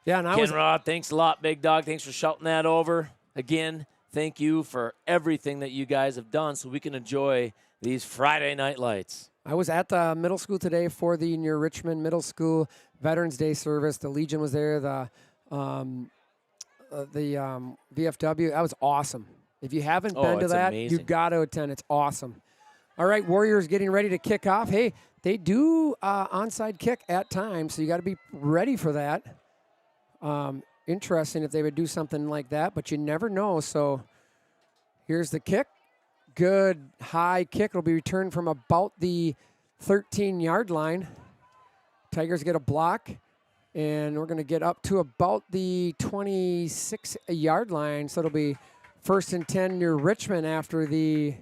Yeah, and Kenrod, thanks a lot, big dog. Thanks for shouting that over. Again, thank you for everything that you guys have done so we can enjoy these Friday night lights. I was at the middle school today for the New Richmond Middle School Veterans Day service. The Legion was there. The VFW. That was awesome. If you haven't been to that, you got to attend. It's awesome. All right, Warriors getting ready to kick off. Hey, they do onside kick at times, so you got to be ready for that. Interesting if they would do something like that, but you never know. So here's the kick. Good high kick. It'll be returned from about the 13-yard line. Tigers get a block, and we're going to get up to about the 26-yard line. So it'll be 1st and 10 near Richmond after the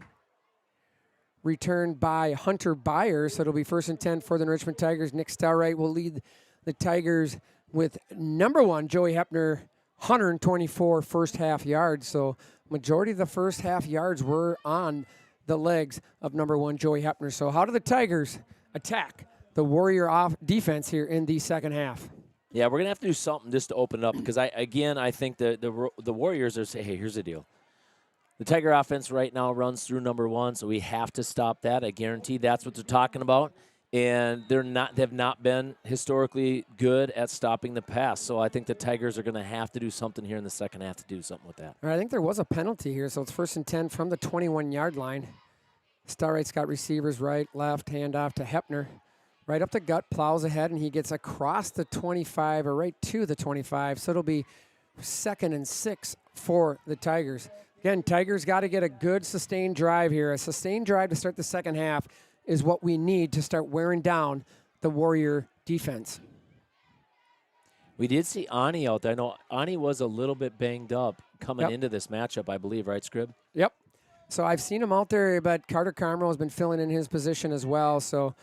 return by Hunter Byers. So it'll be 1st and 10 for the Richmond Tigers. Nick Stalwright will lead the Tigers with number 1, Joey Hepner, 124 first half yards. So majority of the first half yards were on the legs of number 1, Joey Hepner. So how do the Tigers attack the Warrior defense here in the second half? Yeah, we're going to have to do something just to open it up because, I think the Warriors are saying, hey, here's the deal. The Tiger offense right now runs through number 1, so we have to stop that. I guarantee that's what they're talking about. And they've not been historically good at stopping the pass. So I think the Tigers are going to have to do something here in the second half to do something with that. All right, I think there was a penalty here, so it's 1st and 10 from the 21-yard line. Starright's got receivers right, left, handoff to Hepner. Right up the gut, plows ahead, and he gets across the 25 or right to the 25. So it'll be 2nd and 6 for the Tigers. Again, Tigers got to get a good sustained drive here. A sustained drive to start the second half is what we need to start wearing down the Warrior defense. We did see Ani out there. I know Ani was a little bit banged up coming into this matchup, I believe, right, Scrib? Yep. So I've seen him out there, but Carter Carmel has been filling in his position as well. So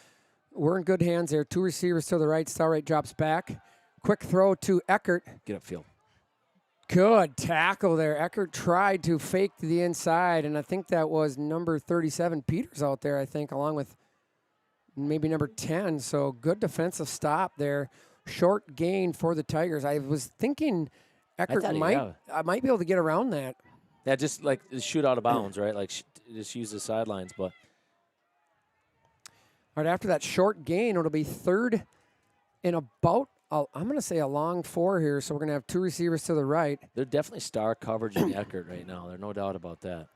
we're in good hands there. 2 receivers to the right. Starright drops back. Quick throw to Eckert. Get upfield. Good tackle there. Eckert tried to fake to the inside, and I think that was number 37, Peters, out there, I think, along with maybe number 10. So good defensive stop there. Short gain for the Tigers. I was thinking Eckert might be able to get around that. Yeah, just like shoot out of bounds, right? Like just use the sidelines. But all right, after that short gain, it'll be 3rd and about, I'm going to say a long 4 here, so we're going to have 2 receivers to the right. They're definitely star coverage in Eckert right now. There's no doubt about that.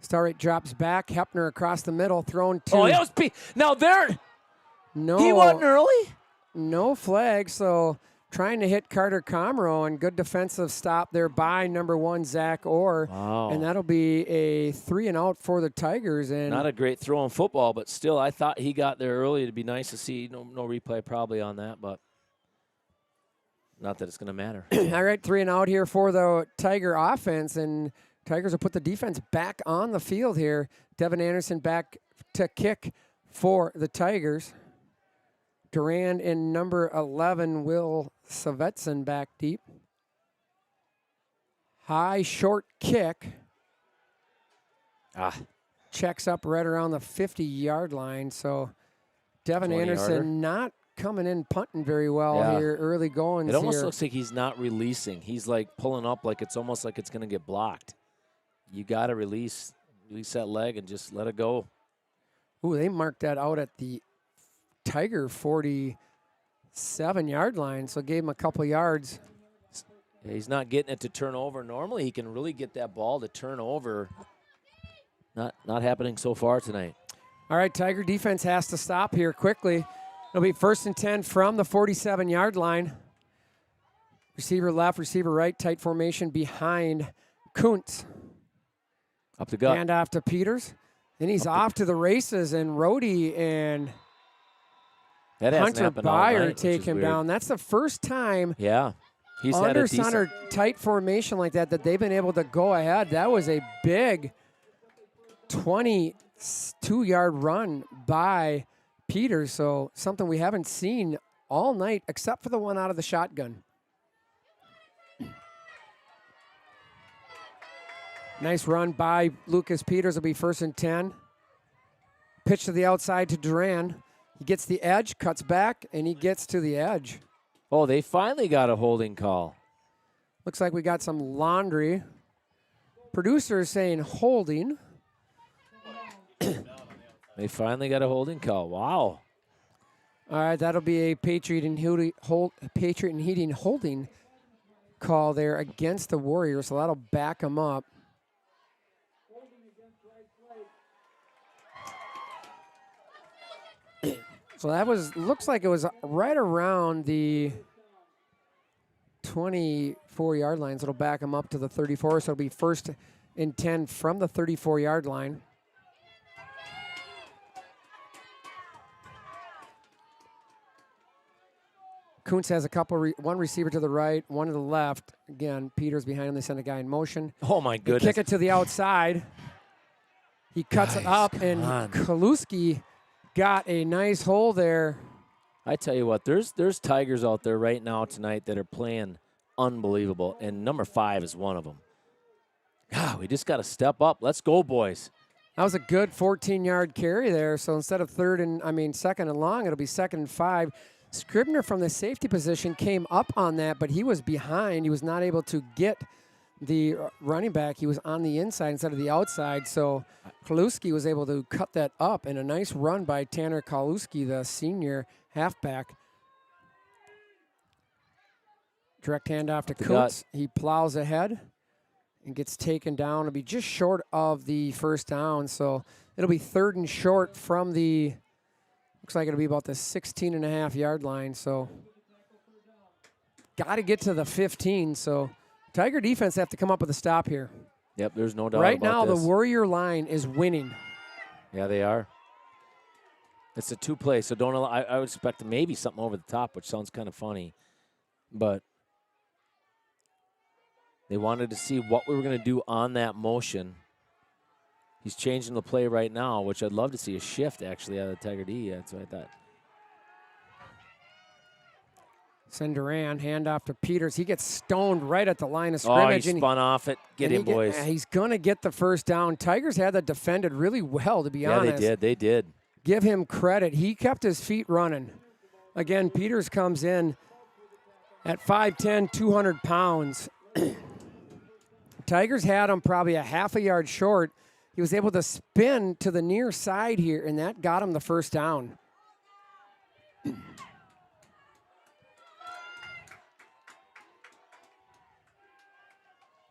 Starright drops back. Hepner across the middle, thrown to. Oh, that was now there. No. He wasn't early? No flag, so trying to hit Carter Comro, and good defensive stop there by number 1, Zach Orr. Wow. And that'll be a 3 and out for the Tigers. And not a great throw in football, but still, I thought he got there early. It'd be nice to see. No replay probably on that, but not that it's going to matter. All right, 3 and out here for the Tiger offense, and Tigers will put the defense back on the field here. Devin Anderson back to kick for the Tigers. Durand and number 11, Will Savetson, back deep. High, short kick. Checks up right around the 50-yard line. So Devin Anderson not coming in punting very well here, early goings here. It almost looks like he's not releasing. He's like pulling up like it's almost like it's going to get blocked. You got to release that leg and just let it go. Ooh, they marked that out at the Tiger 47-yard line, so gave him a couple yards. Yeah, he's not getting it to turn over. Normally he can really get that ball to turn over. Not happening so far tonight. All right, Tiger defense has to stop here quickly. It'll be 1st and 10 from the 47-yard line. Receiver left, receiver right, tight formation behind Kuntz. Up the gut. Hand off to Peters. Then he's off to the races, and Rhodey and Hunter Byer take him down. That's the first time he's under had a center tight formation like that they've been able to go ahead. That was a big 22-yard run by Peters, so something we haven't seen all night except for the one out of the shotgun. Nice run by Lucas Peters. Will be 1st and 10. Pitch to the outside to Duran. He gets the edge, cuts back, and he gets to the edge. Oh, they finally got a holding call. Looks like we got some laundry. Producer is saying holding. They finally got a holding call. Wow. All right, that'll be a Patriot and Heating holding call there against the Warriors, so that'll back them up. So that looks like it was right around the 24-yard line, so it'll back them up to the 34, so it'll be 1st and 10 from the 34-yard line. Kuntz has one receiver to the right, one to the left. Again, Peters behind him. They send a guy in motion. Oh, my goodness. They kick it to the outside. He cuts it up, and Kaluski got a nice hole there. I tell you what, there's Tigers out there right now tonight that are playing unbelievable, and number 5 is one of them. God, we just got to step up. Let's go, boys. That was a good 14-yard carry there. So instead of 2nd and long, it'll be 2nd and 5. Scribner from the safety position came up on that, but he was behind. He was not able to get the running back. He was on the inside instead of the outside, so Kaluski was able to cut that up, and a nice run by Tanner Kaluski, the senior halfback. Direct handoff to Kuntz. He plows ahead and gets taken down. It'll be just short of the first down, so it'll be 3rd and short from the, looks like it'll be about the 16.5-yard line, so got to get to the 15, so Tiger defense have to come up with a stop here. Yep, there's no doubt right about now, this. the Warrior line is winning. Yeah, they are. It's a 2-play, so don't allow, I would expect maybe something over the top, which sounds kind of funny, but they wanted to see what we were going to do on that motion. He's changing the play right now, which I'd love to see a shift, actually, out of the Tiger D. That's what I thought. Send Duran, handoff to Peters. He gets stoned right at the line of scrimmage. Oh, he spun off it. Get him, boys. He's going to get the first down. Tigers had that defended really well, to be honest. Yeah, they did. Give him credit. He kept his feet running. Again, Peters comes in at 5'10", 200 pounds. Tigers had him probably a half a yard short. He was able to spin to the near side here, and that got him the first down.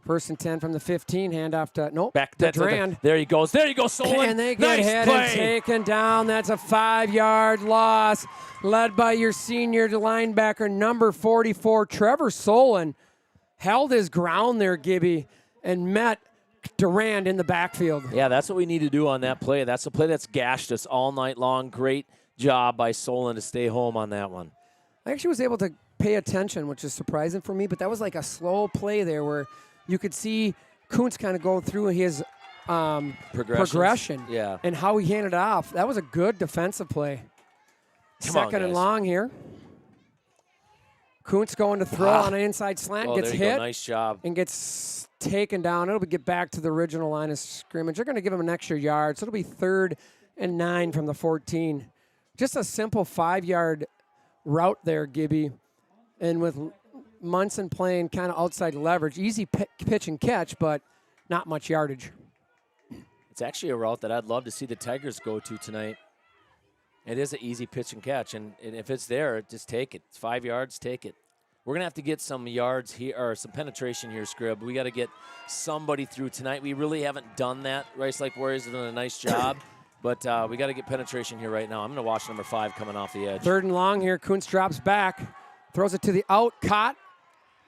First and 10 from the 15, handoff to, nope, back to Durand. There he goes, Solon. And they get nice hit play. and taken down. That's a 5-yard loss, led by your senior linebacker, number 44, Trevor Solon. Held his ground there, Gibby, and met Durand in the backfield. Yeah, that's what we need to do on that play. That's the play that's gashed us all night long. Great job by Solon to stay home on that one. I actually was able to pay attention, which is surprising for me, but that was like a slow play there where you could see Kuntz kind of go through his progression yeah, and how he handed it off. That was a good defensive play. Second and long here. Kuntz going to throw on an inside slant, gets hit. Nice job. And gets taken down. It'll get back to the original line of scrimmage. They're going to give him an extra yard, so it'll be 3rd and 9 from the 14. Just a simple 5-yard route there, Gibby. And with Munson playing kind of outside leverage, easy pitch and catch, but not much yardage. It's actually a route that I'd love to see the Tigers go to tonight. It is an easy pitch and catch, and if it's there, just take it. It's 5 yards, take it. We're going to have to get some yards here, or some penetration here, Scrib. We got to get somebody through tonight. We really haven't done that. Rice Lake Warriors have done a nice job, but we got to get penetration here right now. I'm going to watch number 5 coming off the edge. 3rd and long here. Kuntz drops back, throws it to the out, caught,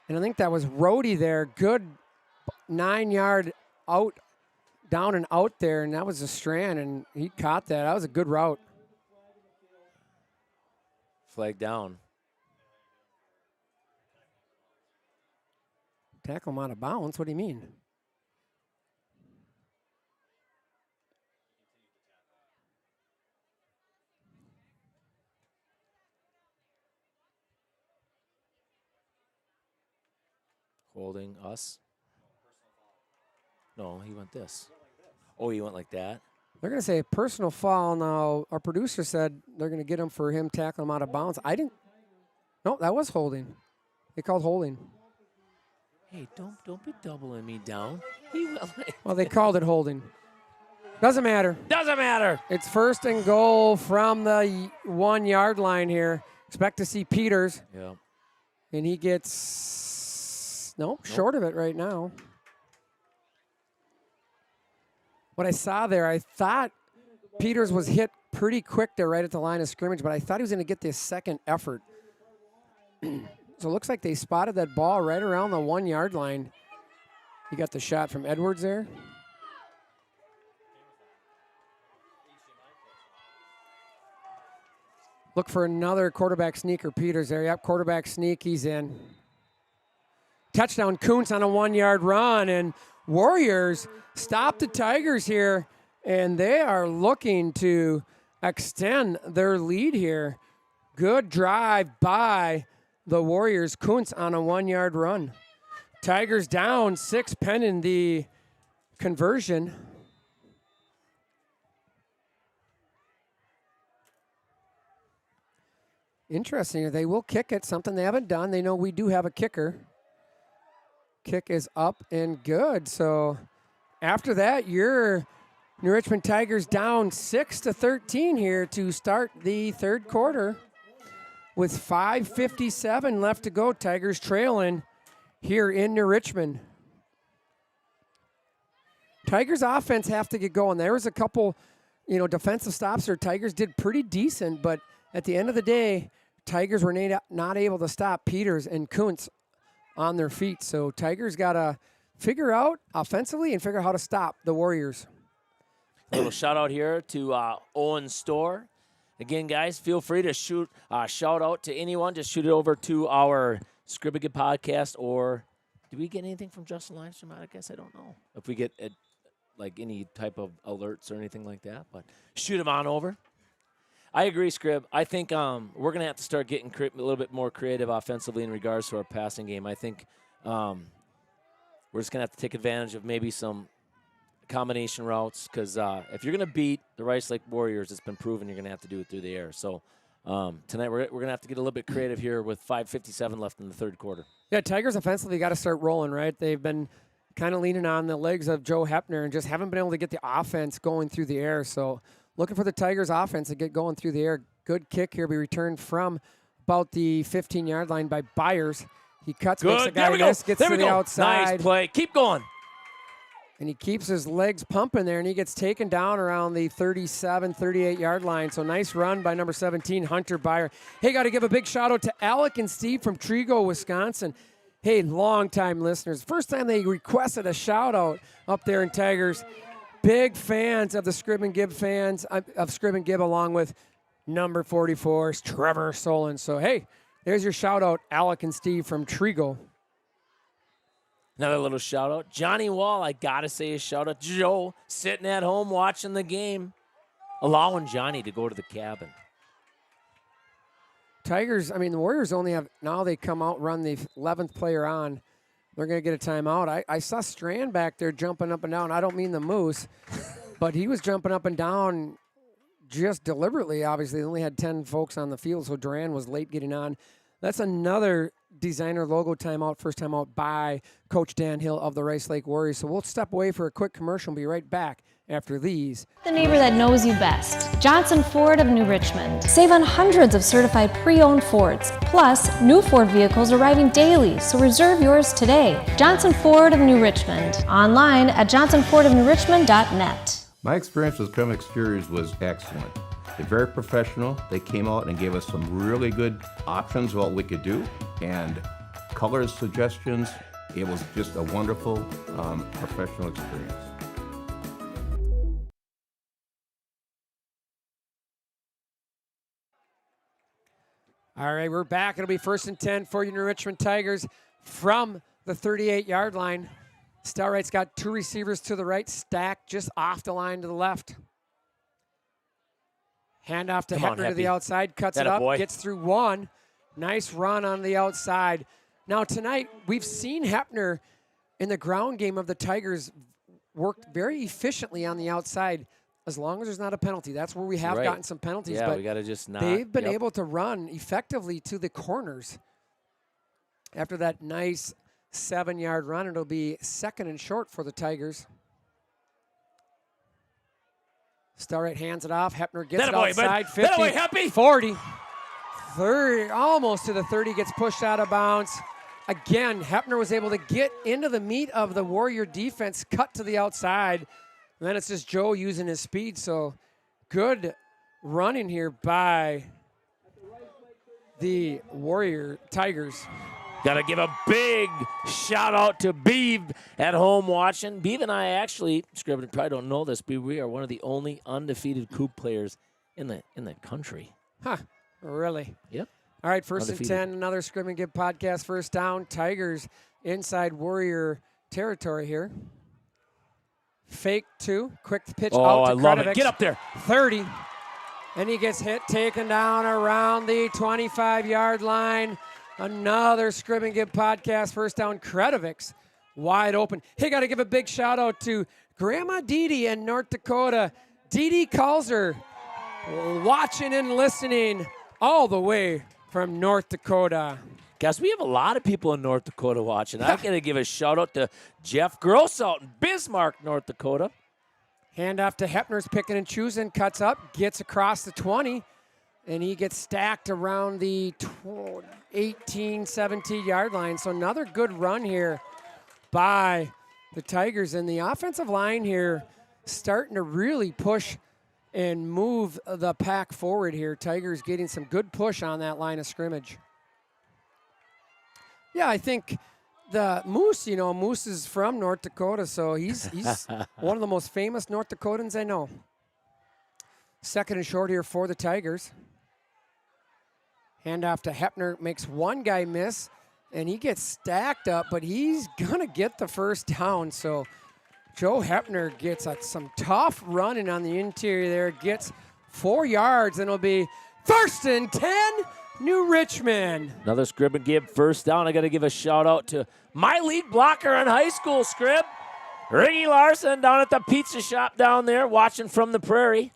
and I think that was Rhodey there. Good 9-yard out, down and out there, and that was a strand, and he caught that. That was a good route. Flag down. Tackle him out of bounds? What do you mean? Holding us. No, he went this. Oh, he went like that. They're going to say personal foul now. Our producer said they're going to get him for him tackling him out of bounds. I didn't. No, that was holding. They called holding. Hey, don't be doubling me down. He will. Well, they called it holding. Doesn't matter. Doesn't matter. It's 1st and goal from the 1-yard line here. Expect to see Peters. Yeah. And he gets short of it right now. What I saw there, I thought Peters was hit pretty quick there right at the line of scrimmage, but I thought he was going to get this second effort. So it looks like they spotted that ball right around the 1-yard line. He got the shot from Edwards there. Look for another quarterback sneak or Peters there. Yep, quarterback sneak, he's in. Touchdown, Kuntz on a 1-yard run, and Warriors stop the Tigers here, and they are looking to extend their lead here. Good drive by the Warriors. Kuntz on a 1-yard run. Tigers down 6 pending the conversion. Interesting. They will kick it, something they haven't done. They know we do have a kicker. Kick is up and good. So after that, your New Richmond Tigers down 6-13 here to start the third quarter with 5:57 left to go. Tigers trailing here in New Richmond. Tigers offense have to get going. There was a couple, defensive stops there. Tigers did pretty decent, but at the end of the day, Tigers were not able to stop Peters and Kuntz on their feet. So Tigers got to figure out offensively and figure out how to stop the Warriors. A little shout out here to Owen Store. Again, guys, feel free to shoot shout out to anyone. Just shoot it over to our Scribbage podcast, or do we get anything from Justin Livestream? I guess I don't know if we get any type of alerts or anything like that, but shoot them on over. I agree, Scrib. I think we're going to have to start getting a little bit more creative offensively in regards to our passing game. I think we're just going to have to take advantage of maybe some combination routes, because if you're going to beat the Rice Lake Warriors, it's been proven you're going to have to do it through the air. So tonight we're going to have to get a little bit creative here with 5:57 left in the third quarter. Yeah, Tigers offensively got to start rolling, right? They've been kind of leaning on the legs of Joe Hepner and just haven't been able to get the offense going through the air. So looking for the Tigers offense to get going through the air. Good kick here. We returned from about the 15-yard line by Byers. He cuts, makes a guy miss, gets to the outside. Nice play. Keep going. And he keeps his legs pumping there, and he gets taken down around the 37, 38-yard line. So nice run by number 17, Hunter Byer. Hey, got to give a big shout-out to Alec and Steve from Trigo, Wisconsin. Hey, long-time listeners. First time they requested a shout-out up there in Tigers. Big fans of the Scrib and Gibb of Scrib and Gibb, along with number 44's Trevor Solon. So, hey, there's your shout-out, Alec and Steve from Trigo. Another little shout-out. Johnny Wall, I got to say a shout-out. Joe, sitting at home watching the game, allowing Johnny to go to the cabin. Tigers, the Warriors only have, now they come out, run the 11th player on. They're going to get a timeout. I saw Strand back there jumping up and down. I don't mean the Moose, but he was jumping up and down just deliberately, obviously. They only had 10 folks on the field, so Duran was late getting on. That's another designer logo timeout, first timeout by Coach Dan Hill of the Rice Lake Warriors. So we'll step away for a quick commercial and be right back after these. The neighbor that knows you best. Johnson Ford of New Richmond. Save on hundreds of certified pre-owned Fords. Plus, new Ford vehicles arriving daily, so reserve yours today. Johnson Ford of New Richmond. Online at johnsonfordofnewrichmond.net. My experience with Crum Exteriors was excellent. They're very professional. They came out and gave us some really good options of what we could do, and color suggestions. It was just a wonderful professional experience. All right, we're back. It'll be 1st and 10 for your New Richmond Tigers from the 38-yard line. Stelright's got two receivers to the right, stacked just off the line to the left. Handoff to Hepner to the outside, cuts it up, gets through one. Nice run on the outside. Now tonight, we've seen Hepner in the ground game of the Tigers work very efficiently on the outside, as long as there's not a penalty. That's where we have gotten some penalties. Yeah, but we got to just not. They've been able to run effectively to the corners. After that nice 7-yard run, it'll be 2nd and short for the Tigers. Stelright hands it off. Hepner gets it outside. 50, 40, 30, almost to the 30, gets pushed out of bounds. Again, Hepner was able to get into the meat of the Warrior defense, cut to the outside. And then it's just Joe using his speed. So good running here by the Warrior Tigers. Got to give a big shout out to Beeve at home watching. Beeve and I actually, Scribbin probably don't know this, but we are one of the only undefeated Coop players in the country. Huh, really? Yep. All right, 1st and 10, another Scribbin Gibb podcast. First down, Tigers inside Warrior territory here. Fake 2, quick pitch out to I love Kredovic. it. Get up there. 30. And he gets taken down around the 25-yard line. Another Scribbin Gibb podcast. First down, Kredovic wide open. Hey, got to give a big shout out to Grandma Dee Dee in North Dakota. Dee Dee calls her, watching and listening all the way from North Dakota. Guys, we have a lot of people in North Dakota watching. I got to give a shout out to Jeff Gross out in Bismarck, North Dakota. Handoff to Hepner's picking and choosing, cuts up, gets across the 20, and he gets stacked around the 18, 17-yard line. So another good run here by the Tigers. And the offensive line here starting to really push and move the pack forward here. Tigers getting some good push on that line of scrimmage. Yeah, I think the Moose, Moose is from North Dakota, so he's one of the most famous North Dakotans I know. Second and short here for the Tigers. Handoff to Hepner, makes one guy miss, and he gets stacked up, but he's going to get the first down. So Joe Hepner gets some tough running on the interior there, gets 4 yards, and it'll be 1st and 10, New Richmond. Another Scribb and Gibb first down. I got to give a shout out to my lead blocker in high school, Scribb. Ricky Larson down at the pizza shop down there watching from the prairie.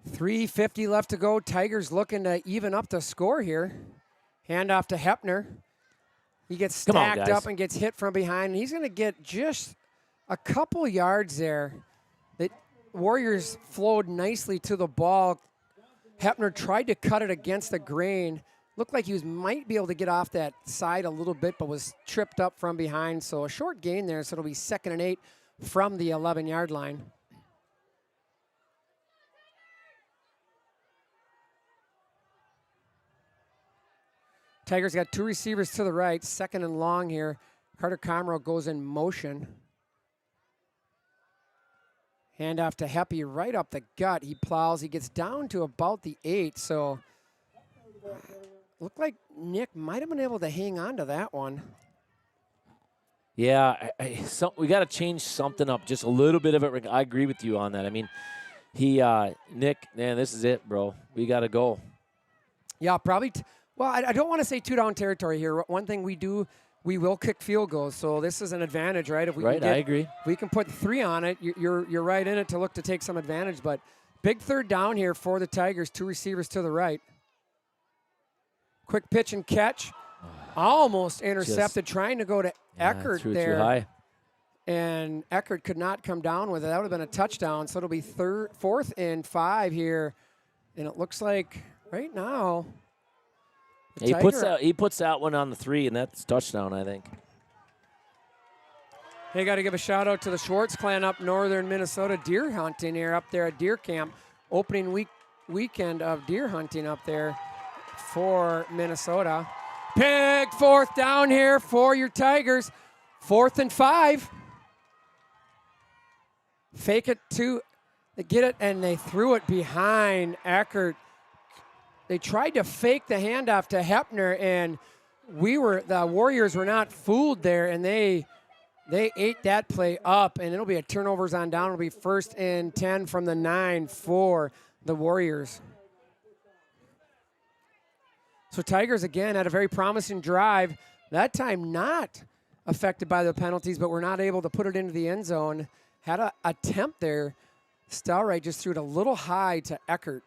3:50 left to go. Tigers looking to even up the score here. Handoff to Hepner. He gets stacked up and gets hit from behind. And he's going to get just a couple yards there. The Warriors flowed nicely to the ball. Hepner tried to cut it against the grain. Looked like he might be able to get off that side a little bit, but was tripped up from behind. So a short gain there, so it'll be 2nd and 8 from the 11-yard line. Tigers got 2 receivers to the right, 2nd and long here. Carter Comroe goes in motion. Handoff to Heppy right up the gut. He plows. He gets down to about the 8. So looked like Nick might have been able to hang on to that one. Yeah, we got to change something up, just a little bit of it. I agree with you on that. I mean, Nick, man, this is it, bro. We got to go. Yeah, probably. Well, I don't want to say 2-down territory here. One thing we do, we will kick field goals, so this is an advantage, right? If we right, can get, I agree. If we can put 3 on it, you're right in it to look to take some advantage. But big 3rd down here for the Tigers. 2 receivers to the right. Quick pitch and catch. Almost intercepted, trying to go to Eckert there. Too high. And Eckert could not come down with it. That would have been a touchdown. So it'll be 4th and 5 here. And it looks like right now, he puts that one on the 3, and that's touchdown, I think. Hey, got to give a shout out to the Schwartz clan up northern Minnesota deer hunting here up there at deer camp. Opening weekend of deer hunting up there for Minnesota. Big 4th down here for your Tigers. 4th and 5. Fake it they get it, and they threw it behind Eckert. They tried to fake the handoff to Hepner, and the Warriors were not fooled there, and they ate that play up, and it'll be a turnovers on down. It'll be 1st and 10 from the 9 for the Warriors. So Tigers, again, had a very promising drive. That time not affected by the penalties, but were not able to put it into the end zone. Had an attempt there. Stalwright just threw it a little high to Eckert.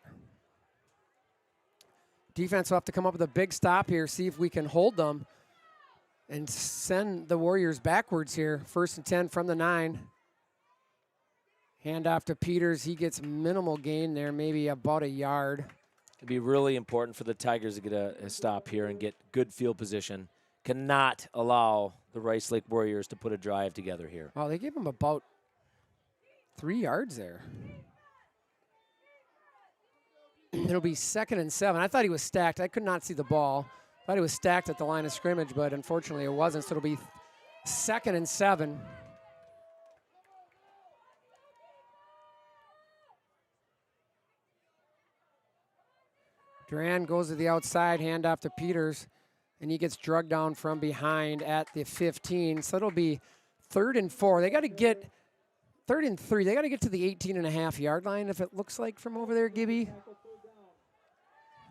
Defense will have to come up with a big stop here, see if we can hold them and send the Warriors backwards here. 1st and 10 from the 9. Handoff to Peters. He gets minimal gain there, maybe about a yard. It'd be really important for the Tigers to get a stop here and get good field position. Cannot allow the Rice Lake Warriors to put a drive together here. Oh, they gave him about 3 yards there. It'll be 2nd and 7. I thought he was stacked. I could not see the ball. I thought he was stacked at the line of scrimmage, but unfortunately it wasn't. So it'll be 2nd and 7. Duran goes to the outside, handoff to Peters, and he gets drugged down from behind at the 15. So it'll be 3rd and 4. They got to get 3rd and 3. They got to get to the 18.5-yard line, if it looks like from over there, Gibby.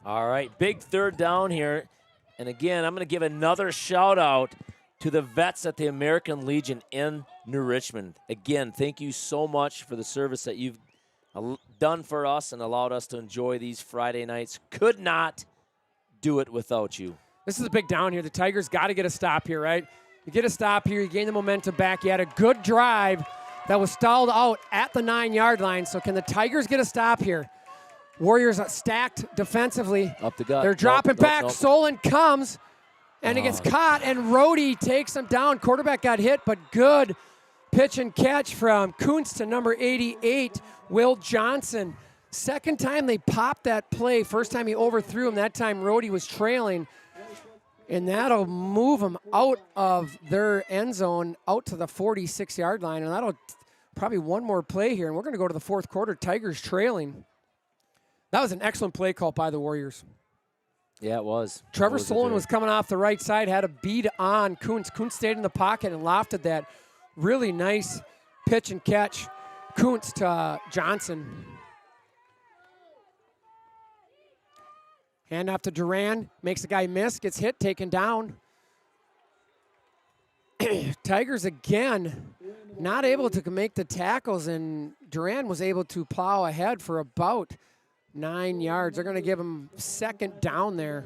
All right, big 3rd down here. And again, I'm going to give another shout out to the vets at the American Legion in New Richmond. Again, thank you so much for the service that you've done for us and allowed us to enjoy these Friday nights. Could not do it without you. This is a big down here. The Tigers got to get a stop here, right? You get a stop here, you gain the momentum back. You had a good drive that was stalled out at the 9-yard line. So can the Tigers get a stop here? Warriors are stacked defensively. Up the gut. They're dropping back. Nope. Solon comes, and it gets caught, and Rhodey takes him down. Quarterback got hit, but good pitch and catch from Kuntz to number 88, Will Johnson. Second time they popped that play. First time he overthrew him. That time Rhodey was trailing. And that'll move them out of their end zone, out to the 46-yard line. And that'll probably one more play here. And we're going to go to the fourth quarter. Tigers trailing. That was an excellent play call by the Warriors. Yeah, it was. Trevor Solon was coming off the right side, had a bead on Kuntz. Kuntz stayed in the pocket and lofted that really nice pitch and catch. Kuntz to Johnson. Hand off to Duran, makes the guy miss, gets hit, taken down. Tigers again not able to make the tackles, and Duran was able to plow ahead for about 9 yards. They're going to give him second down there.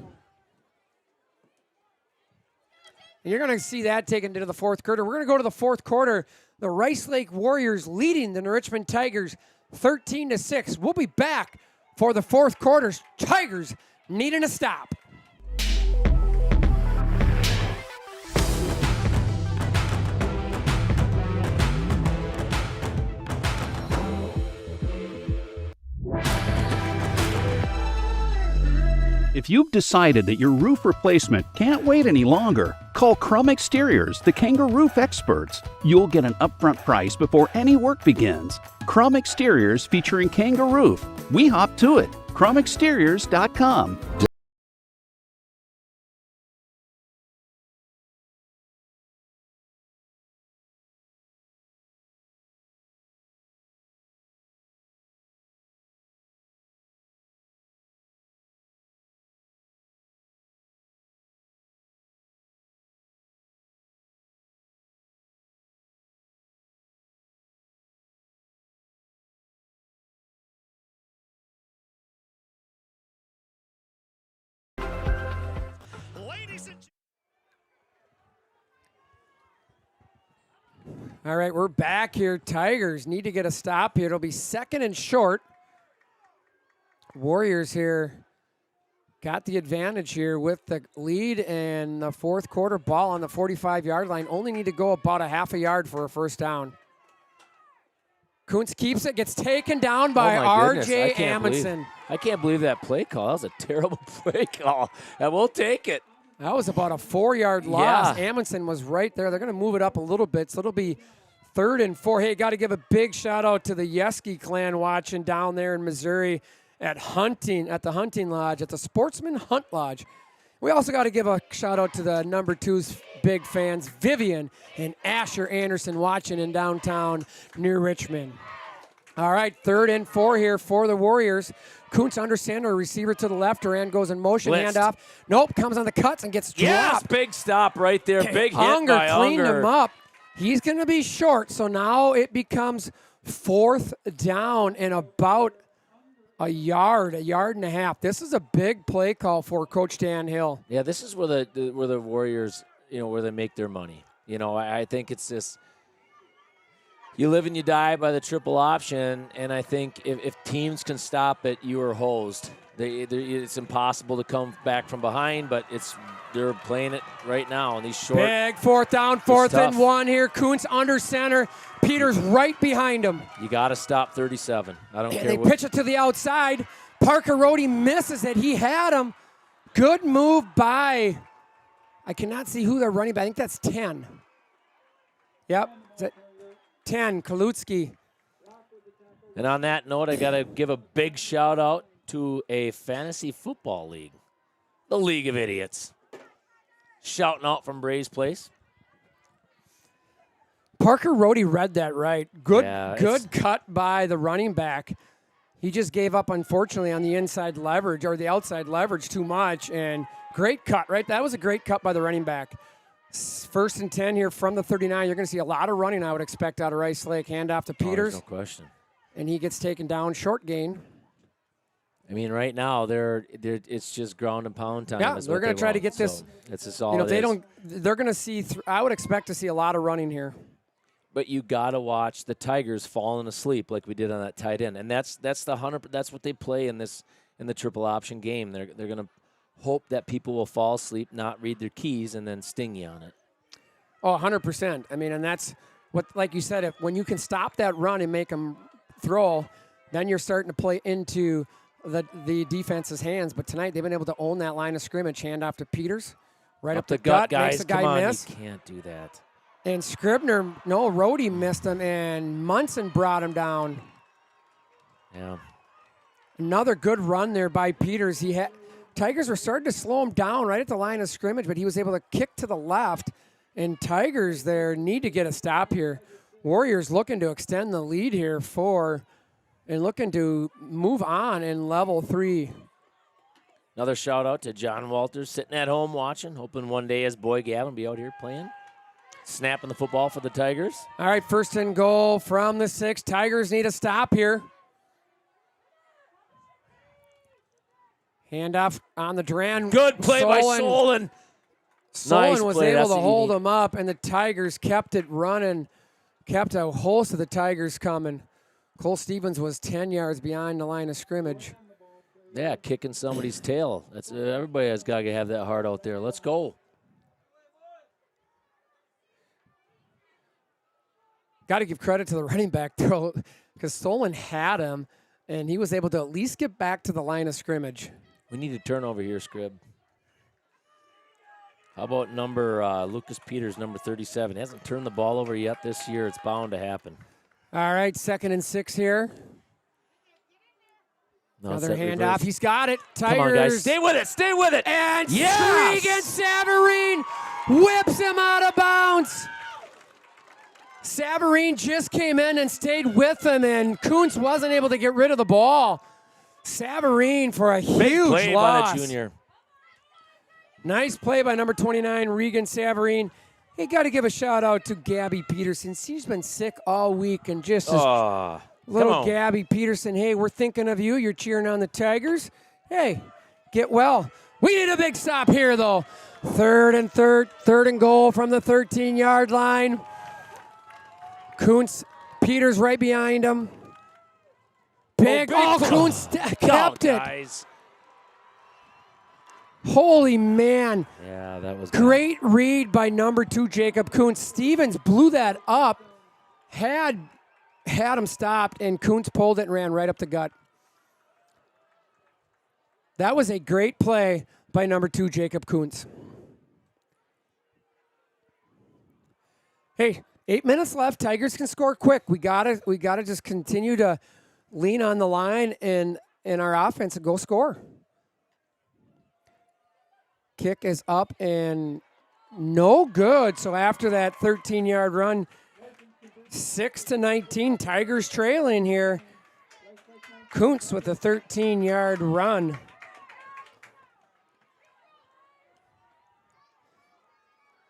And you're going to see that taken into the fourth quarter. We're going to go to the fourth quarter. The Rice Lake Warriors leading the Richmond Tigers 13-6. We'll be back for the fourth quarter. Tigers needing a stop. If you've decided that your roof replacement can't wait any longer, call Crum Exteriors, the Kangaroo Roof experts. You'll get an upfront price before any work begins. Crum Exteriors featuring Kangaroo Roof. We hop to it. CrumExteriors.com. All right, we're back here. Tigers need to get a stop here. It'll be second and short. Warriors here got the advantage here with the lead and the fourth quarter. Ball on the 45-yard line. Only need to go about a half a yard for a first down. Kuntz keeps it, gets taken down by R.J. Amundsen. I can't believe that play call. That was a terrible play call. And we'll take it. That was about a 4-yard loss. Yeah. Amundsen was right there. They're going to move it up a little bit, so it'll be 3rd and 4. Hey, got to give a big shout-out to the Yeski clan watching down there in Missouri at the Hunting Lodge, at the Sportsman Hunt Lodge. We also got to give a shout-out to the number 2's big fans, Vivian and Asher Anderson, watching in downtown near Richmond. All right, 3rd and 4 here for the Warriors. Kuntz under center, receiver to the left. Duran goes in motion, handoff. Nope, comes on the cuts and gets dropped. Yes, big stop right there. Big hit Unger by cleaned Unger. him up. He's going to be short, so now it becomes 4th down and about a yard and a half. This is a big play call for Coach Dan Hill. Yeah, this is where the Warriors, where they make their money. I think it's this. You live and you die by the triple option, and I think if teams can stop it, you are hosed. It's impossible to come back from behind, but they're playing it right now on these short. Big 4th down, 4th and 1 here. Kuntz under center. Peters right behind him. You got to stop 37. I don't care. They pitch it to the outside. Parker Rhodey misses it. He had him. Good move by, I cannot see who they're running by. I think that's 10. Yep. 10, Kalutsky. And on that note, I got to give a big shout out to a fantasy football league, the League of Idiots. Shouting out from Bray's Place. Parker Rhodey read that right. Good cut by the running back. He just gave up, unfortunately, on the inside leverage or the outside leverage too much, and great cut, right? That was a great cut by the running back. 1st and 10 here from the 39. You're going to see a lot of running, I would expect, out of Rice Lake. Handoff to Peters. No question. and he gets taken down, short gain. I mean, right now it's just ground and pound time. Yeah, they're going to try to get this. So that's just all. You know, it they is. don't. They're going to see. I would expect to see a lot of running here. But you gotta watch the Tigers falling asleep like we did on that tight end, and that's the 100. That's what they play in the triple option game. They're gonna hope that people will fall asleep, not read their keys, and then sting you on it. Oh, 100%. I mean, and that's what, like you said, when you can stop that run and make them throw, then you're starting to play into the defense's hands. But tonight they've been able to own that line of scrimmage, hand off to Peters, right up the gut, guys. makes the guy Come on, miss. You can't do that. And Scribner, no, Rhodey missed him, and Munson brought him down. Yeah. Another good run there by Peters. Tigers were starting to slow him down right at the line of scrimmage, but he was able to kick to the left. And Tigers there need to get a stop here. Warriors looking to extend the lead here and looking to move on in level 3. Another shout out to John Walters sitting at home watching, hoping one day his boy Gavin will be out here playing. Snapping the football for the Tigers. All right, first and goal from the 6. Tigers need a stop here. Handoff on the Duran. Good play by Solon. Solon was able to hold him up, and the Tigers kept it running, kept a host of the Tigers coming. Cole Stevens was 10 yards behind the line of scrimmage. Yeah, kicking somebody's tail. That's everybody has got to have that heart out there. Let's go. Got to give credit to the running back throw because Solon had him, and he was able to at least get back to the line of scrimmage. We need a turnover here, Scrib. How about Lucas Peters, number 37? He hasn't turned the ball over yet this year. It's bound to happen. All right, 2nd and 6 here. No, another handoff. Reverse. He's got it. Tigers. Come on, guys. Stay with it. Stay with it. And yes! Regan Savarine whips him out of bounds. Savarine just came in and stayed with him, and Kuntz wasn't able to get rid of the ball. Savarine for a huge play loss. by the junior. Nice play by number 29, Regan Savarine. Hey, got to give a shout out to Gabby Peterson. She's been sick all week, and just little Gabby Peterson. Hey, we're thinking of you. You're cheering on the Tigers. Hey, get well. We need a big stop here, though. Third and goal from the 13-yard line. Kuntz, Peters right behind him. Big, Kuntz kept it. Guys. Holy man. Yeah, that was great read by number 2, Jacob Kuntz. Stevens blew that up, had him stopped, and Kuntz pulled it and ran right up the gut. That was a great play by number 2, Jacob Kuntz. Hey, 8 minutes left. Tigers can score quick. We gotta just continue to lean on the line in our offense and go score. Kick is up and no good. So after that 13-yard run, 6-19, Tigers trailing here. Kuntz with a 13-yard run.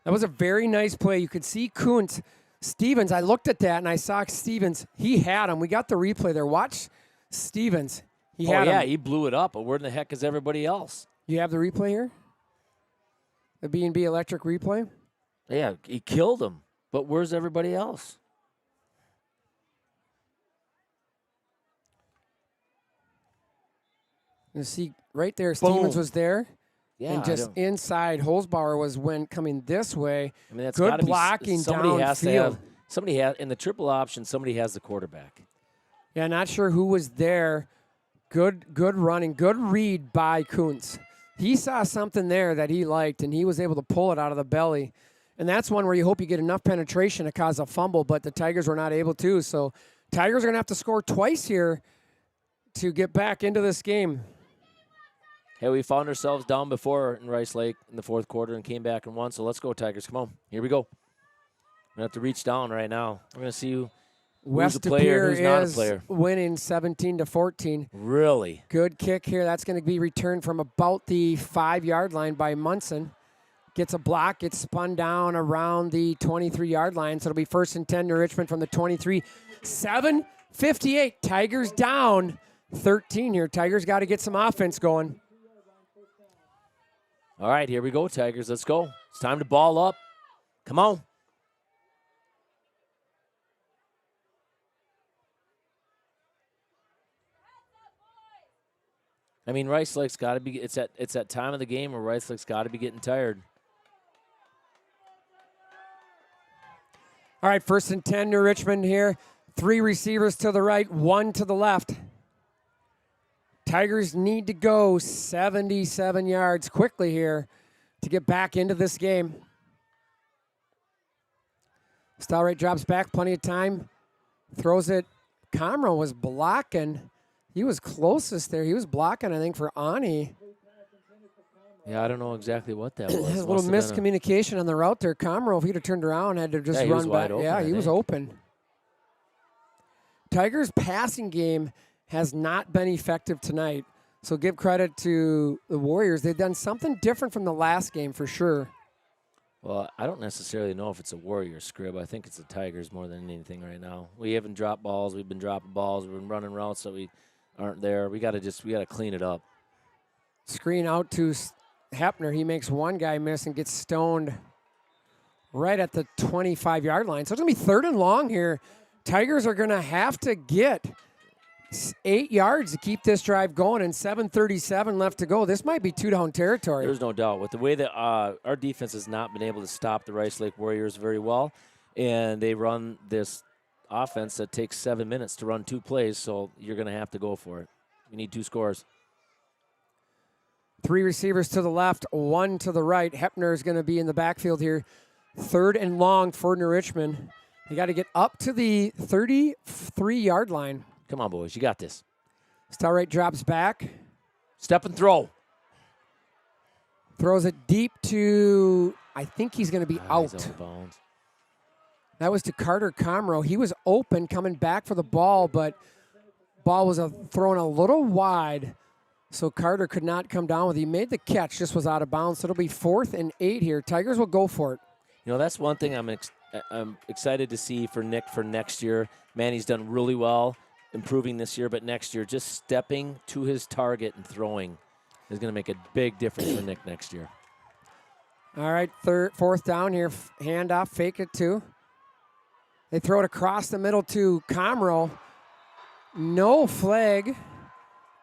That was a very nice play. You could see Kuntz. Stevens, I looked at that and I saw Stevens. He had him. We got the replay there. Watch Stevens. He had him. He blew it up, but where in the heck is everybody else? You have the replay here? The B&B Electric replay? Yeah, he killed him, but where's everybody else? You see right there, Stevens was there. Yeah, and just inside, Holzbauer was coming this way. I mean, that's good blocking downfield. Somebody has in the triple option. Somebody has the quarterback. Yeah, not sure who was there. Good running, good read by Kuntz. He saw something there that he liked, and he was able to pull it out of the belly. And that's one where you hope you get enough penetration to cause a fumble, but the Tigers were not able to. So Tigers are going to have to score twice here to get back into this game. Hey, we found ourselves down before in Rice Lake in the fourth quarter and came back and won. So let's go, Tigers. Come on. Here we go. We're going to have to reach down right now. We're going to see who's a player, who's not a player. Winning 17-14. Really? Good kick here. That's going to be returned from about the 5-yard line by Munson. Gets a block, gets spun down around the 23-yard line. So it'll be 1st and 10 to Richmond from the 23. 7 58. Tigers down 13 here. Tigers got to get some offense going. All right, here we go, Tigers. Let's go. It's time to ball up. Come on. I mean, Rice Lake's got to be. It's that time of the game where Rice Lake's got to be getting tired. All right, 1st and 10, New Richmond here. 3 receivers to the right, 1 to the left. Tigers need to go 77 yards quickly here to get back into this game. Stalwright drops back, plenty of time. Throws it. Comro was blocking. He was closest there. He was blocking, I think, for Ani. Yeah, I don't know exactly what that was. A little miscommunication on the route there. Comro, if he'd have turned around, had to just run back. Yeah, he was open. Tigers' passing game has not been effective tonight. So give credit to the Warriors. They've done something different from the last game for sure. Well, I don't necessarily know if it's a Warrior scrib. I think it's the Tigers more than anything right now. We haven't dropped balls. We've been dropping balls. We've been running routes that we aren't there. We got to clean it up. Screen out to Hepner. He makes one guy miss and gets stoned right at the 25-yard line. So it's going to be 3rd and long here. Tigers are going to have to get 8 yards to keep this drive going, and 7:37 left to go. This might be 2-down territory. There's no doubt. With the way that our defense has not been able to stop the Rice Lake Warriors very well, and they run this offense that takes 7 minutes to run 2 plays, so you're going to have to go for it. You need 2 scores. 3 receivers to the left, 1 to the right. Hepner is going to be in the backfield here. 3rd and long for New Richmond. They got to get up to the 33-yard line. Come on, boys. You got this. Stalwright drops back. Step and throw. Throws it deep to, I think he's going to be out. He's out of bounds. That was to Carter Comro. He was open coming back for the ball, but ball was thrown a little wide, so Carter could not come down with it. He made the catch, just was out of bounds. So it'll be 4th and 8 here. Tigers will go for it. You know, that's one thing I'm excited to see for Nick for next year. Man, he's done really well improving this year, but next year just stepping to his target and throwing is going to make a big difference for Nick next year. All right, 4th down here. Handoff, fake it too. They throw it across the middle to Comro. No flag,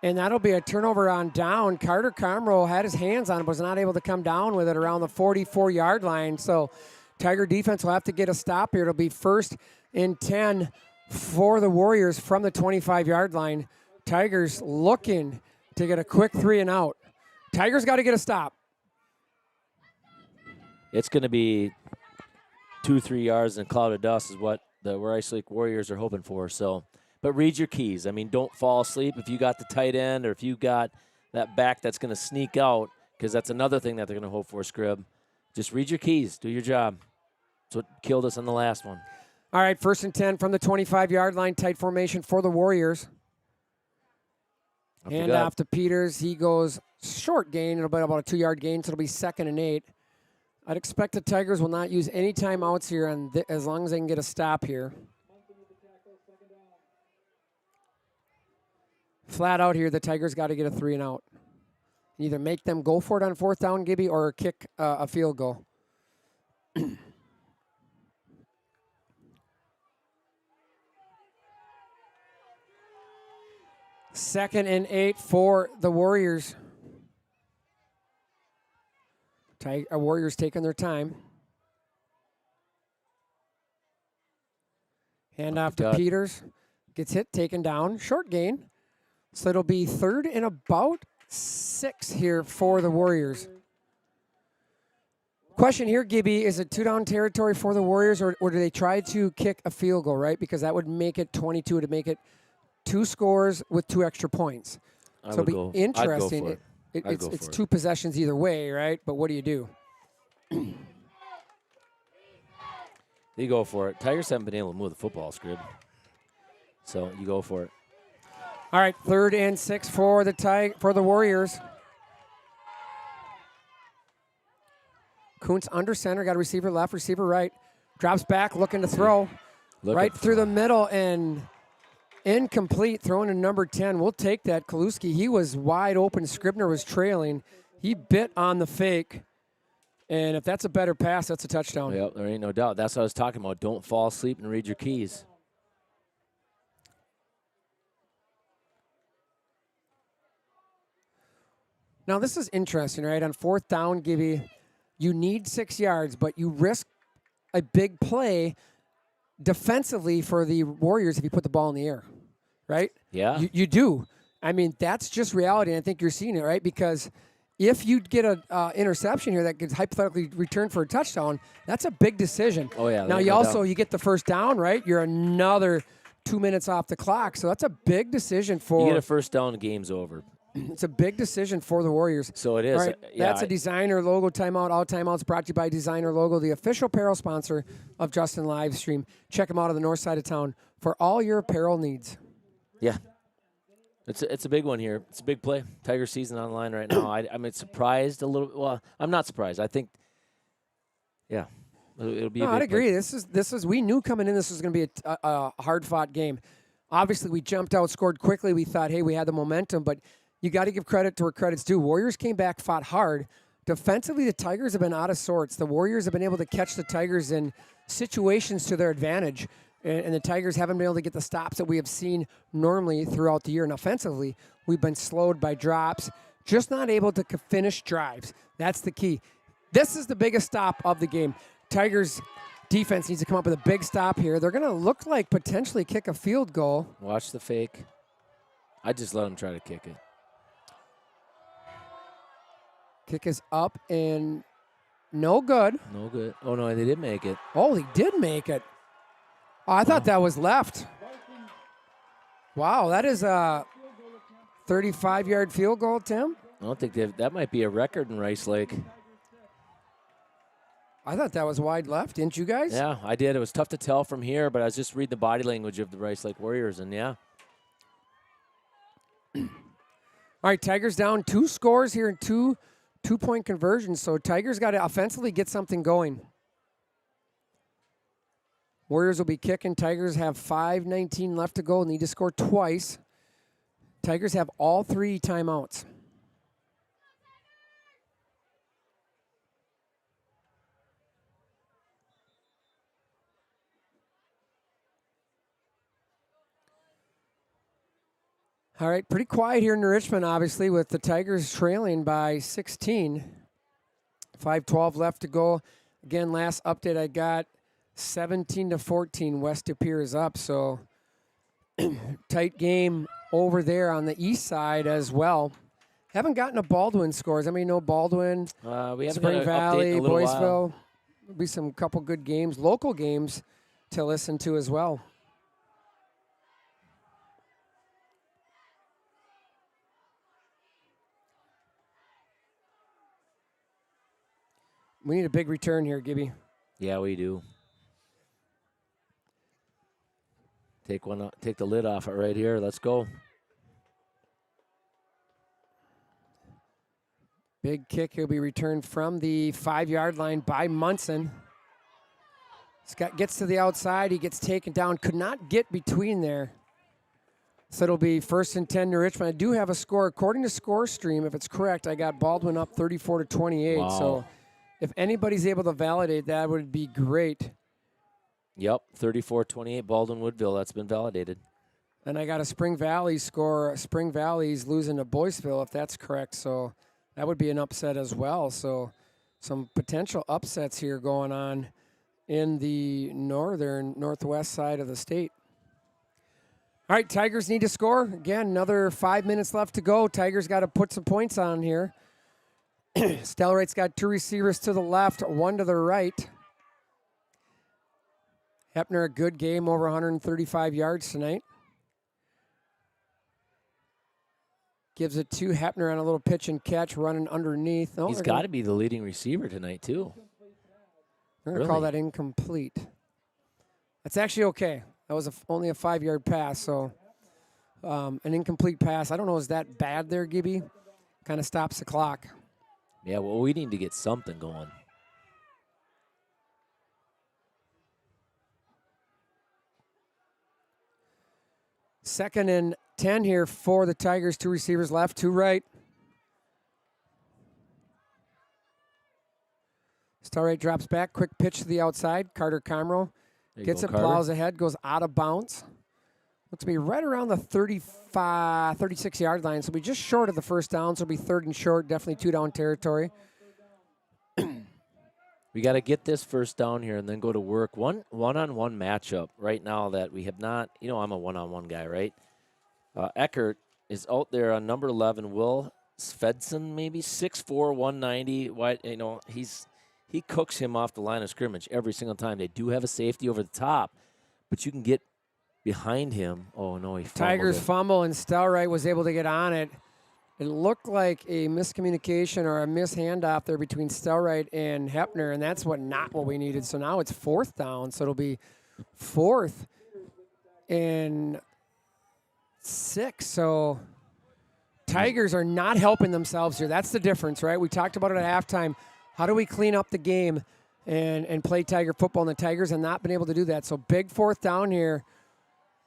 and that'll be a turnover on down. Carter Comro had his hands on it, but was not able to come down with it around the 44-yard line. So Tiger defense will have to get a stop here. It'll be 1st and 10 for the Warriors from the 25-yard line. Tigers looking to get a quick 3 and out. Tigers got to get a stop. It's going to be 2-3 yards and a cloud of dust is what the Rice Lake Warriors are hoping for. So, but read your keys. I mean, don't fall asleep if you got the tight end or if you got that back that's going to sneak out, because that's another thing that they're going to hope for, Scrib. Just read your keys. Do your job. That's what killed us on the last one. All right, 1st and 10 from the 25-yard line, tight formation for the Warriors. Hand off to Peters. He goes short gain. It'll be about a 2-yard gain, so it'll be 2nd and 8. I'd expect the Tigers will not use any timeouts here as long as they can get a stop here. Flat out here, the Tigers got to get a 3 and out. Either make them go for it on 4th down, Gibby, or kick a field goal. 2nd and 8 for the Warriors. Warriors taking their time. Hand off to Peters. Gets hit, taken down. Short gain. So it'll be 3rd and about 6 here for the Warriors. Question here, Gibby, is it 2-down territory for the Warriors, or do they try to kick a field goal, right? Because that would make it 22 to make it 2 scores with 2 extra points. So it'll be interesting. It's 2 possessions either way, right? But what do you do? You go for it. Tigers haven't been able to move the football, Scrib. So you go for it. All right, 3rd and 6 for the Warriors. Kuntz under center, got a receiver left, receiver right. Drops back, looking to throw. Right through the middle, and Incomplete, throwing to number 10. We'll take that. Kaluski, he was wide open. Scribner was trailing. He bit on the fake. And if that's a better pass, that's a touchdown. Yep, there ain't no doubt. That's what I was talking about. Don't fall asleep and read your keys. Now, this is interesting, right? On 4th down, Gibby, you need 6 yards, but you risk a big play defensively for the Warriors if you put the ball in the air, right? Yeah. You do. I mean, that's just reality, and I think you're seeing it, right? Because if you get an interception here that gets hypothetically returned for a touchdown, that's a big decision. Oh, yeah. Now, you get the first down, right? You're another 2 minutes off the clock, so that's a big decision for... You get a first down, the game's over. It's a big decision for the Warriors. So it is. All right, that's a Designer Logo timeout. All timeouts brought to you by Designer Logo, the official apparel sponsor of Justin Livestream. Check them out on the north side of town for all your apparel needs. Yeah. It's a big one here. It's a big play. Tiger season on the line right now. I'm surprised a little. Well, I'm not surprised. I think, yeah, it'll be. I'd agree. This is. We knew coming in this was going to be a hard-fought game. Obviously, we jumped out, scored quickly. We thought, hey, we had the momentum, but you got to give credit to where credit's due. Warriors came back, fought hard. Defensively, the Tigers have been out of sorts. The Warriors have been able to catch the Tigers in situations to their advantage, and the Tigers haven't been able to get the stops that we have seen normally throughout the year. And offensively, we've been slowed by drops, just not able to finish drives. That's the key. This is the biggest stop of the game. Tigers defense needs to come up with a big stop here. They're going to look like potentially kick a field goal. Watch the fake. I just let them try to kick it. Kick is up and no good. No good. Oh, no, they did make it. Oh, he did make it. Oh, I thought that was left. Wow, that is a 35-yard field goal, Tim. I don't think that might be a record in Rice Lake. I thought that was wide left, didn't you guys? Yeah, I did. It was tough to tell from here, but I was just reading the body language of the Rice Lake Warriors, and yeah. All right, Tigers down 2 scores here in two-point conversions, so Tigers got to offensively get something going. Warriors will be kicking. Tigers have 5:19 left to go. Need to score twice. Tigers have all 3 timeouts. All right, pretty quiet here in Richmond, obviously, with the Tigers trailing by 16. 5:12 left to go. Again, last update I got, 17-14. West De Pere is up, so tight game over there on the east side as well. Haven't gotten a Baldwin scores. I mean, no Baldwin, We haven't Spring got an update Valley, in a little Boyceville. while. There'll be some couple good games, local games to listen to as well. We need a big return here, Gibby. Yeah, we do. Take the lid off it right here. Let's go. Big kick. He'll be returned from the 5-yard line by Munson. Scott gets to the outside. He gets taken down. Could not get between there. So it'll be 1st and 10 to Richmond. I do have a score. According to ScoreStream, if it's correct, I got Baldwin up 34-28. Wow. So if anybody's able to validate that, would be great. Yep, 34-28, Baldwin Woodville. That's been validated. And I got a Spring Valley score. Spring Valley's losing to Boyceville, if that's correct. So that would be an upset as well. So some potential upsets here going on in the northwest side of the state. All right, Tigers need to score. Again, another 5 minutes left to go. Tigers got to put some points on here. Stellarite's got 2 receivers to the left, 1 to the right. Hepner, a good game, over 135 yards tonight. Gives it to Hepner on a little pitch and catch, running underneath. He's got to be the leading receiver tonight, too. We're going to call that incomplete. That's actually okay. That was only a 5-yard pass, so an incomplete pass. I don't know, is that bad there, Gibby? Kind of stops the clock. Yeah, well, we need to get something going. 2nd and 10 here for the Tigers. 2 receivers left, 2 right. Starlight drops back, quick pitch to the outside. Carter Comro gets it, plows ahead, goes out of bounds. Looks to be right around the 36-yard line, so we just short of the first down, so it'll be 3rd and short, definitely 2-down territory. We got to get this first down here and then go to work. One-on-one matchup right now that we have not. You know, I'm a one-on-one guy, right? Eckert is out there on number 11. Will Svedson, maybe 6'4", 190. Why? You know, he cooks him off the line of scrimmage every single time. They do have a safety over the top, but you can get behind him. Oh no, he fumbled. Tigers fumble, and Stelright was able to get on it. It looked like a miscommunication or a handoff there between Stelright and Hepner, and that's not what we needed. So now it's 4th down, so it'll be 4th and 6. So Tigers are not helping themselves here. That's the difference, right? We talked about it at halftime. How do we clean up the game and play Tiger football? And the Tigers have not been able to do that. So big 4th down here.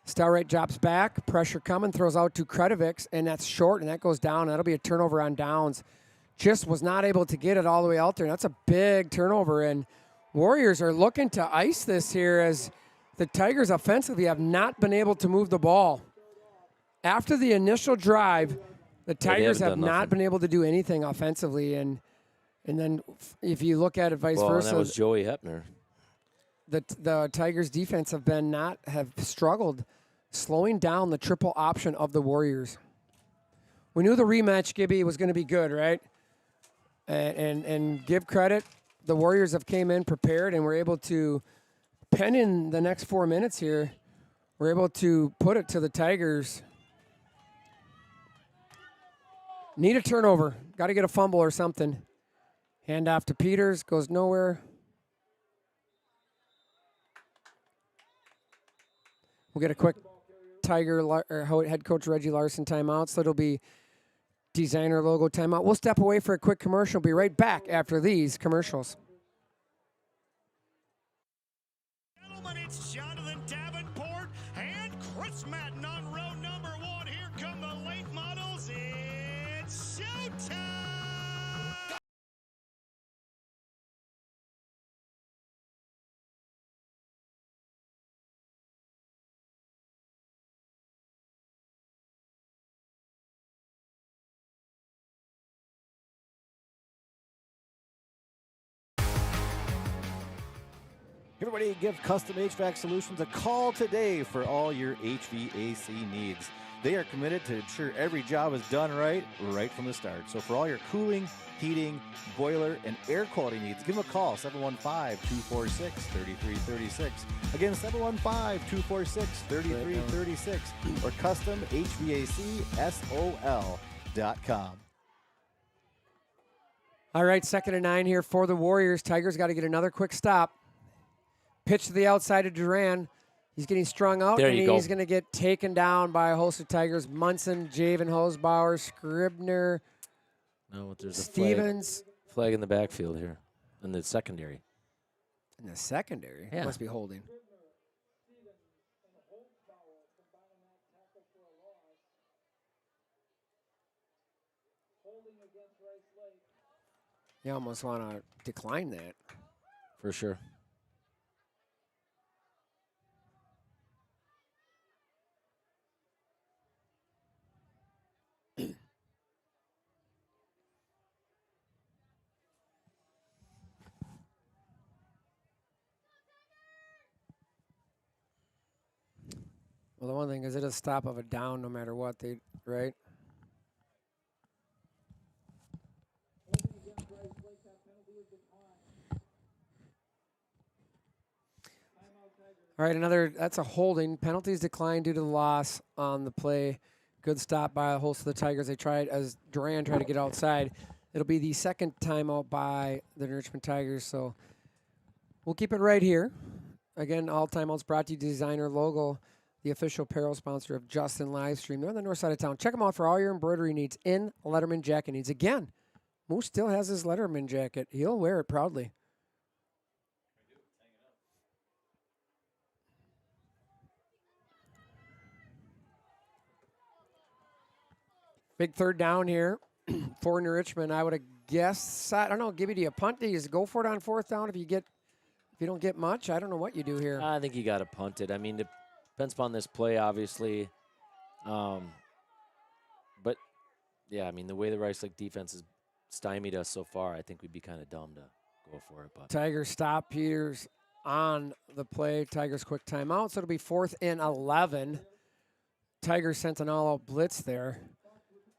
Stelright drops back, pressure coming, throws out to Kretovics, and that's short, and that goes down, and that'll be a turnover on downs. Just was not able to get it all the way out there, and that's a big turnover, and Warriors are looking to ice this here as the Tigers offensively have not been able to move the ball. After the initial drive, the Tigers have not been able to do anything offensively, and then if you look at it vice versa. That was Joey Hepner. The Tigers' defense have struggled slowing down the triple option of the Warriors. We knew the rematch, Gibby, was going to be good, right? And give credit, the Warriors have came in prepared and were able to pen in the next 4 minutes here. We're able to put it to the Tigers. Need a turnover. Got to get a fumble or something. Hand off to Peters, goes nowhere. We'll get a quick head coach Reggie Larson timeout, so it'll be designer logo timeout. We'll step away for a quick commercial. Be right back after these commercials. Gentlemen, it's Jonathan Davenport and Chris Madden on row number 1. Here come the late models. It's showtime! Everybody, give Custom HVAC Solutions a call today for all your HVAC needs. They are committed to ensure every job is done right from the start. So for all your cooling, heating, boiler, and air quality needs, give them a call, 715-246-3336. Again, 715-246-3336 or CustomHVACSOL.com. All right, 2nd and 9 here for the Warriors. Tigers got to get another quick stop. Pitch to the outside of Duran. He's getting strung out, and he's going to get taken down by a host of Tigers. Munson, Javen Hosbauer, Scribner, No, there's Stevens. A flag in the backfield here, in the secondary. In the secondary? Yeah. Must be holding. You almost want to decline that. For sure. Well, the one thing is it'll stop of a down no matter what, right? All right, that's a holding. Penalties declined due to the loss on the play. Good stop by a host of the Tigers. As Duran tried to get outside. It'll be the second timeout by the Richmond Tigers, so we'll keep it right here. Again, all timeouts brought to you Designer Logo, the official apparel sponsor of Justin Livestream. They're on the north side of town. Check them out for all your embroidery needs in Letterman jacket needs. Again, Moose still has his Letterman jacket. He'll wear it proudly. Big third down here for New Richmond. I would have guessed, I don't know, Gibby, do you punt? Do you just go for it on fourth down if you don't get much? I don't know what you do here. I think you got to punt it. I mean, it depends upon this play, obviously. But, yeah, I mean, the way the Rice Lake defense has stymied us so far, I think we'd be kind of dumb to go for it. But Tigers stop Peters on the play. Tigers quick timeout, so it'll be 4th and 11. Tigers sent an all-out blitz there,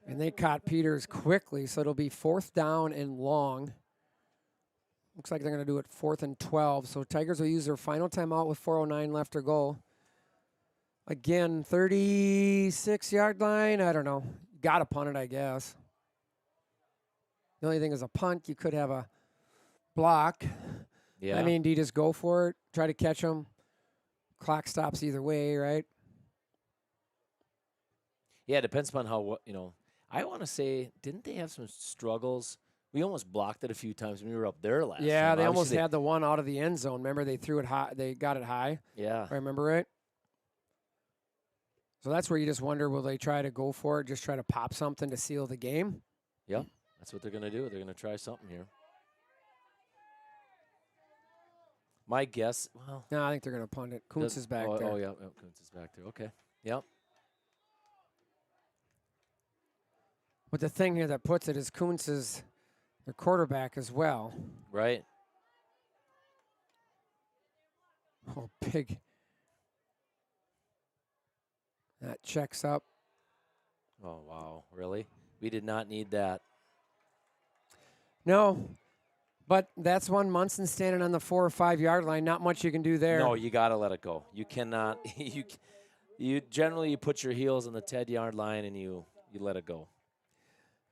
and they caught Peters quickly, so it'll be 4th down and long. Looks like they're going to do it 4th and 12, so Tigers will use their final timeout with 4:09 left to go. Again, 36-yard line, I don't know. Got to punt it, I guess. The only thing is a punt, you could have a block. Yeah. I mean, do you just go for it, try to catch them? Clock stops either way, right? yeah, it depends upon how, I want to say, didn't they have some struggles? We almost blocked it a few times when we were up there last time. Yeah, they almost had the one out of the end zone. Remember, they threw it high. They got it high. Yeah. I remember right. So that's where you just wonder, will they try to go for it, just try to pop something to seal the game? Yep, that's what they're going to do. They're going to try something here. My guess, well. No, I think they're going to punt it. Kuntz is back there. Oh, yeah, Kuntz is back there. Okay, yep. But the thing here that puts it is Kuntz is their quarterback as well. Right. Oh, big. That checks up. Oh, wow. Really? We did not need that. No. But that's one Munson standing on the 4 or 5 yard line. Not much you can do there. No, you got to let it go. You cannot. You generally you put your heels on the 10-yard line and you let it go.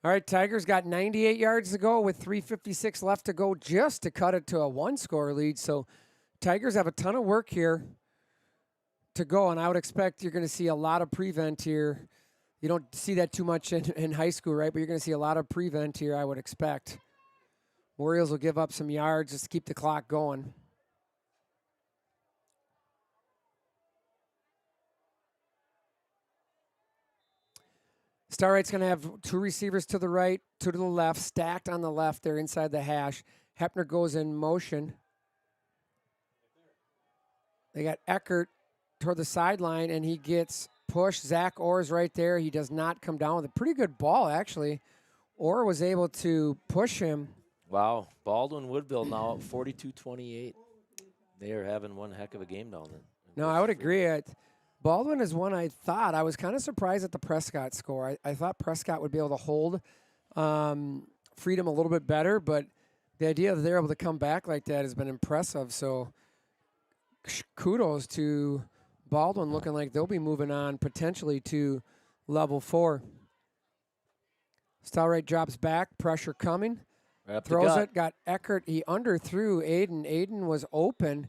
All right, Tigers got 98 yards to go with 3:56 left to go just to cut it to a one-score lead. So Tigers have a ton of work here to go, and I would expect you're going to see a lot of prevent here. You don't see that too much in high school, right? But you're going to see a lot of prevent here, I would expect. Warriors will give up some yards just to keep the clock going. Starlight's going to have 2 receivers to the right, 2 to the left, stacked on the left. They're inside the hash. Hepner goes in motion. They got Eckert toward the sideline, and he gets pushed. Zach Orr's right there. He does not come down with a pretty good ball, actually. Orr was able to push him. Wow. Baldwin Woodville now at 42-28. They are having one heck of a game down there. No, I would agree. Baldwin is one I thought. I was kind of surprised at the Prescott score. I thought Prescott would be able to hold Freedom a little bit better, but the idea that they're able to come back like that has been impressive. So kudos to Baldwin, looking like they'll be moving on potentially to level 4. Stalwright drops back, pressure coming. Throws it, got Eckert. He underthrew Aiden. Aiden was open,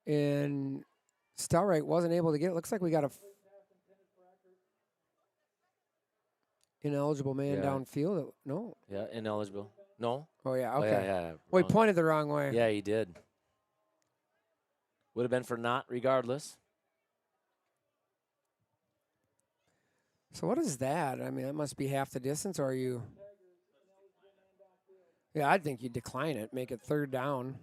and Stalwright wasn't able to get it. Looks like we got a ineligible man downfield. No. Yeah, ineligible. No? Oh, yeah, okay. Oh, yeah. Well, he pointed the wrong way. Yeah, he did. Would have been for not regardless. So what is that? I mean, that must be half the distance, or are you? Yeah, I'd think you'd decline it, make it 3rd down.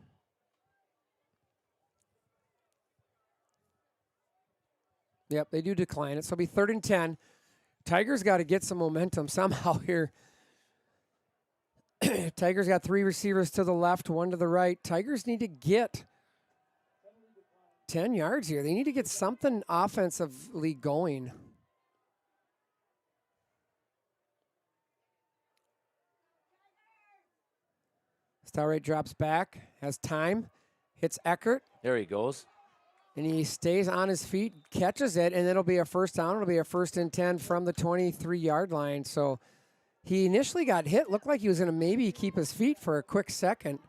Yep, they do decline it. So it'll be 3rd and 10. Tigers got to get some momentum somehow here. Tigers got 3 receivers to the left, 1 to the right. Tigers need to get 10 yards here. They need to get something offensively going. Stalwright drops back, has time, hits Eckert. There he goes. And he stays on his feet, catches it, and it'll be a 1st down. It'll be a 1st and 10 from the 23-yard line. So he initially got hit. Looked like he was going to maybe keep his feet for a quick second.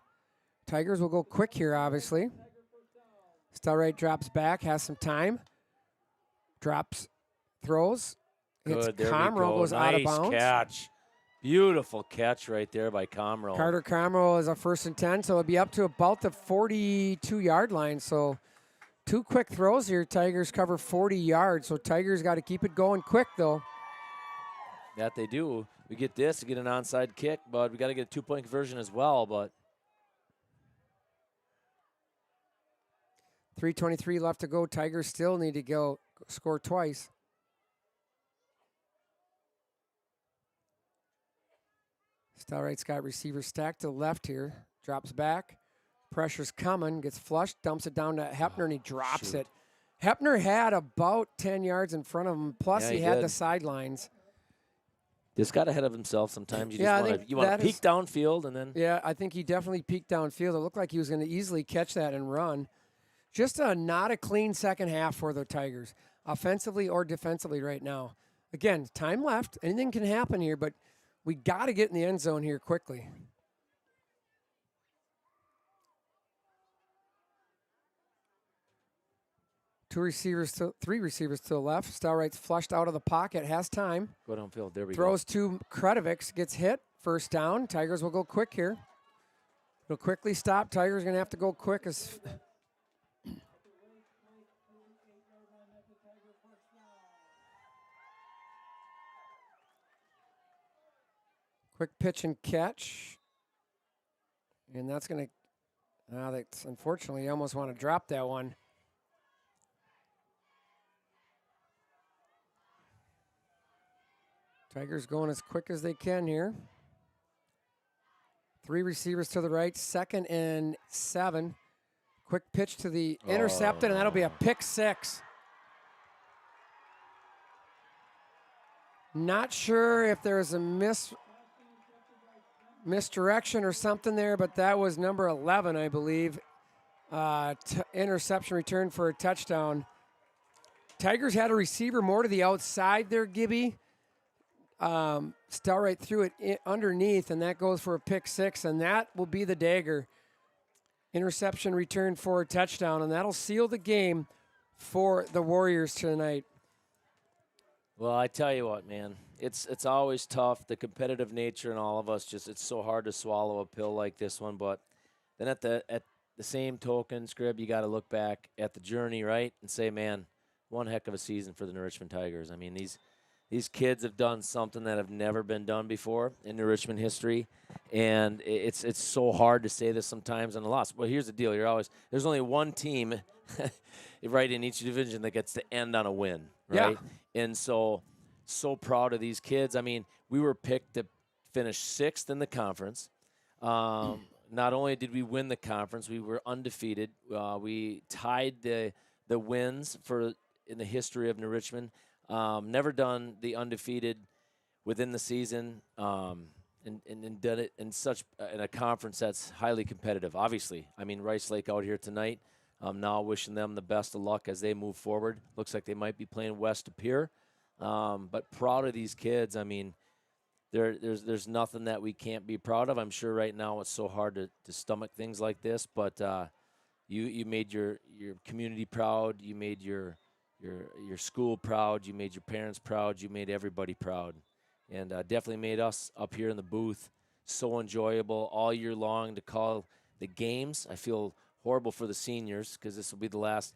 Tigers will go quick here, obviously. Stalwright drops back, has some time. Drops, throws. Hits Good, there Comroe, goes out of bounds. Nice catch. Beautiful catch right there by Comroe. Carter Comroe is a 1st and 10, so it'll be up to about the 42-yard line. So 2 quick throws here. Tigers cover 40 yards, so Tigers got to keep it going quick, though. That they do. We get this, we get an onside kick, but we got to get a 2-point conversion as well. But 3:23 left to go. Tigers still need to go score twice. Stalwright's got receiver stacked to the left here. Drops back. Pressure's coming. Gets flushed. Dumps it down to Hepner, and he drops it. Hepner had about 10 yards in front of him. Plus, Yeah, he had did. the sidelines. just got ahead of himself sometimes. You Yeah, I just think want to that peek is- downfield and then. Yeah, I think he definitely peaked downfield. It looked like he was going to easily catch that and run. Just not a clean second half for the Tigers, offensively or defensively right now. Again, time left. Anything can happen here, but we got to get in the end zone here quickly. Three receivers to the left. Stalwright's flushed out of the pocket, has time. Go downfield. There we Throws go. to Kredovics, gets hit. First down. Tigers will go quick here. It'll quickly stop. Tigers going to have to go quick. As quick pitch and catch. And that's going to, that's unfortunately, you almost want to drop that one. Tigers going as quick as they can here. Three receivers to the right, 2nd and 7. Quick pitch to the intercepted, and that'll be a pick 6. Not sure if there's a misdirection or something there, but that was number 11, I believe. Interception return for a touchdown. Tigers had a receiver more to the outside there, Gibby. Stalwright threw it underneath, and that goes for a pick 6, and that will be the dagger. Interception return for a touchdown, and that'll seal the game for the Warriors tonight. Well, I tell you what, man, it's always tough. The competitive nature in all of us, it's so hard to swallow a pill like this one. But then at the same token, Scrib, you got to look back at the journey, right, and say, man, one heck of a season for the New Richmond Tigers. I mean, these kids have done something that have never been done before in New Richmond history, and it's so hard to say this sometimes on a loss. Well, here's the deal: there's only one team, right, in each division that gets to end on a win, right? Yeah. And so proud of these kids. I mean, we were picked to finish 6th in the conference. Not only did we win the conference, we were undefeated. We tied the wins in the history of New Richmond. Never done the undefeated within the season, and done it in a conference that's highly competitive. Obviously, I mean, Rice Lake out here tonight. Now wishing them the best of luck as they move forward. Looks like they might be playing West Pier, but proud of these kids. I mean, there's nothing that we can't be proud of. I'm sure right now it's so hard to stomach things like this, but you made your community proud. You made your school proud, you made your parents proud, you made everybody proud, and definitely made us up here in the booth so enjoyable all year long to call the games. I feel horrible for the seniors because this will be the last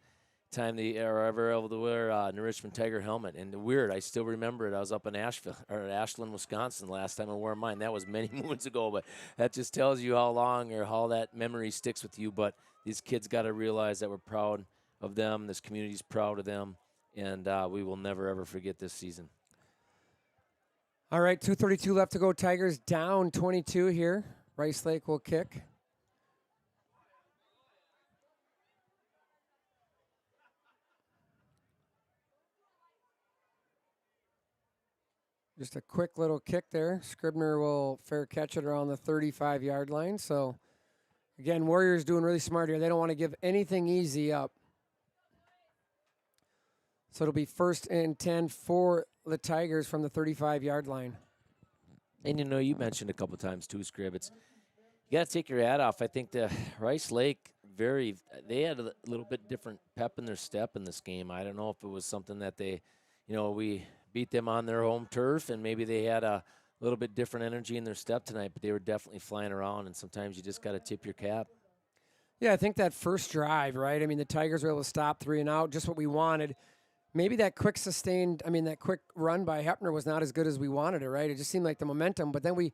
time they are ever able to wear a New Richmond Tiger helmet. And weird, I still remember it. I was up in Ashland, Wisconsin last time I wore mine. That was many moons ago, but that just tells you how long or how that memory sticks with you. But these kids got to realize that we're proud of them. This community's proud of them, and we will never, ever forget this season. All right, 2:32 left to go. Tigers down 22 here. Rice Lake will kick. Just a quick little kick there. Scribner will fair catch it around the 35-yard line. So, again, Warriors doing really smart here. They don't want to give anything easy up. So it'll be 1st and 10 for the Tigers from the 35-yard line. And you mentioned a couple times too, Scrib. You got to take your hat off. I think the Rice Lake they had a little bit different pep in their step in this game. I don't know if it was something that we beat them on their home turf, and maybe they had a little bit different energy in their step tonight. But they were definitely flying around, and sometimes you just got to tip your cap. Yeah, I think that first drive, right? I mean, the Tigers were able to stop 3 and out, just what we wanted. maybe that quick run by Hepner was not as good as we wanted it, right? It just seemed like the momentum, but then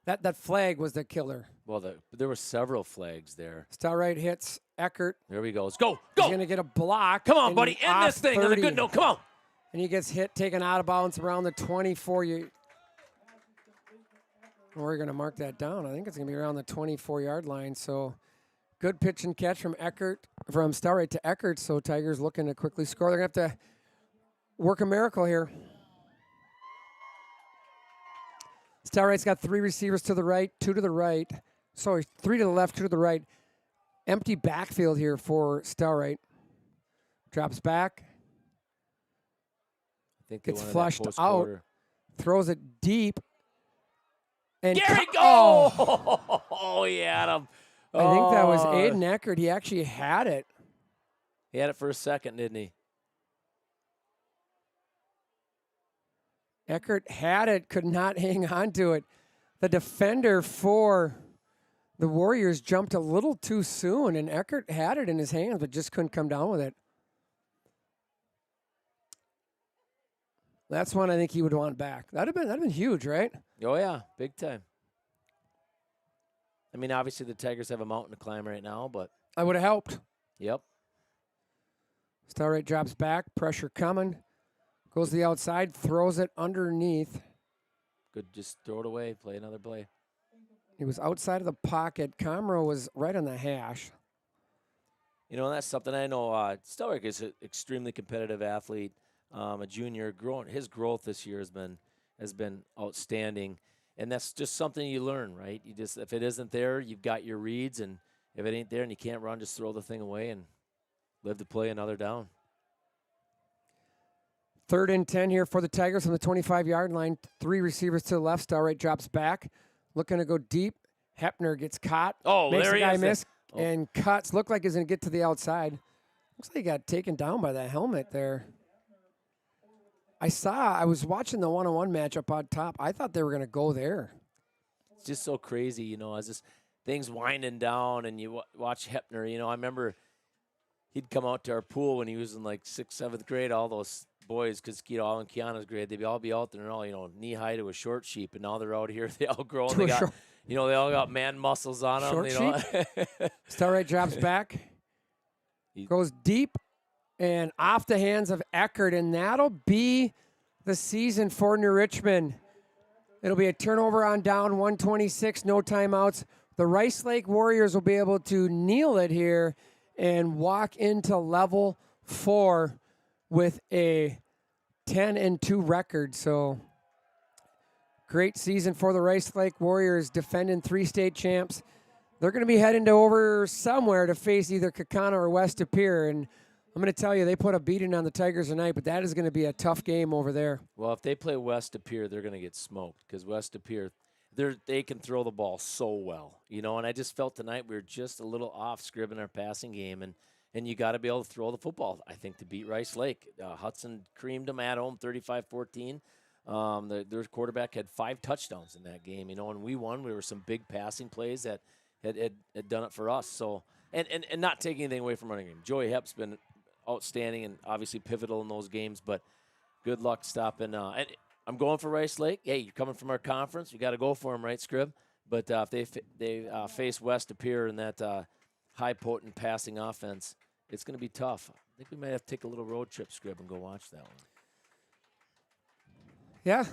that flag was the killer. Well, there were several flags there. Stalright hits Eckert. There we go. Let's go. He's going to get a block. Come on, buddy. End this thing on a good note. Come on. And he gets taken out of bounds around the 24. We're going to mark that down. I think it's going to be around the 24-yard line. So good pitch and catch from Stalright to Eckert. So Tigers looking to quickly score. They're going to have to work a miracle here. Stalright's got 3 receivers to the right, 2 to the right. Sorry, 3 to the left, 2 to the right. Empty backfield here for Stalright. Drops back. I think gets flushed out. Throws it deep. And Gary, oh, he had him. I think that was Aiden Eckert. He actually had it. He had it for a second, didn't he? Eckert had it, could not hang on to it. The defender for the Warriors jumped a little too soon, and Eckert had it in his hands, but just couldn't come down with it. That's one I think he would want back. That'd have been huge, right? Oh yeah, big time. I mean, obviously the Tigers have a mountain to climb right now, but I would have helped. Yep. Stalright drops back, pressure coming, goes to the outside, throws it underneath. Good, just throw it away, play another play. He was outside of the pocket. Comro was right on the hash. You know, that's something I know. Stalright is an extremely competitive athlete. A junior, his growth this year has been outstanding, and that's just something you learn, right? You just, if it isn't there, you've got your reads, and if it ain't there and you can't run, just throw the thing away and live to play another down. 3rd and 10 here for the Tigers on the 25-yard line. 3 receivers to the left. Stalright drops back, looking to go deep. Hepner gets caught. Oh, makes there the he guy is. miss and cuts. Looked like he's going to get to the outside. Looks like he got taken down by that helmet there. I was watching the one-on-one matchup on top. I thought they were going to go there. It's just so crazy, you know, as this thing's winding down and you watch Hepner. You know, I remember he'd come out to our pool when he was in like 6th, 7th grade, all those boys, because all in Kiana's grade, they'd all be out there and all, you know, knee-high to a short sheep, and now they're out here. They all grown. They got, you know, they all got man muscles on them. Short you know? sheep. Stalright drops back. Goes deep. And off the hands of Eckert, and that'll be the season for New Richmond. It'll be a turnover on down, 126, no timeouts. The Rice Lake Warriors will be able to kneel it here and walk into level 4 with a 10-2 record. So great season for the Rice Lake Warriors, defending 3 state champs. They're going to be heading to over somewhere to face either Kakana or West De Pere, and I'm going to tell you, they put a beating on the Tigers tonight, but that is going to be a tough game over there. Well, if they play West De Pere, they're going to get smoked, because West De Pere, they can throw the ball so well, you know. And I just felt tonight we were just a little off script in our passing game, and you got to be able to throw the football, I think, to beat Rice Lake. Hudson creamed them at home, 35-14. Their quarterback had 5 touchdowns in that game, you know, and we won. We were some big passing plays that had done it for us. So, and not taking anything away from running game. Joey Hep's been outstanding and obviously pivotal in those games, but good luck stopping. And I'm going for Rice Lake. Hey, you're coming from our conference. You got to go for them, right, Scrib? But if they face West De Pere in that high potent passing offense, it's going to be tough. I think we might have to take a little road trip, Scrib, and go watch that one. Yeah.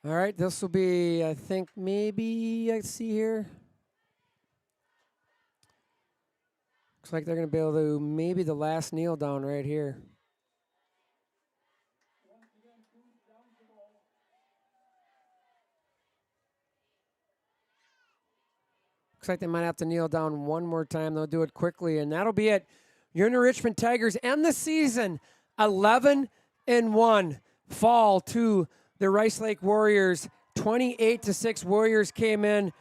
All right, this will be, I think, maybe, I see here. Looks like they're going to be able to, maybe the last kneel down right here. Looks like they might have to kneel down one more time. They'll do it quickly, and that'll be it. You're in the Richmond Tigers end the season 11-1. Fall to the Rice Lake Warriors. 28-6. Warriors came in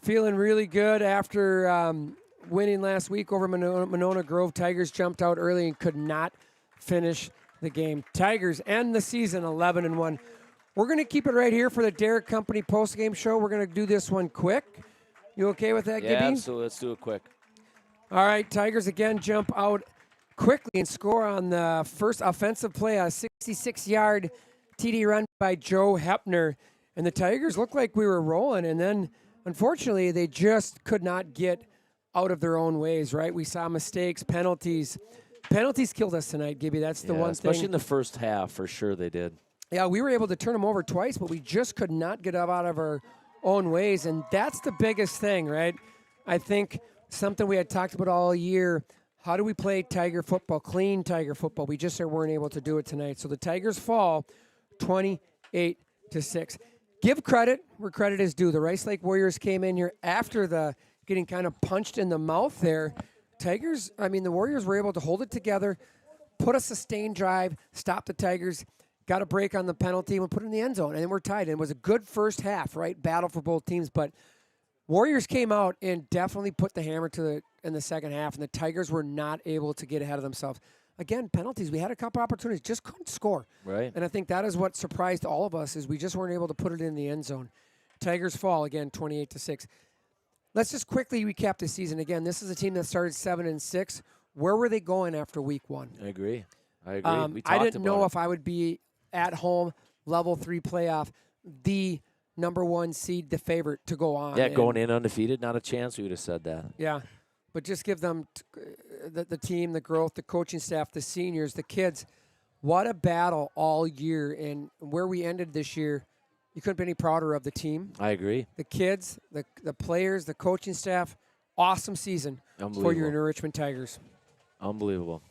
feeling really good after winning last week over Monona Grove. Tigers jumped out early and could not finish the game. Tigers end the season 11-1. We're going to keep it right here for the Derek Company postgame show. We're going to do this one quick. You okay with that, Gibby? Yeah, absolutely. Let's do it quick. All right, Tigers again jump out quickly and score on the first offensive play, a 66-yard TD run by Joe Hepner. And the Tigers looked like we were rolling, and then, unfortunately, they just could not get out of their own ways, right? We saw mistakes, penalties. Penalties killed us tonight, Gibby. That's the one thing. Especially in the first half, for sure they did. Yeah, we were able to turn them over twice, but we just could not get up out of our own ways, and that's the biggest thing, right? I think something we had talked about all year, how do we play Tiger football, clean Tiger football? We just weren't able to do it tonight. So the Tigers fall 28-6. Give credit where credit is due. The Rice Lake Warriors came in here after the getting kind of punched in the mouth there. The Warriors were able to hold it together, put a sustained drive, stop the Tigers, got a break on the penalty, and put it in the end zone. And then we're tied. And it was a good first half, right? Battle for both teams. But Warriors came out and definitely put the hammer in the second half, and the Tigers were not able to get ahead of themselves. Again, penalties. We had a couple opportunities, just couldn't score. Right. And I think that is what surprised all of us, is we just weren't able to put it in the end zone. Tigers fall, again, 28-6. Let's just quickly recap the season. Again, this is a team that started 7-6. Where were they going after week 1? I agree. I didn't know if I would be at home, level 3 playoff, the number 1 seed, the favorite to go on. Yeah, going in undefeated, not a chance we would have said that. Yeah, but just give them the team, the growth, the coaching staff, the seniors, the kids. What a battle all year, and where we ended this year, you couldn't be any prouder of the team. I agree. The kids, the players, the coaching staff. Awesome season for your New Richmond Tigers. Unbelievable.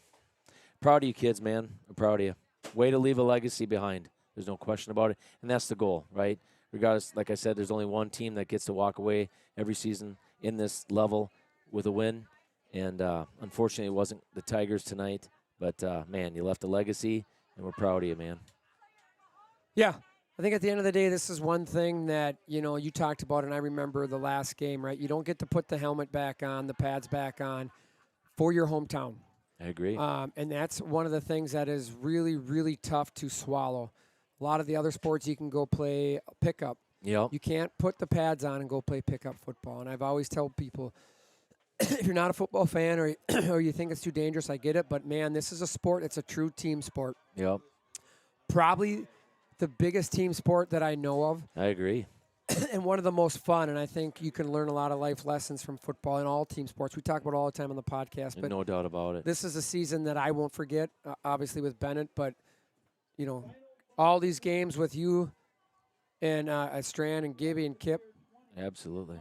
Proud of you kids, man. I'm proud of you. Way to leave a legacy behind. There's no question about it. And that's the goal, right? Regardless, like I said, there's only one team that gets to walk away every season in this level with a win. And unfortunately, it wasn't the Tigers tonight. But, man, you left a legacy, and we're proud of you, man. Yeah. I think at the end of the day, this is one thing that, you talked about, and I remember the last game, right? You don't get to put the helmet back on, the pads back on for your hometown. I agree. And that's one of the things that is really, really tough to swallow. A lot of the other sports, you can go play pickup. Yep. You can't put the pads on and go play pickup football. And I've always told people, if you're not a football fan or you think it's too dangerous, I get it. But, man, this is a sport. It's a true team sport. Yep. Probably the biggest team sport that I know of. I agree. And one of the most fun, and I think you can learn a lot of life lessons from football and all team sports. We talk about it all the time on the podcast. But no doubt about it. This is a season that I won't forget, obviously with Bennett, but, all these games with you and Strand and Gibby and Kip. Absolutely.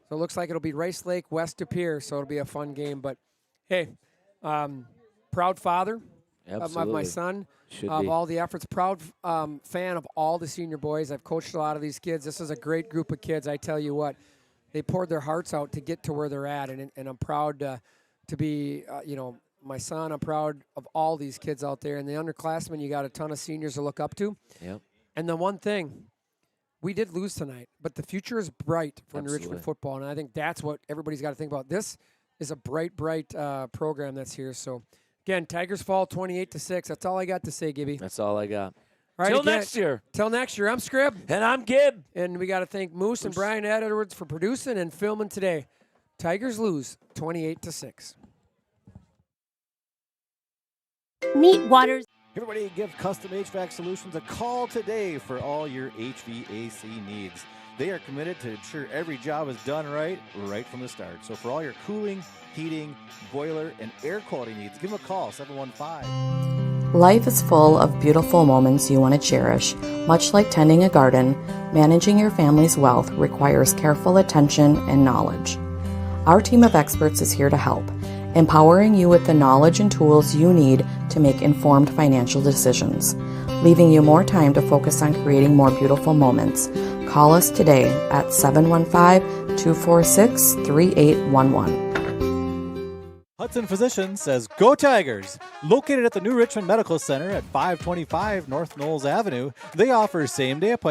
So it looks like it'll be Rice Lake, West De Pere, so it'll be a fun game. But, hey, proud father of my son. Of all the efforts. Proud fan of all the senior boys. I've coached a lot of these kids. This is a great group of kids. I tell you what, they poured their hearts out to get to where they're at, and I'm proud to be, my son. I'm proud of all these kids out there. And the underclassmen, you got a ton of seniors to look up to. Yep. And the one thing, we did lose tonight, but the future is bright for New Richmond football, and I think that's what everybody's got to think about. This is a bright program that's here, so... Again, Tigers fall 28-6. That's all I got to say, Gibby. That's all I got. All right, Till next year. Till next year. I'm Scrib. And I'm Gib. And we got to thank Moose and Brian Edwards for producing and filming today. Tigers lose 28-6. Meet Waters. Everybody, give Custom HVAC Solutions a call today for all your HVAC needs. They are committed to ensure every job is done right from the start. So for all your cooling, heating, boiler, and air quality needs, give them a call, 715. Life is full of beautiful moments you want to cherish. Much like tending a garden, managing your family's wealth requires careful attention and knowledge. Our team of experts is here to help, empowering you with the knowledge and tools you need to make informed financial decisions, leaving you more time to focus on creating more beautiful moments. Call us today at 715-246-3811. Hudson Physicians says, Go Tigers! Located at the New Richmond Medical Center at 525 North Knowles Avenue, they offer same-day appointments.